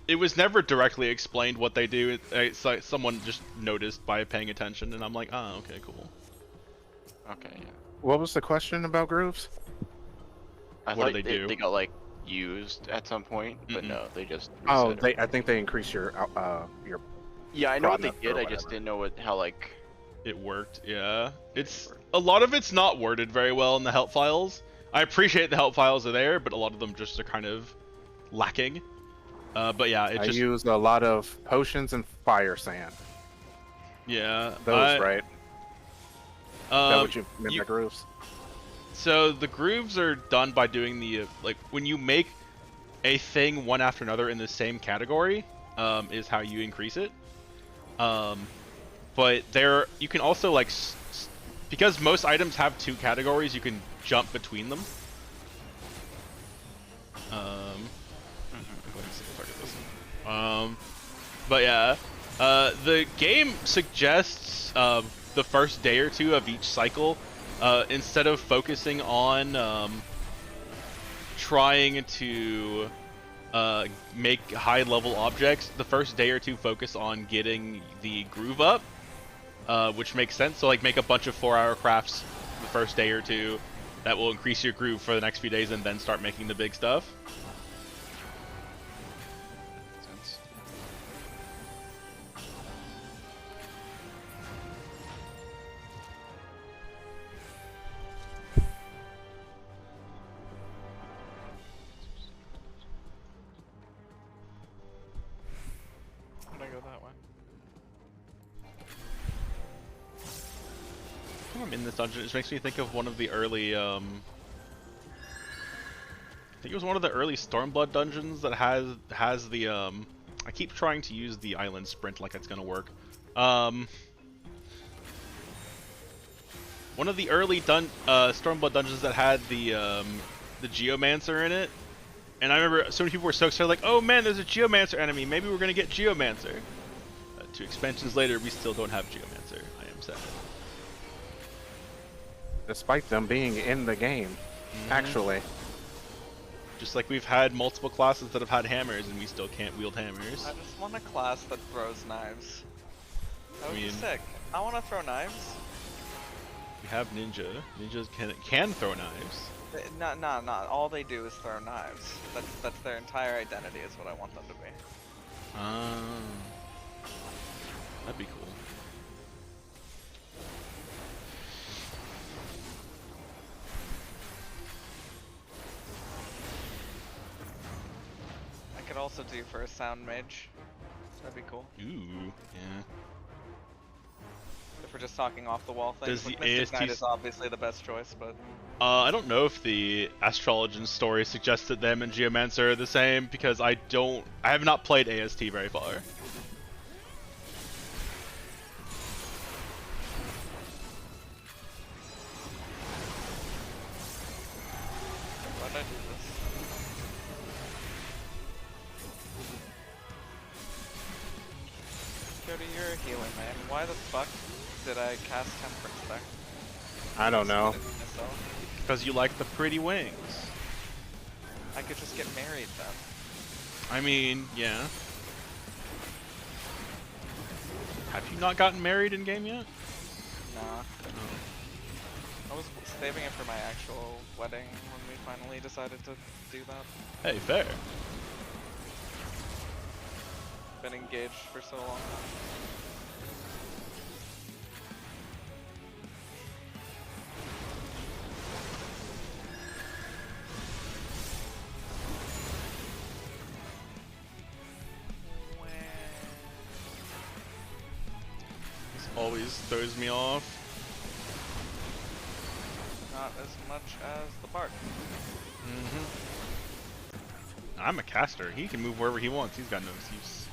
it was never directly explained what they do. It's like someone just noticed by paying attention, and I'm like, oh, okay, cool. Okay. Yeah. What was the question about grooves? I What thought do they do? They got like used at some point, but no, they just. Oh, reset it. I think they increase your Yeah, I know what they product did. or I just whatever. didn't know how like. It worked, yeah. It's a lot of it's not worded very well in the help files. I appreciate the help files are there, but a lot of them just are kind of lacking. But yeah, it I just used a lot of potions and fire sand. yeah. Those, right? Is that what you meant by grooves? So the grooves are done by doing the like when you make a thing one after another in the same category, is how you increase it. But you can also like because most items have two categories, you can jump between them. But yeah, the game suggests the first day or two of each cycle, instead of focusing on trying to make high-level objects, the first day or two focus on getting the groove up, which makes sense. So like make a bunch of 4-hour crafts the first day or two that will increase your groove for the next few days, and then start making the big stuff. I'm gonna go that way. Come on, in this dungeon. It just makes me think of one of the early, I think it was one of the early Stormblood dungeons that has the, I keep trying to use the island sprint like it's gonna work. One of the early Stormblood dungeons that had the Geomancer in it. And I remember so many people were so excited, like, oh man, there's a Geomancer enemy, maybe we're gonna get Geomancer. 2 expansions later, we still don't have Geomancer. I am sad. Despite them being in the game, actually. Just like we've had multiple classes that have had hammers and we still can't wield hammers. I just want a class that throws knives. That would I be mean- sick. I want to throw knives. We have ninja. Ninjas can throw knives. Not all they do is throw knives. That's their entire identity is what I want them to be. That'd be cool. I could also do for a sound mage. That'd be cool. Ooh, yeah. If we're just talking off the wall things, Does like the Mystic Knight AST is obviously the best choice, but I don't know if the Astrologian story suggests that them and Geomancer are the same because I have not played AST very far. why did I do this? Cody, you're a healer, man. Why the fuck did I cast Temperance there? I don't know. Myself. Because you like the pretty wings. I could just get married then. I mean, yeah. Have you not gotten married in game yet? Nah. I was saving it for my actual wedding when we finally decided to do that. Hey, fair. Been engaged for so long. This always throws me off. Not as much as the Bard. I'm a caster. He can move wherever he wants. He's got no excuse.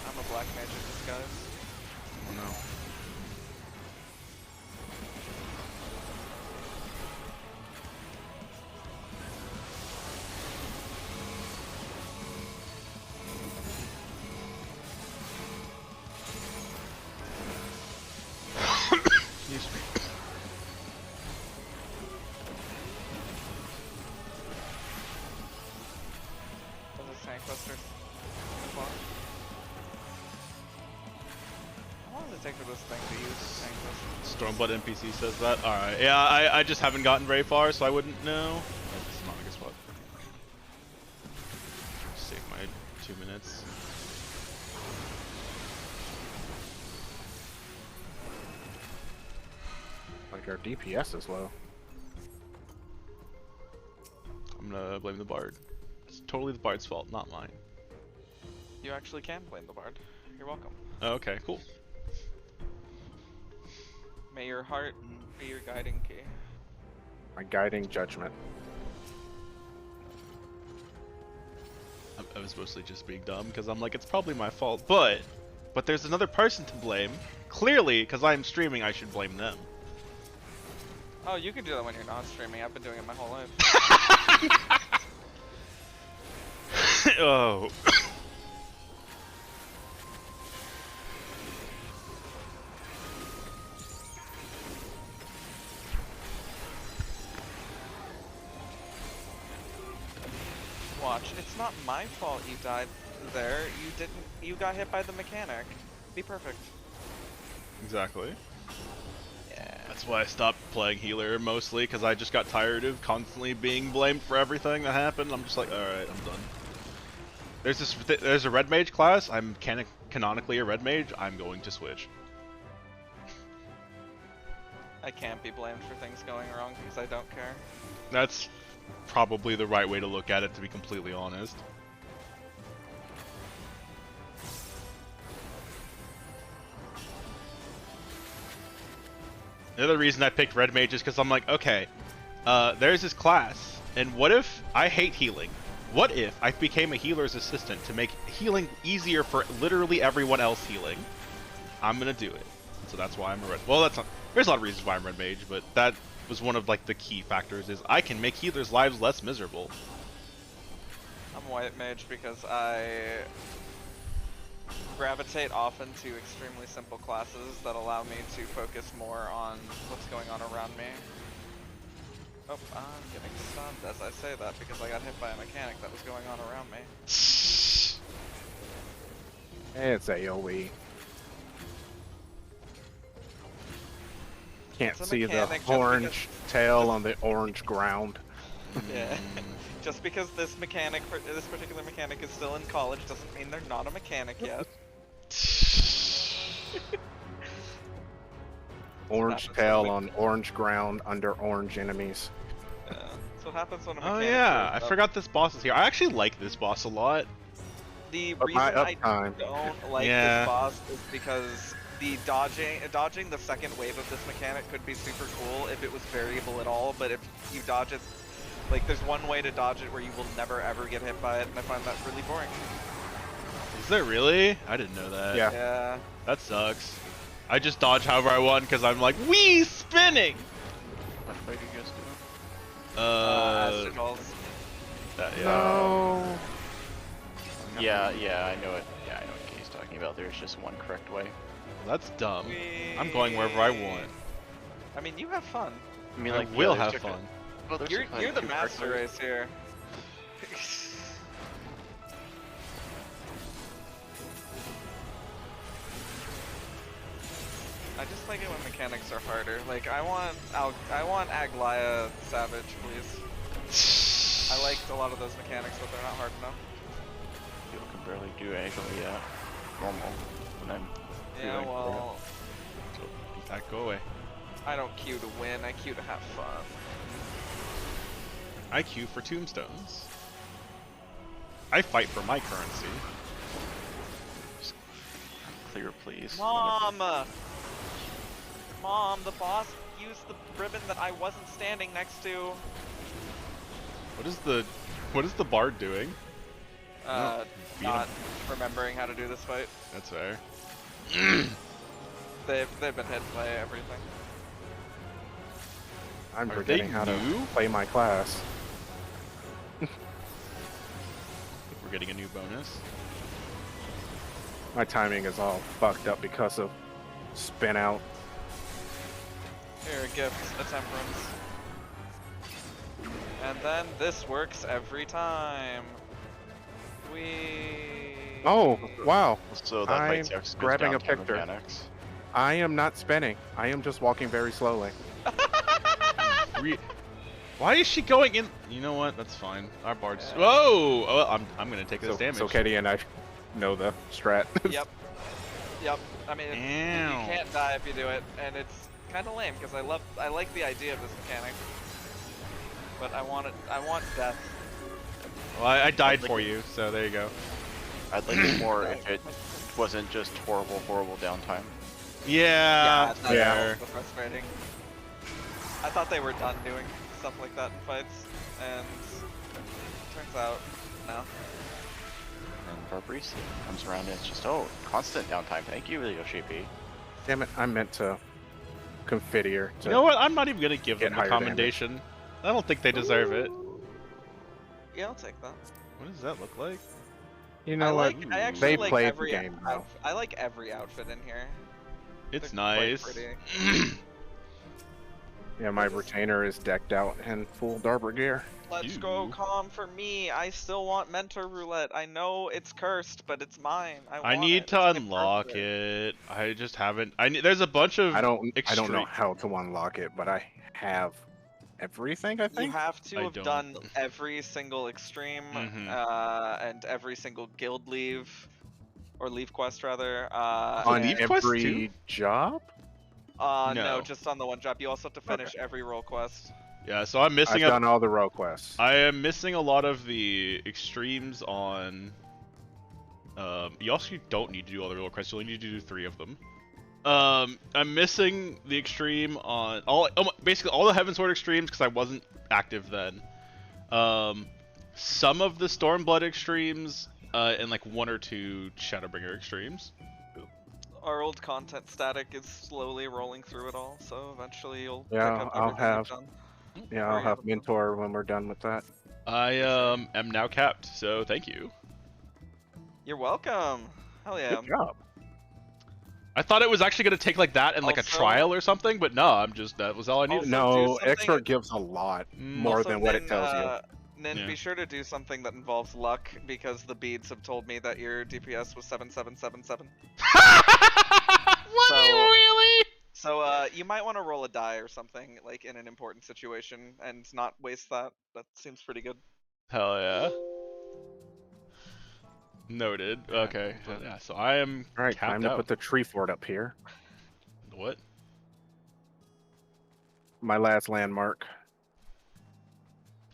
I'm a black mage in disguise. Oh no. Excuse me. Was it Tank Buster? How long does it take for this thing to use Tank Buster? Stormblood NPC says that. Alright, yeah, I just haven't gotten very far, so I wouldn't know. This is not a good spot. Save my 2 minutes. Like our DPS is low. I'm gonna blame the Bard. It's totally the Bard's fault, not mine. You actually can blame the Bard. You're welcome. Oh, okay, cool. May your heart be your guiding key. My guiding judgment. I was mostly just being dumb because I'm like, it's probably my fault, but there's another person to blame. Clearly, because I'm streaming, I should blame them. Oh, you can do that when you're not streaming. I've been doing it my whole life. Oh. Watch, it's not my fault you died there. You got hit by the mechanic. Be perfect. Exactly. Yeah. That's why I stopped playing healer mostly, because I just got tired of constantly being blamed for everything that happened. I'm just like, alright, I'm done. There's a red mage class. I'm canonically a red mage. I'm going to switch. I can't be blamed for things going wrong because I don't care. That's probably the right way to look at it, to be completely honest. The other reason I picked red mage is because I'm like, okay, there's this class, and what if I hate healing? What if I became a healer's assistant to make healing easier for literally everyone else healing? I'm gonna do it. So that's why I'm a red. Well, that's not. There's a lot of reasons why I'm red mage, but that was one of like the key factors. Is I can make healers' lives less miserable. I'm white mage because I gravitate often to extremely simple classes that allow me to focus more on what's going on around me. Oh, I'm getting stunned as I say that because I got hit by a mechanic that was going on around me. It's AoE. Can't It's a see the mechanic just orange tail on the orange ground. Yeah. Just because this particular mechanic is still in college doesn't mean they're not a mechanic yet. Orange happens tail when on orange ground under orange enemies. Yeah. That's what happens when a Oh mechanic yeah, shows I up. forgot this boss is here. I actually like this boss a lot. The But reason my I uptime. don't like Yeah. this boss is because the dodging the second wave of this mechanic could be super cool if it was variable at all, but if you dodge it, like there's one way to dodge it where you will never ever get hit by it, and I find that really boring. Is there really? I didn't know that. Yeah. Yeah. That sucks. I just dodge however I want because I'm like, wee spinning. What fight are you guys doing? Astrals. Yeah. No. Yeah, I know it. Yeah, I know what he's talking about. There's just one correct way. That's dumb. I'm going wherever I want. I mean, you have fun. I mean, I like, will yeah, have there's fun. Well, there's You're like the two master correct race here. I just like it when mechanics are harder. Like I want Aglaya Savage, please. I liked a lot of those mechanics, but they're not hard enough. People can barely do actually, normal when I'm Yeah, feeling well, That go away. I don't queue to win. I queue to have fun. I queue for tombstones. I fight for my currency. clear, please. Mom, the boss used the ribbon that I wasn't standing next to. What is the bard doing? beat Not remembering how to do this fight. That's fair. They've been hit by everything. I'm Are forgetting they how to new? play my class. We're getting a new bonus. My timing is all fucked up because of spin out. Here, a gift, a temperance. And then this works every time. Oh, wow. So that I'm fight's actually grabbing a downtime picture. mechanics. I am not spinning. I am just walking very slowly. Why is she going in? You know what? That's fine. Our bard's. Whoa! Oh, I'm gonna take this damage. So Katie and I know the strat. Yep. I mean, you can't die if you do it, and it's kind of lame because I like the idea of this mechanic, but I want death. Well, I died for you, so there you go. I'd like it more if it wasn't just horrible downtime. Yeah. That's yeah. so frustrating. I thought they were done doing stuff like that in fights, and turns out, no. And Barbarisi comes around and it's just, oh, constant downtime. Thank you, Yoshi-P. Damn it, I meant to Confidier. You know what? I'm not even gonna give get them a higher commendation. I don't think they deserve it. Yeah, I'll take that. What does that look like? You know what? I actually They like played the every game now. I like every outfit in here. It's They're nice. quite pretty. Yeah, my retainer is decked out in full Darber gear. Let's go calm for me. I still want Mentor Roulette. I know it's cursed, but it's mine. I want need it. to It's my unlock birthday. it. I just haven't. There's a bunch of. I don't know extreme- how to unlock it, but I have everything, I You think. have to I have don't. done every single extreme and every single guild leave, or leave quest rather. On Leave quest every too? job? No, No. just on the one job. You also have to finish every role quest. Yeah, so I'm missing. I've done all the row quests. I am missing a lot of the extremes on. You also don't need to do all the real quests. You only need to do 3 of them. I'm missing the extreme on basically all the Heavensward extremes because I wasn't active then. Some of the Stormblood extremes, and like 1 or 2 Shadowbringer extremes. Our old content static is slowly rolling through it all, so eventually you'll Yeah, pick up I'll everything have- you've done. Yeah, Or I'll you have have- Mentor when we're done with that. I am now capped, so thank you. You're welcome. Hell yeah. Good job. I thought it was actually gonna take like that and like a Also- trial or something, but no, that was all I needed. Also- No, do something- expert gives a lot more Also, than what it Nin, tells you. Nin, Yeah. be sure to do something that involves luck, because the beads have told me that your DPS was 7777. What? So- Really? So you might want to roll a die or something, like in an important situation, and not waste that. That seems pretty good. Hell yeah. Noted. Okay. Yeah. So I am All right, capped time to out. put the tree fort up here. What? My last landmark.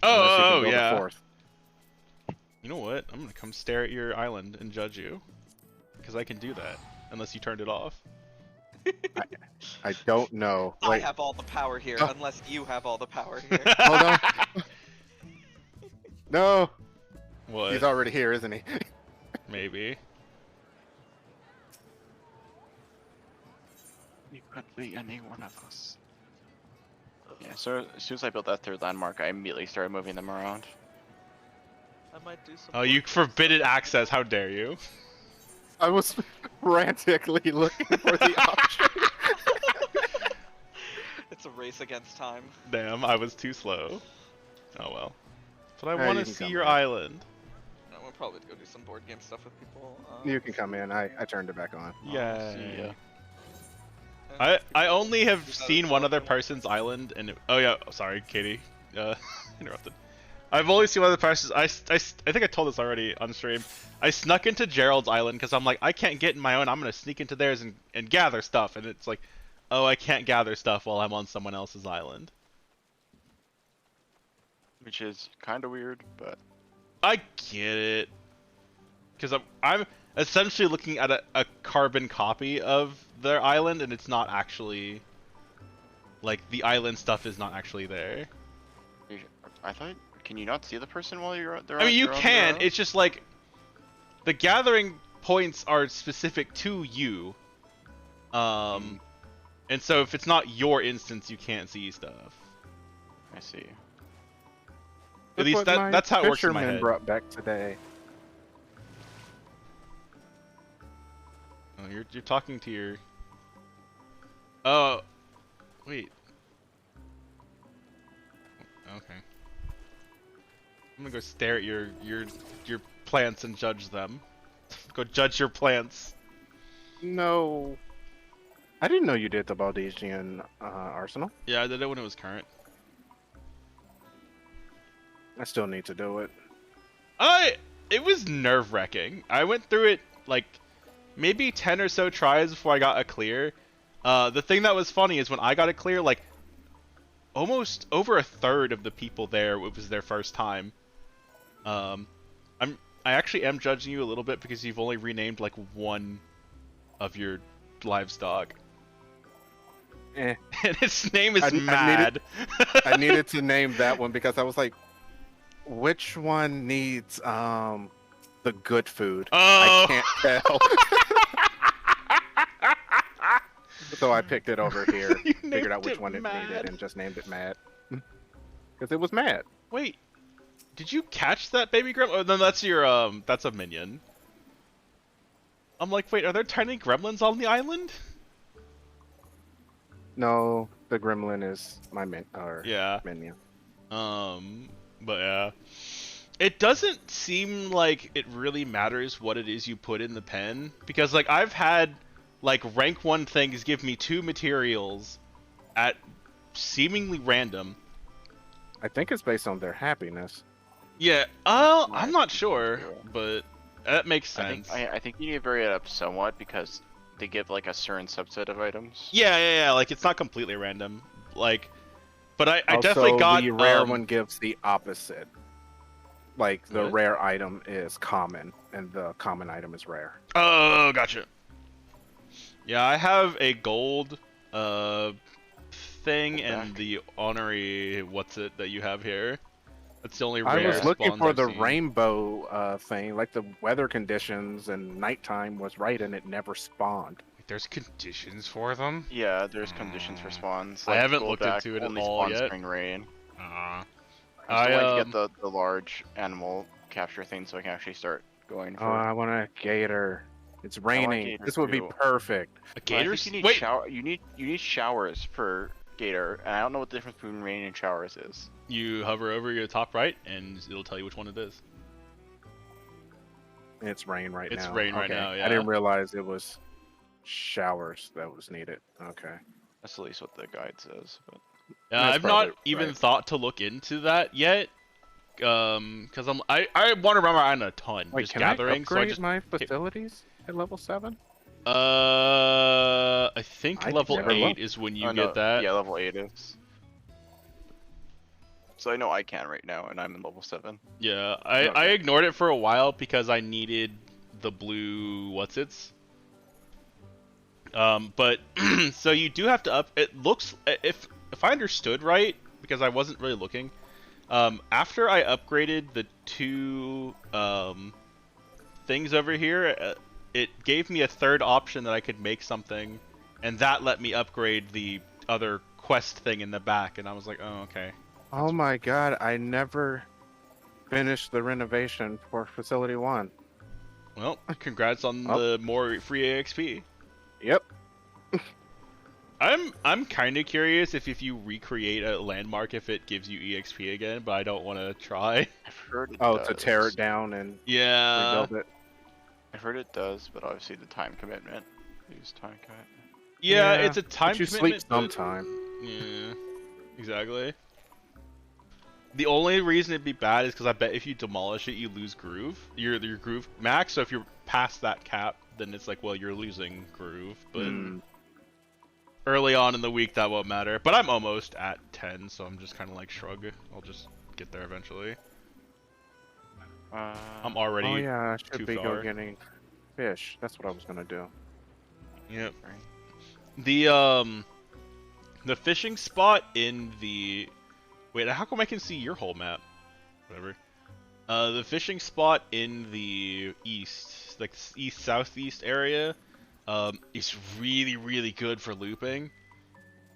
Unless you can Oh, build a yeah. fourth. You know what? I'm gonna come stare at your island and judge you, because I can do that unless you turned it off. I don't know. I Wait, have all the power here, Oh. unless you have all the power here. hold on. No, What? he's already here, isn't he? Maybe. You could be any one of us. Yeah, so as soon as I built that 3rd landmark, I immediately started moving them around. I might do some. Oh, you forbidden access! How dare you? I was frantically looking for the option. It's a race against time. Damn, I was too slow. Oh well. But I Alright, want you to can see come your in. island. No, we'll probably go do some board game stuff with people. You can come in. I turned it back on. Yeah. and I only have Is that seen a one other problem? person's island, and oh yeah, sorry, Katie, interrupted. I've only seen one other person's. I think I told this already on stream. I snuck into Gerald's island because I'm like, I can't get in my own. I'm gonna sneak into theirs and gather stuff, and it's like, oh, I can't gather stuff while I'm on someone else's island. Which is kind of weird, but I get it, because I'm essentially looking at a carbon copy of their island, and it's not actually like the island stuff is not actually there. I thought, can you not see the person while you're there? I mean, you can. It's just like the gathering points are specific to you, and so if it's not your instance, you can't see stuff. I see. At least that's how it works in my Fisherman head. brought back today. Oh, you're talking to your. Oh, wait. Okay. I'm gonna go stare at your plants and judge them. Go judge your plants. No. I didn't know you did the Baldesian arsenal. Yeah, I did it when it was current. I still need to do it. It was nerve-wracking. I went through it like maybe 10 or so tries before I got a clear. The thing that was funny is when I got a clear, like almost over a third of the people there, it was their first time. I actually am judging you a little bit because you've only renamed like one of your livestock. Eh. And its name is I needed- Mad. I needed to name that one because I was like, which one needs the good food? Oh. I can't tell. So I picked it over here, You figured out named which it one it Mad. needed, and just named it Mad. Because it was Mad. Wait, did you catch that baby gremlin? Oh, no, that's your that's a minion. I'm like, wait, are there tiny gremlins on the island? No, the gremlin is my Yeah. minion. But yeah. It doesn't seem like it really matters what it is you put in the pen, because like I've had like rank 1 things give me 2 materials at seemingly random. I think it's based on their happiness. Yeah, I'm not sure, but that makes sense. I think you need to vary it up somewhat because they give like a certain subset of items. Yeah, like it's not completely random. Like, but I Also, definitely got the rare one gives the opposite. Like the What? rare item is common, and the common item is rare. Oh, gotcha. Yeah, I have a gold thing Go and back. the honorary what's it that you have here. That's the only I rare was looking spawns for I've the seen. rainbow thing, like the weather conditions and nighttime was right, and it never spawned. There's conditions for them? Yeah, there's conditions for spawns. I Like, haven't go looked back, into it at only all spawns yet. during rain. Uh, I'm still waiting to I get the large animal capture thing so I can actually start going Oh, for. I want a gator. It's want raining. gator This would be too. perfect. a But I think gator's you need wait. shower. You need showers for gator, and I don't know what the difference between rain and showers is. You hover over your top right, and it'll tell you which one it is. It's rain right now. It's rain right Okay. now, I yeah. didn't realize it was showers that was needed. Okay. That's at least what the guide says. But That's I've not probably even right. thought to look into that yet. Because I want to run around a ton, Wait, just can gathering. I upgrade so I just my facilities at level 7? I think I level never 8 looked. is when you oh, no, get that. Yeah, level 8 is. So I know I can right now, and I'm in level 7. Yeah, I Okay. ignored it for a while because I needed the blue what's-its. But so you do have to up. It looks if I understood right, because I wasn't really looking. After I upgraded the 2 things over here, it gave me a third option that I could make something, and that let me upgrade the other quest thing in the back. And I was like, oh, okay. Oh my god, I never finished the renovation for Facility 1. Well, congrats on Oh. the more free AXP. Yep. I'm kind of curious if you recreate a landmark, if it gives you EXP again, but I don't want to try. I've heard it Oh, does. to tear it down and Yeah. rebuild it. I've heard it does, but obviously the time commitment. Use time commitment. Yeah, Yeah, it's a time but you commitment. sleep but- sometime. Yeah, exactly. The only reason it'd be bad is because I bet if you demolish it, you lose groove. Your groove max. So if you're past that cap, then it's like, well, you're losing groove. But Hmm. early on in the week, that won't matter. But I'm almost at 10, so I'm just kind of like shrug. I'll just get there eventually. I'm already. Oh yeah, I too should be far. go getting fish. That's what I was gonna do. Yep. Right. The fishing spot in the wait, how come I can see your whole map? Whatever. The fishing spot in the east, like east southeast area, is really good for looping.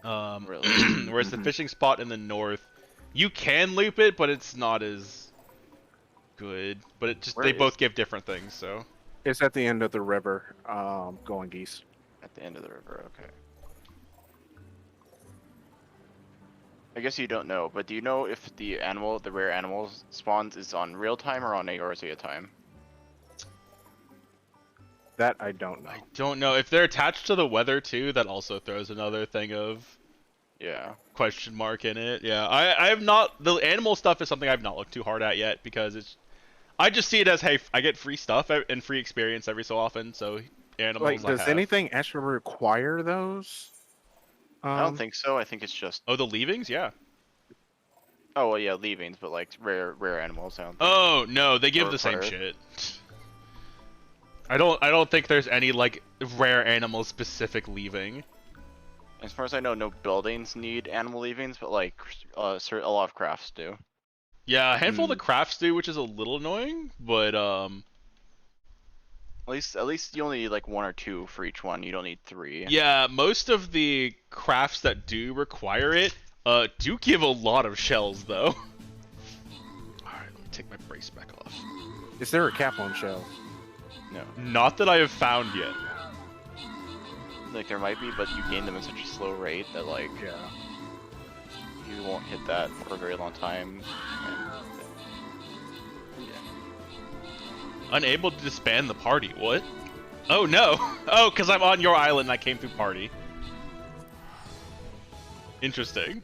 Really? Whereas the fishing spot in the north, you can loop it, but it's not as good. But it just Where they is- both give different things, so. It's at the end of the river, going east. At the end of the river, okay. I guess you don't know, but do you know if the rare animal spawns is on real time or on 8 hours at a time? That I don't know. I don't know if they're attached to the weather too. That also throws another thing of Yeah. question mark in it. Yeah, I have not. The animal stuff is something I've not looked too hard at yet because it's. I just see it as, hey, I get free stuff and free experience every so often. So animals. Like, I does have. anything actually require those? I don't think so. I think it's just. Oh, the leavings, yeah. Oh well, yeah, leavings, but like rare animals. I don't think. Oh no, they give Or the same fire. shit. I don't think there's any like rare animal specific leaving. As far as I know, no buildings need animal leavings, but like a lot of crafts do. Yeah, a handful of the crafts do, which is a little annoying, but At least you only need like 1 or 2 for each one. You don't need 3. yeah, most of the crafts that do require it do give a lot of shells though. Alright, let me take my brace back off. Is there a cap on shells? No. Not that I have found yet. Like there might be, but you gain them at such a slow rate that like Yeah. you won't hit that for a very long time. And, Unable to disband the party. What? Oh no! Oh, because I'm on your island and I came through party. Interesting.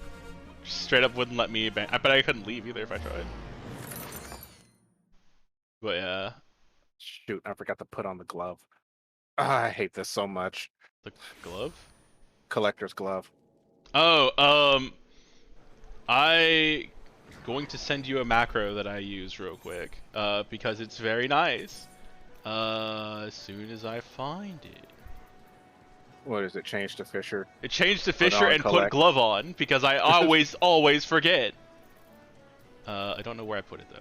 Straight up wouldn't let me I bet I couldn't leave either if I tried. But yeah. Shoot, I forgot to put on the glove. Ah, I hate this so much. The glove? Collector's glove. Oh, I going to send you a macro that I use real quick, because it's very nice. As soon as I find it. What is it? Change to Fisher? It changed to Put Fisher on and put collect. glove on because I always forget. I don't know where I put it though.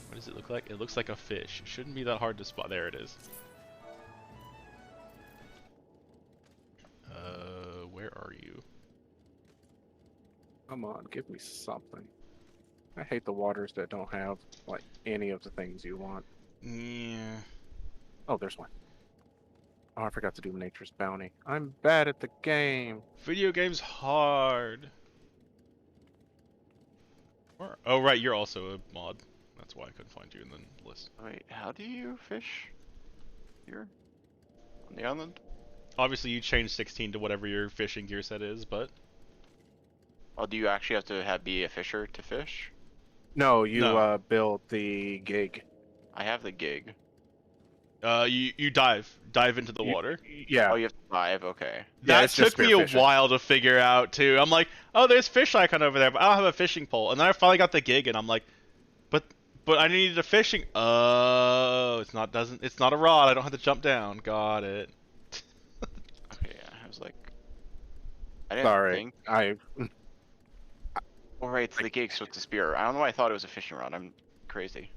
What does it look like? It looks like a fish. It shouldn't be that hard to spot. There it is. Where are you? Come on, give me something. I hate the waters that don't have like any of the things you want. Yeah. Oh, there's one. Oh, I forgot to do Nature's Bounty. I'm bad at the game. Video game's hard. Oh right, you're also a mod. That's why I couldn't find you in the list. Wait, how do you fish here on the island? Obviously, you changed 16 to whatever your fishing gear set is, but Oh, do you actually have to be a fisher to fish? No, you No. build the gig. I have the gig. you dive into the water. Yeah. Oh, you have to dive. Okay. Yeah, That it's just took me a spearfishing. while to figure out too. I'm like, oh, there's fish icon over there, but I don't have a fishing pole. And then I finally got the gig, and I'm like, but I needed a fishing. Oh, it's not a rod. I don't have to jump down. Got it. Okay, yeah. I was like, I didn't Sorry. think. I Oh, right, it's the gig, so it's a spear. I don't know why I thought it was a fishing rod. I'm crazy.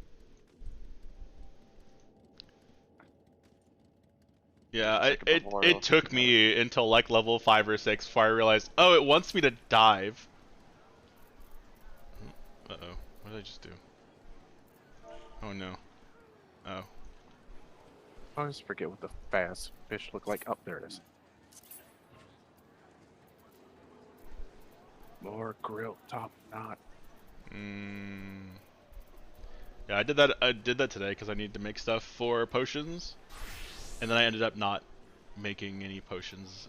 Yeah, It's like a before it level took 50. me until like level 5 or 6 before I realized, oh, it wants me to dive. Uh-oh. What did I just do? Oh no. Oh. I always forget what the fast fish look like. Up there it is. More grilled top knot. Yeah, I did that today because I needed to make stuff for potions, and then I ended up not making any potions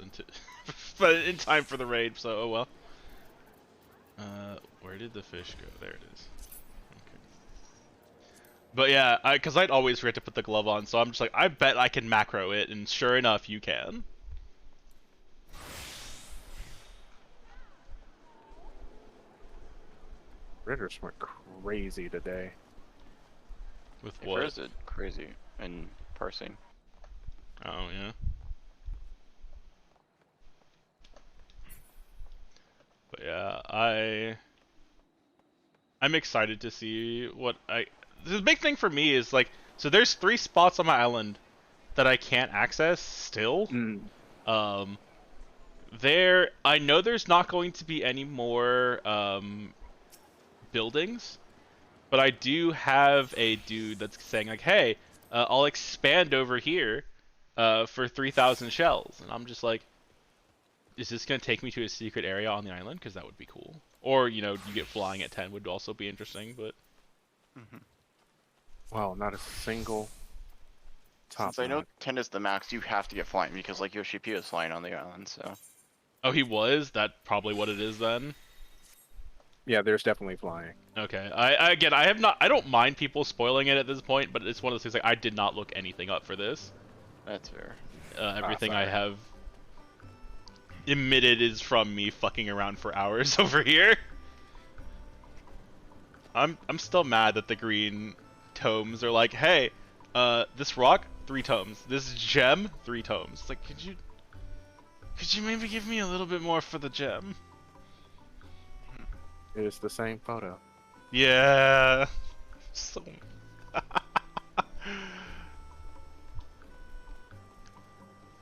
but in time for the raid. So oh well. Where did the fish go? There it is. Okay. But yeah, because I'd always forget to put the glove on, so I'm just like, I bet I can macro it, and sure enough, you can. Ritters went crazy today. With Yeah, what? Where is it crazy and parsing? Oh yeah. But yeah, I'm excited to see what the big thing for me is like, so there's 3 spots on my island that I can't access still. I know there's not going to be any more buildings, but I do have a dude that's saying like, hey, I'll expand over here for 3,000 shells, and I'm just like, is this going to take me to a secret area on the island? Because that would be cool. Or, you know, you get flying at 10 would also be interesting, but... Wow, not a single top Since I know knot. 10 is the max, you have to get flying because like Yoshi P is flying on the island, so. Oh, he was? That's probably what it is then? Yeah, there's definitely flying. Okay. I don't mind people spoiling it at this point, but it's one of those things like, I did not look anything up for this. That's fair. Everything I sorry. have emitted is from me fucking around for hours over here. I'm still mad that the green tomes are like, hey, this rock, 3 tomes. This gem, 3 tomes. It's like, could you maybe give me a little bit more for the gem? It is the same photo. Yeah. So.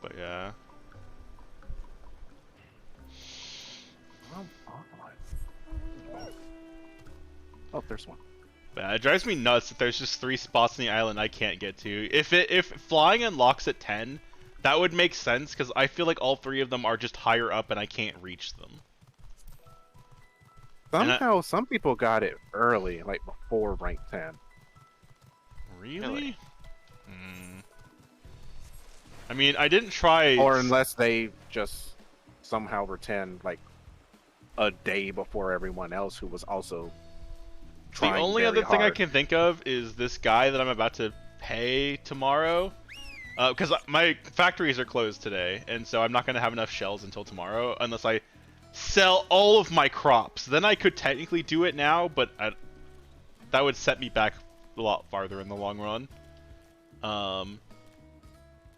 But yeah. Oh, there's one. Yeah, it drives me nuts that there's just 3 spots on the island I can't get to. If flying unlocks at 10, that would make sense because I feel like all 3 of them are just higher up and I can't reach them. Somehow, some people got it early, like before rank 10. Really? I mean, I didn't try. Or unless they just somehow were 10, like a day before everyone else who was also trying The only very other thing I hard. can think of is this guy that I'm about to pay tomorrow. Because my factories are closed today, and so I'm not going to have enough shells until tomorrow unless I sell all of my crops. Then I could technically do it now, but that would set me back a lot farther in the long run.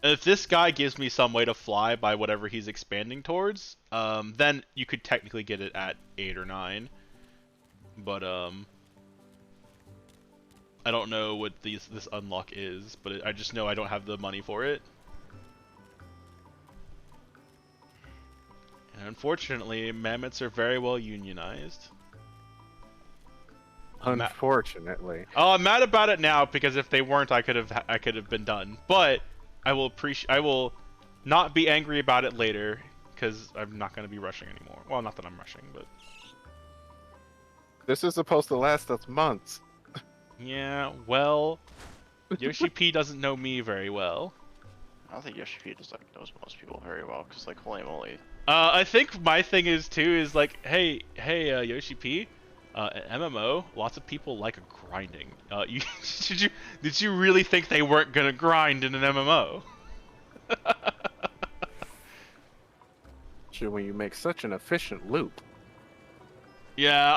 If this guy gives me some way to fly by whatever he's expanding towards, then you could technically get it at 8 or 9. But I don't know what this unlock is, but I just know I don't have the money for it. And unfortunately, mammoths are very well unionized. Unfortunately. Oh, I'm mad about it now because if they weren't, I could have been done. But I will not be angry about it later because I'm not going to be rushing anymore. Well, not that I'm rushing, but this is supposed to last us months. Yeah, well, Yoshi P doesn't know me very well. I don't think Yoshi P just like knows most people very well, cause like holy moly. I think my thing is too is like, hey, Yoshi P, MMO, lots of people like grinding. Did you really think they weren't gonna grind in an MMO? Sure, when you make such an efficient loop. Yeah,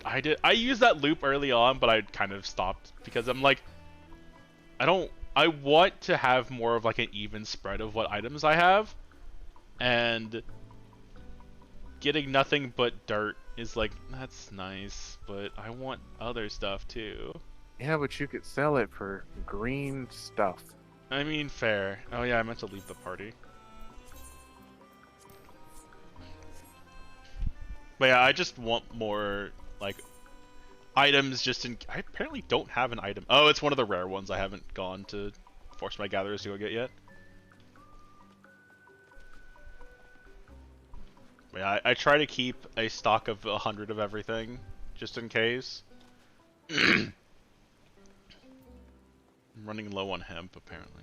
I used that loop early on, but I kind of stopped because I'm like, I want to have more of like an even spread of what items I have, and getting nothing but dirt is like, that's nice, but I want other stuff too. Yeah, but you could sell it for green stuff. I mean, fair. Oh yeah, I meant to leave the party. But yeah, I just want more, like, items just in... I apparently don't have an item. Oh, it's one of the rare ones I haven't gone to force my gatherers to go get yet. But yeah, I try to keep a stock of 100 of everything, just in case. I'm running low on hemp, apparently.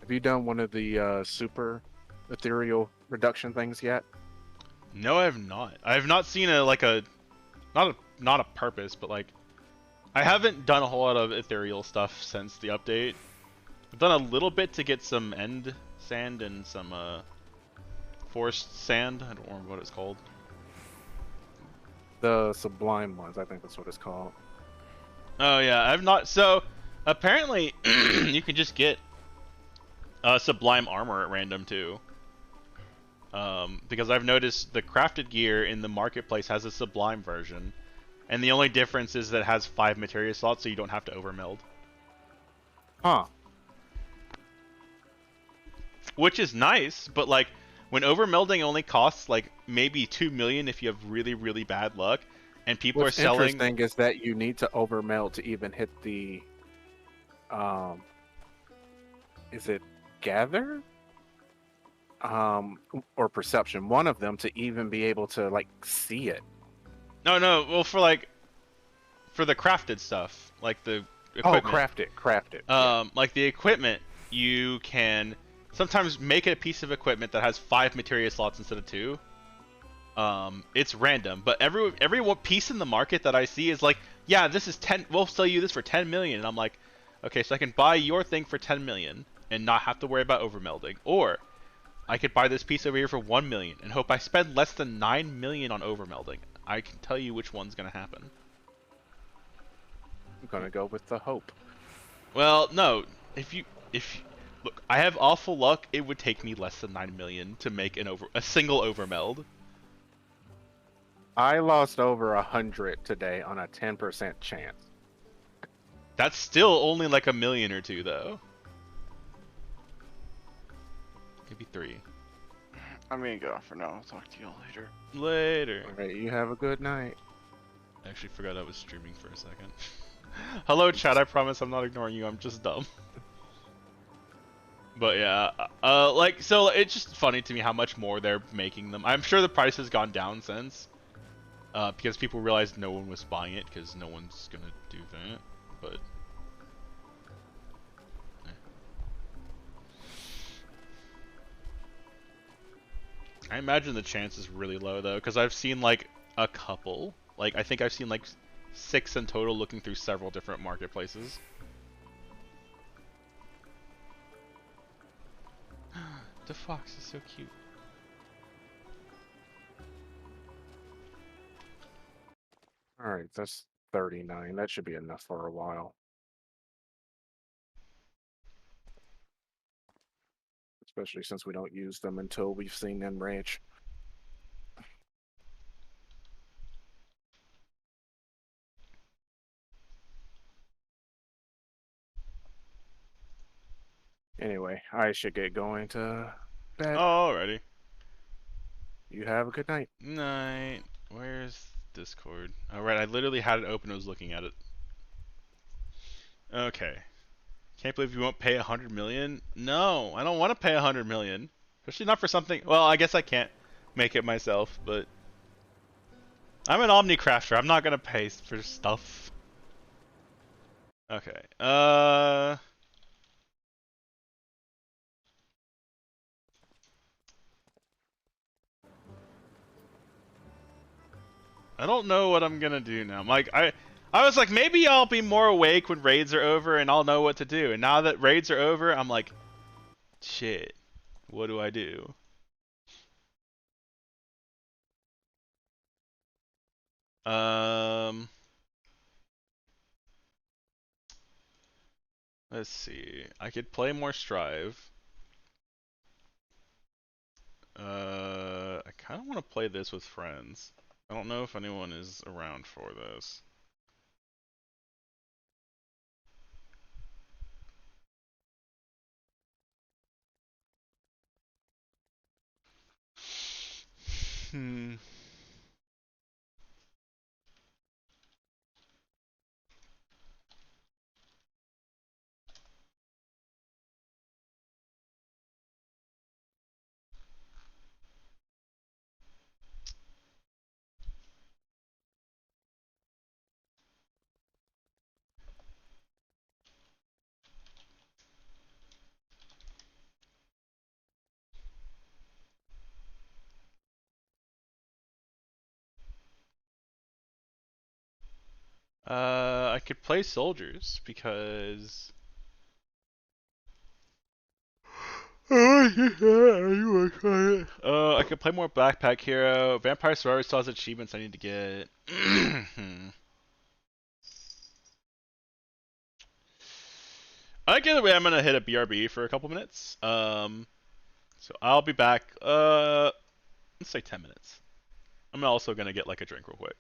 Have you done one of the super ethereal reduction things yet? No, I have not. I have not seen not a purpose, but like, I haven't done a whole lot of ethereal stuff since the update. I've done a little bit to get some end sand and some forest sand. I don't remember what it's called. The sublime ones, I think that's what it's called. Oh yeah, I've not. So apparently, you can just get sublime armor at random too. Because I've noticed the crafted gear in the marketplace has a sublime version, and the only difference is that it has 5 materia slots, so you don't have to overmeld. Huh. Which is nice, but like, when overmelding only costs like maybe 2 million if you have really, really bad luck, and people What's are selling... interesting is that you need to overmeld to even hit the... is it gather? Or perception, one of them, to even be able to like see it. No, well, for the crafted stuff, like the equipment. Oh, crafted. Like the equipment, you can sometimes make a piece of equipment that has 5 materia slots instead of 2. It's random, but every one piece in the market that I see is like, yeah, this is 10. We'll sell you this for 10 million, and I'm like, okay, so I can buy your thing for 10 million and not have to worry about overmelding, or I could buy this piece over here for 1 million and hope I spend less than 9 million on overmelding. I can tell you which one's gonna happen. I'm gonna go with the hope. Well, no. If you look, I have awful luck. It would take me less than 9 million to make a single overmeld. I lost over 100 today on a 10% chance. That's still only like 1 million or 2, though. Maybe 3. I'm gonna go for now. I'll talk to you all later. Later. Alright, you have a good night. I actually forgot I was streaming for a second. Hello, chat. I promise I'm not ignoring you. I'm just dumb. But yeah, like, so it's just funny to me how much more they're making them. I'm sure the price has gone down since, because people realized no one was buying it because no one's gonna do that. But I imagine the chance is really low though, because I've seen like a couple. Like I think I've seen like 6 in total looking through several different marketplaces. The fox is so cute. All right, that's 39. That should be enough for a while. Especially since we don't use them until we've seen Enrage. Anyway, I should get going to bed. Alrighty. You have a good night. Night. Where's Discord? Alright, I literally had it open and was looking at it. Okay. Can't believe you won't pay 100 million? No, I don't want to pay 100 million. Especially not for something. Well, I guess I can't make it myself, but I'm an Omnicrafter. I'm not gonna pay for stuff. Okay. I don't know what I'm gonna do now. Like I was like, maybe I'll be more awake when raids are over and I'll know what to do. And now that raids are over, I'm like, shit, what do I do? Let's see. I could play more Strive. I kind of want to play this with friends. I don't know if anyone is around for this. Hmm. I could play soldiers because I could play more Backpack Hero. Vampire Survivor still has achievements I need to get. I get away. I'm gonna hit a BRB for a couple minutes. So I'll be back. Let's say 10 minutes. I'm also gonna get like a drink real quick.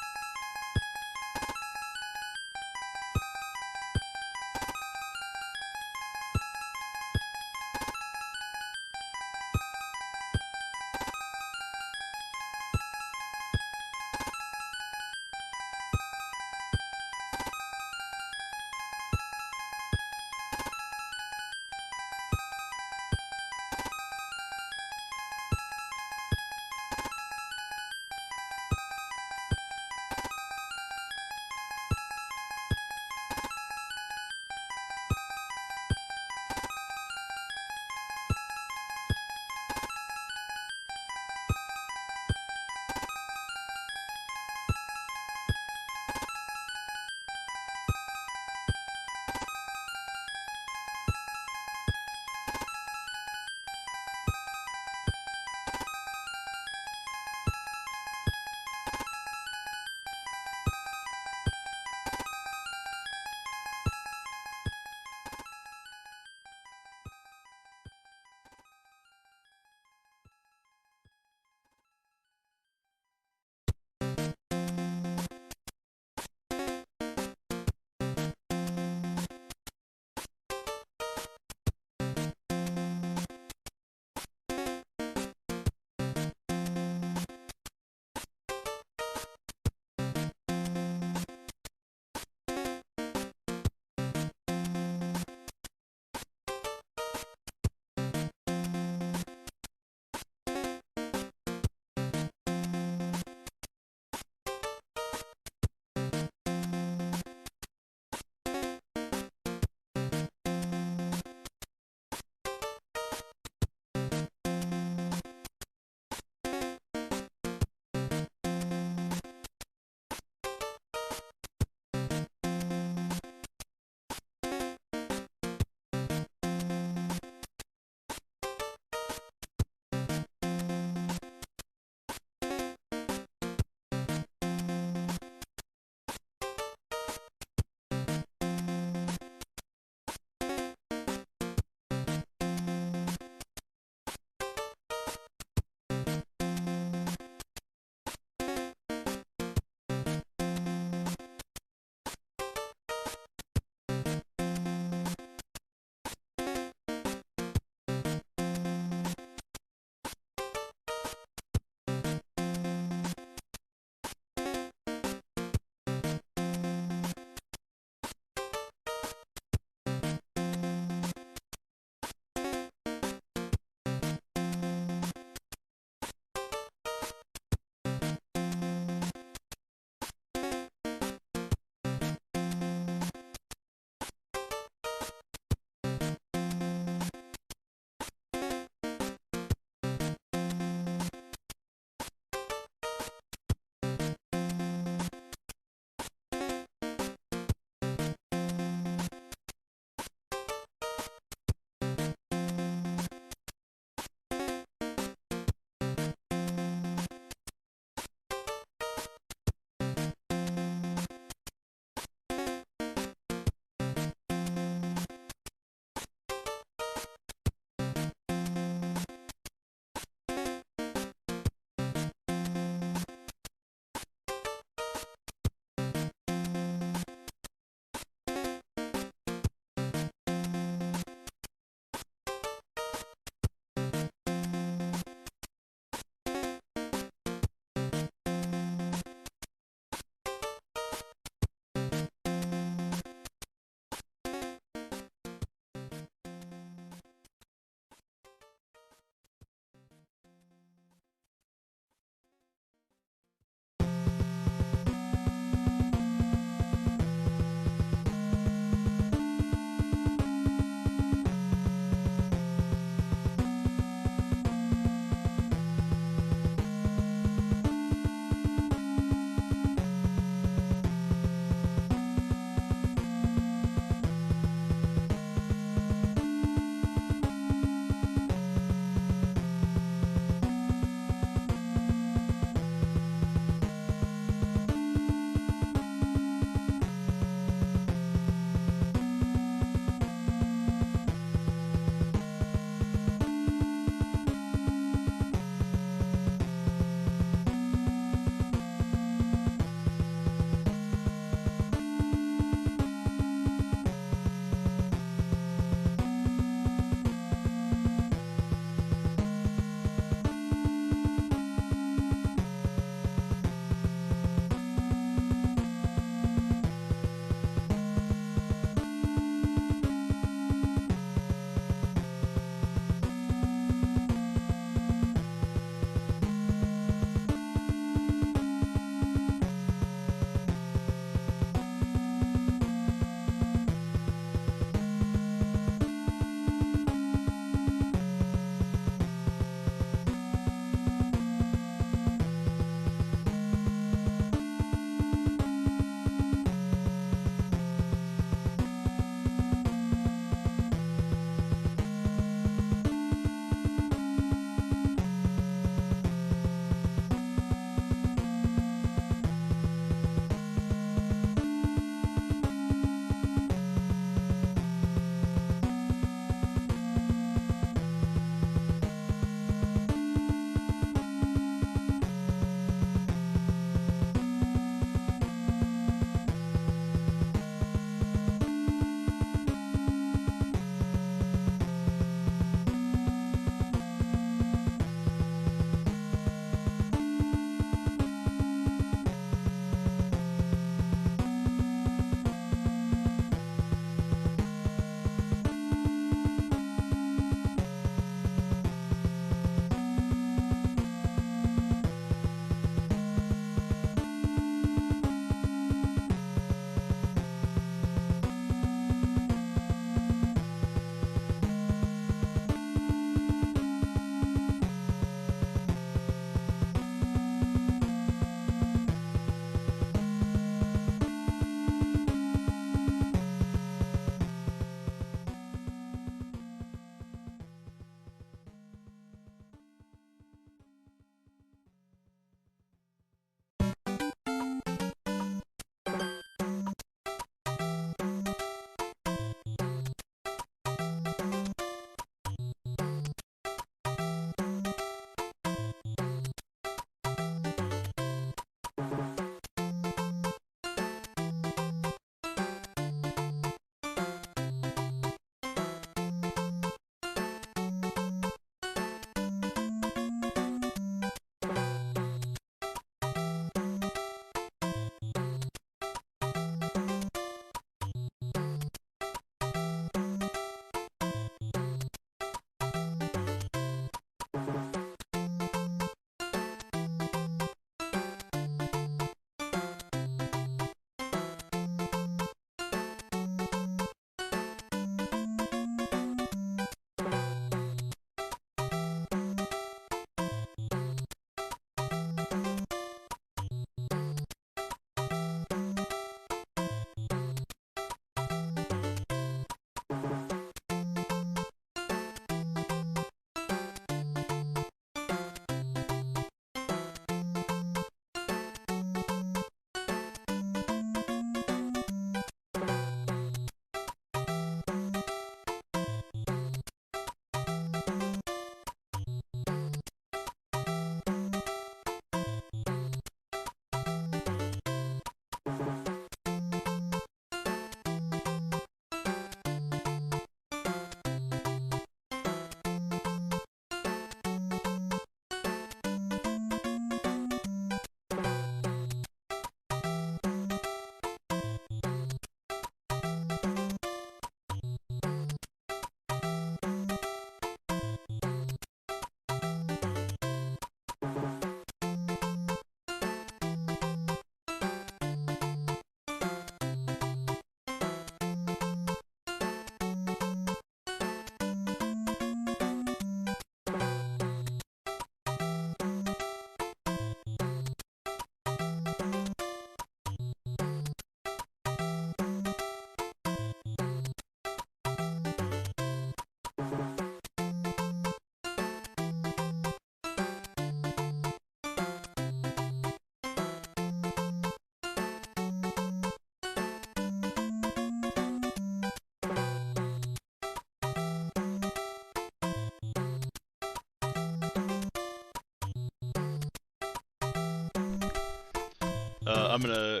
I'm gonna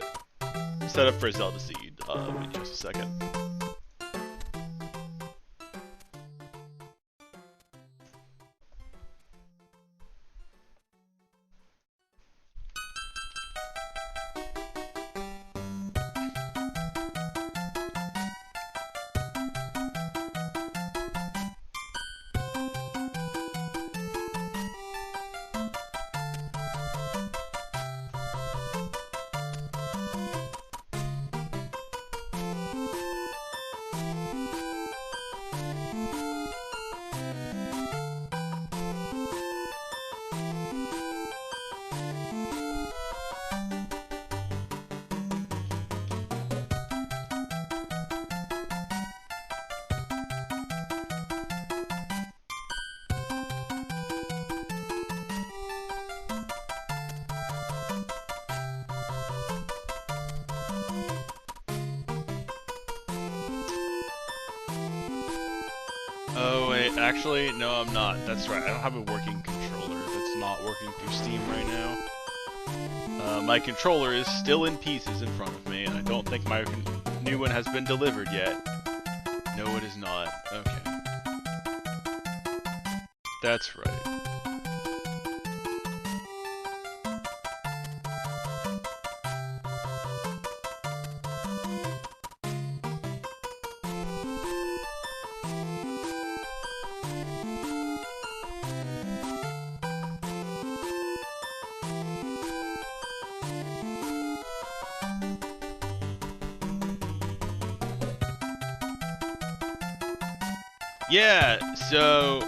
set up for Zelda Seed in just a second. Oh wait, actually, no I'm not. That's right, I don't have a working controller. That's not working through Steam right now. My controller is still in pieces in front of me, and I don't think my new one has been delivered yet. No, it is not. Okay. That's right. Yeah, so,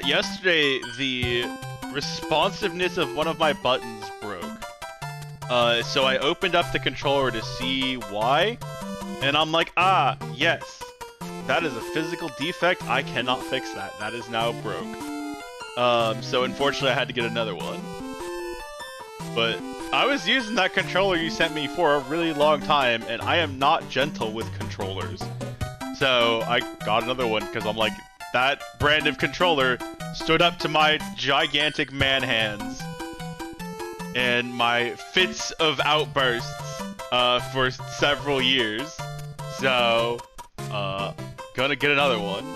yesterday the responsiveness of one of my buttons broke. So I opened up the controller to see why, and I'm like, ah, yes, that is a physical defect, I cannot fix that, that is now broke. So unfortunately I had to get another one. But I was using that controller you sent me for a really long time, and I am not gentle with controllers. So I got another one because I'm like, that brand of controller stood up to my gigantic man hands and my fits of outbursts for several years. So, gonna get another one.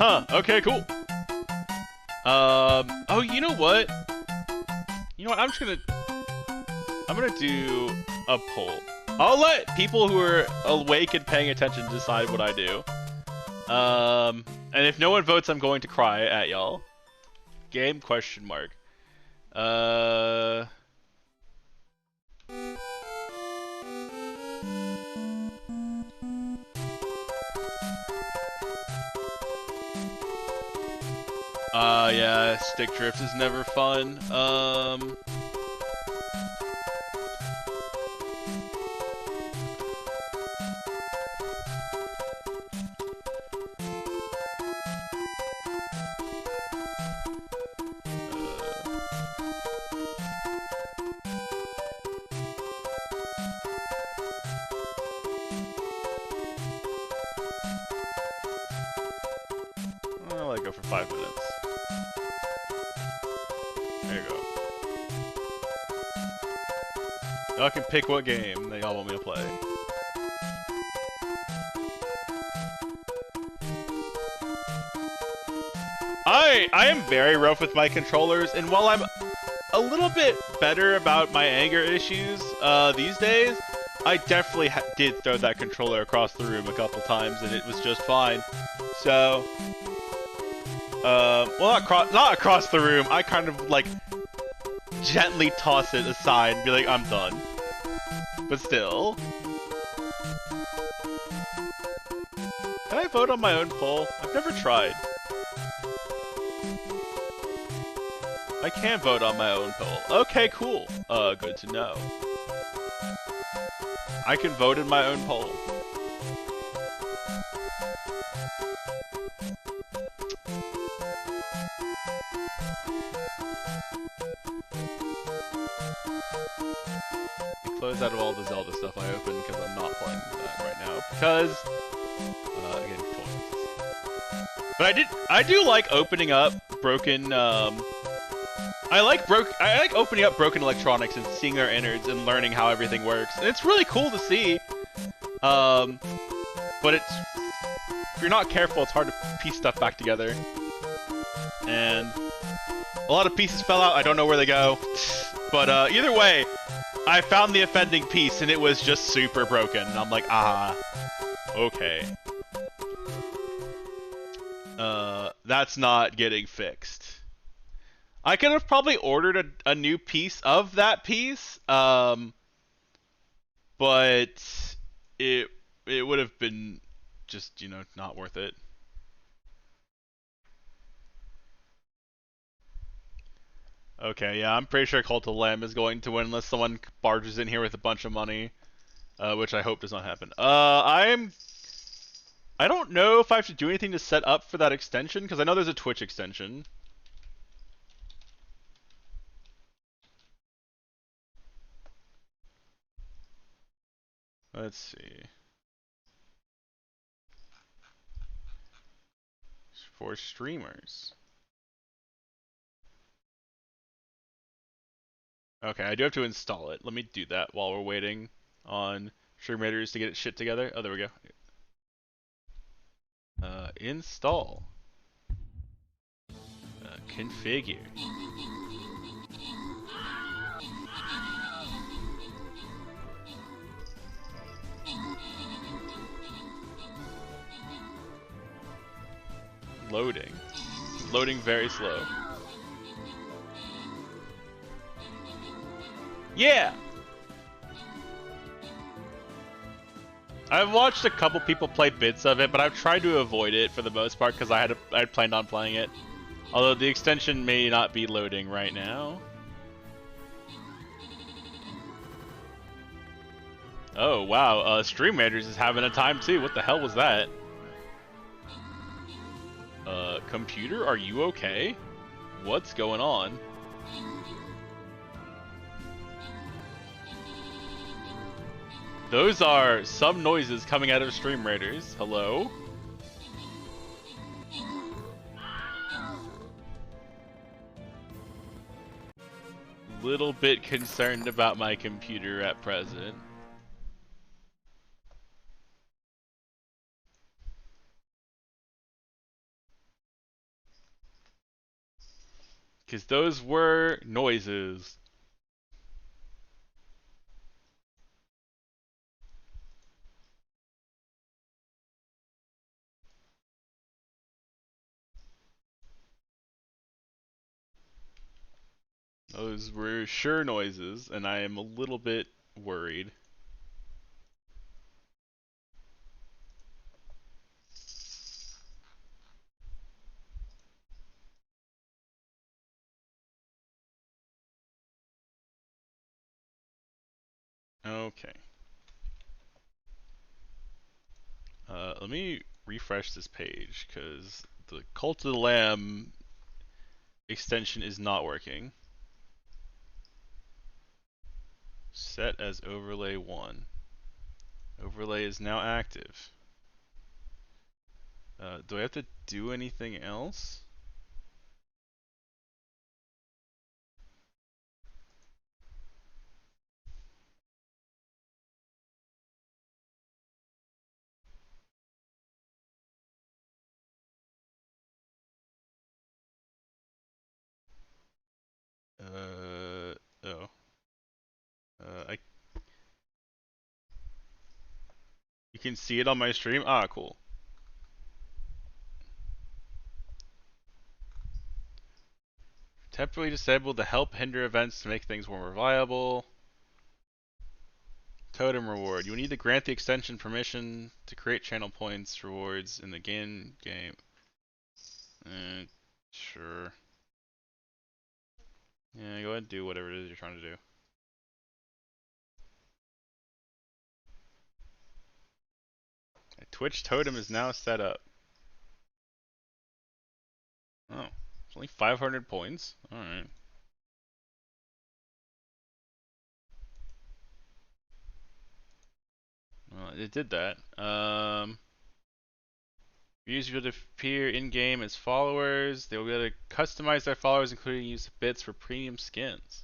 Huh, okay, cool. Oh, you know what? You know what, I'm gonna do a poll. I'll let people who are awake and paying attention decide what I do. And if no one votes, I'm going to cry at y'all. Game question mark. Yeah, stick drift is never fun. I'll let it go for 5 minutes. There you go. Y'all can pick what game that y'all want me to play. I am very rough with my controllers, and while I'm a little bit better about my anger issues these days, I definitely did throw that controller across the room a couple times, and it was just fine. So, well, not across the room. I kind of like gently toss it aside and be like, I'm done. But still. Can I vote on my own poll? I've never tried. I can vote on my own poll. Okay, cool. Good to know. I can vote in my own poll. Close out of all the Zelda stuff I opened because I'm not playing that right now because again, toys. But I do like opening up broken. I like opening up broken electronics and seeing their innards and learning how everything works. And it's really cool to see. But if you're not careful, it's hard to piece stuff back together. And a lot of pieces fell out. I don't know where they go. But either way, I found the offending piece and it was just super broken. And I'm like, ah, okay. That's not getting fixed. I could have probably ordered a new piece of that piece, but it would have been just, not worth it. Okay, yeah, I'm pretty sure Cult of the Lamb is going to win unless someone barges in here with a bunch of money, which I hope does not happen. I don't know if I have to do anything to set up for that extension, because I know there's a Twitch extension. Let's see. For streamers. Okay, I do have to install it. Let me do that while we're waiting on Stream Raiders to get its shit together. Oh, there we go. Install. Configure. Loading. Loading very slow. Yeah! I've watched a couple people play bits of it, but I've tried to avoid it for the most part because I had planned on playing it. Although the extension may not be loading right now. Oh wow, Stream Raiders is having a time too. What the hell was that? Computer, are you okay? What's going on? Those are some noises coming out of Stream Raiders. Hello? Little bit concerned about my computer at present. Because those were noises. Those were sure noises, and I am a little bit worried. Okay. Let me refresh this page, because the Cult of the Lamb extension is not working. Set as overlay 1. Overlay is now active. Do I have to do anything else? Oh. You can see it on my stream? Ah, cool. Temporarily disabled to help hinder events to make things more viable. Totem reward. You will need to grant the extension permission to create channel points rewards in the game. Sure. Yeah, go ahead and do whatever it is you're trying to do. Twitch totem is now set up. Oh, it's only 500 points. Alright. Well, it did that. Users will appear in-game as followers. They will be able to customize their followers, including use bits for premium skins.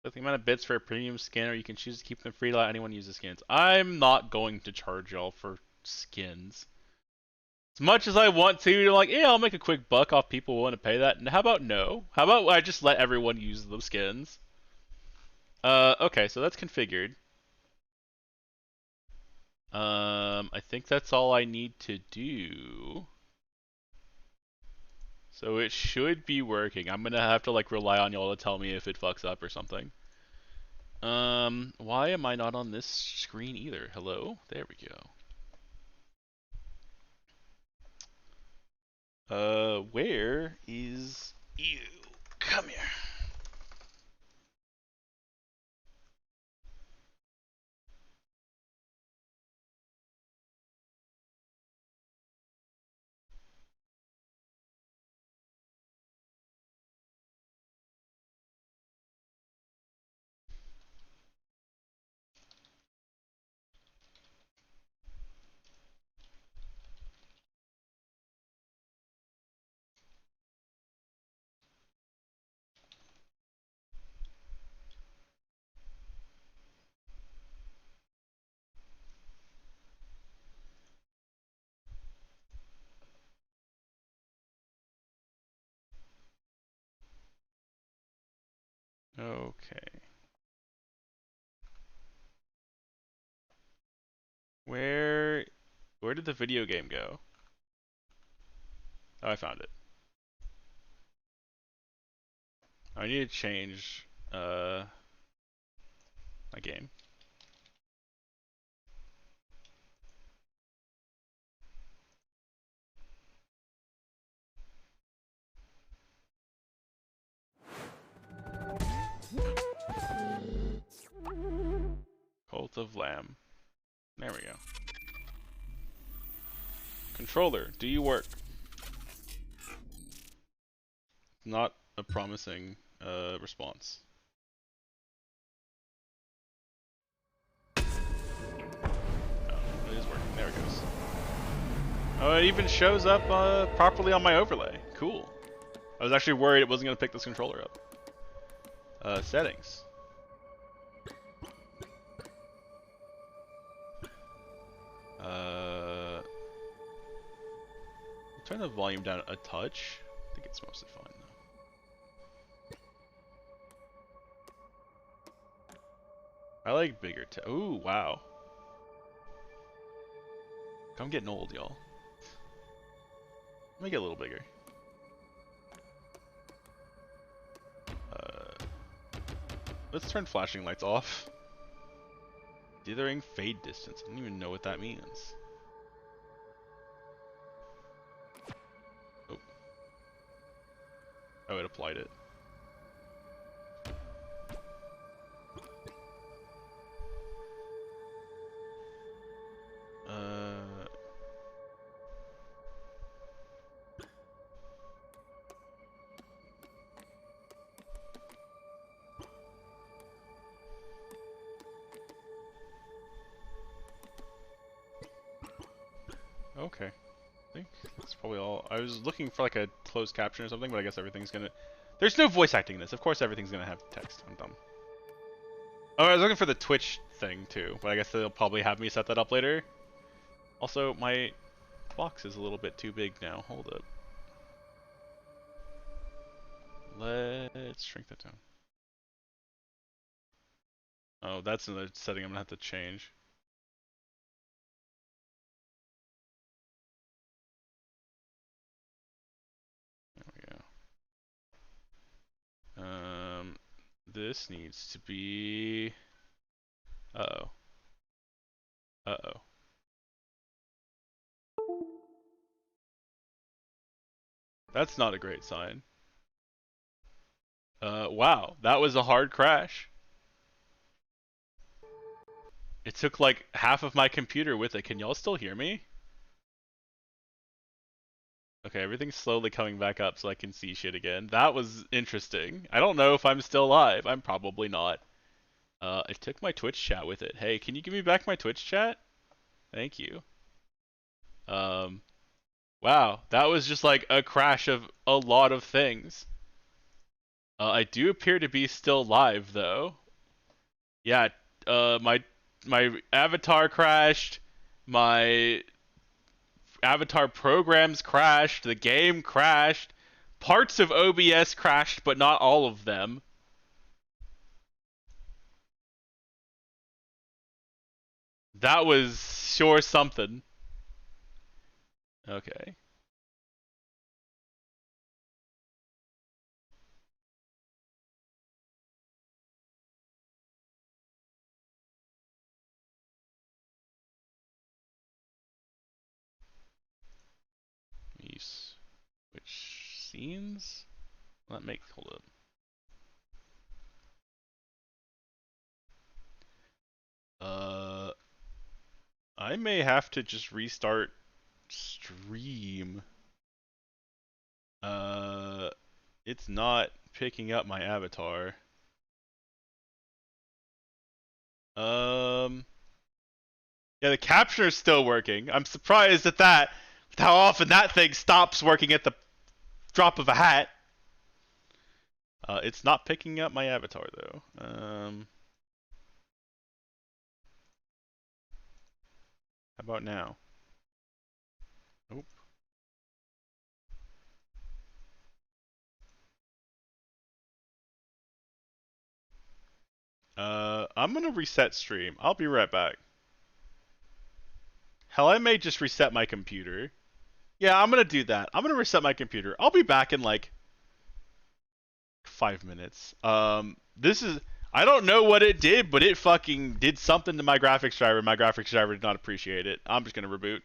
Set the amount of bits for a premium skin, or you can choose to keep them free to let anyone use the skins. I'm not going to charge y'all for skins. As much as I want to, like, yeah, I'll make a quick buck off people willing to pay that. And how about no? How about I just let everyone use those skins? Okay, so that's configured. I think that's all I need to do. So it should be working. I'm gonna have to like rely on y'all to tell me if it fucks up or something. Why am I not on this screen either? Hello? There we go. Where is you? Come here. Okay. Where did the video game go? Oh, I found it. I need to change my game. Cult of Lamb. There we go. Controller, do you work? Not a promising response. Oh, it is working. There it goes. Oh, it even shows up properly on my overlay. Cool. I was actually worried it wasn't going to pick this controller up. Settings. Turn the volume down a touch. I think it's mostly fine though. I like bigger ooh, wow. I'm getting old, y'all. Let me get a little bigger. Let's turn flashing lights off. Dithering fade distance. I don't even know what that means. Oh. Oh, it applied it. Okay. I think that's probably all. I was looking for like a closed caption or something, but I guess everything's gonna... There's no voice acting in this. Of course everything's gonna have text. I'm dumb. Oh, I was looking for the Twitch thing too, but I guess they'll probably have me set that up later. Also, my box is a little bit too big now. Hold up. Let's shrink that down. Oh, that's another setting I'm gonna have to change. This needs to be... Uh-oh. Uh-oh. That's not a great sign. Wow, that was a hard crash. It took like half of my computer with it. Can y'all still hear me? Okay, everything's slowly coming back up so I can see shit again. That was interesting. I don't know if I'm still live. I'm probably not. It took my Twitch chat with it. Hey, can you give me back my Twitch chat? Thank you. Wow, that was just like a crash of a lot of things. I do appear to be still live though. Yeah, my avatar crashed, my avatar programs crashed, the game crashed, parts of OBS crashed, but not all of them. That was sure something. Okay. Which scenes? Hold up. I may have to just restart stream. It's not picking up my avatar. Yeah, the capture is still working. I'm surprised at that. How often that thing stops working at the drop of a hat. It's not picking up my avatar though. How about now? Nope. I'm gonna reset stream. I'll be right back. Hell, I may just reset my computer. Yeah, I'm gonna do that. I'm gonna reset my computer. I'll be back in like 5 minutes. I don't know what it did, but it fucking did something to my graphics driver. My graphics driver did not appreciate it. I'm just gonna reboot.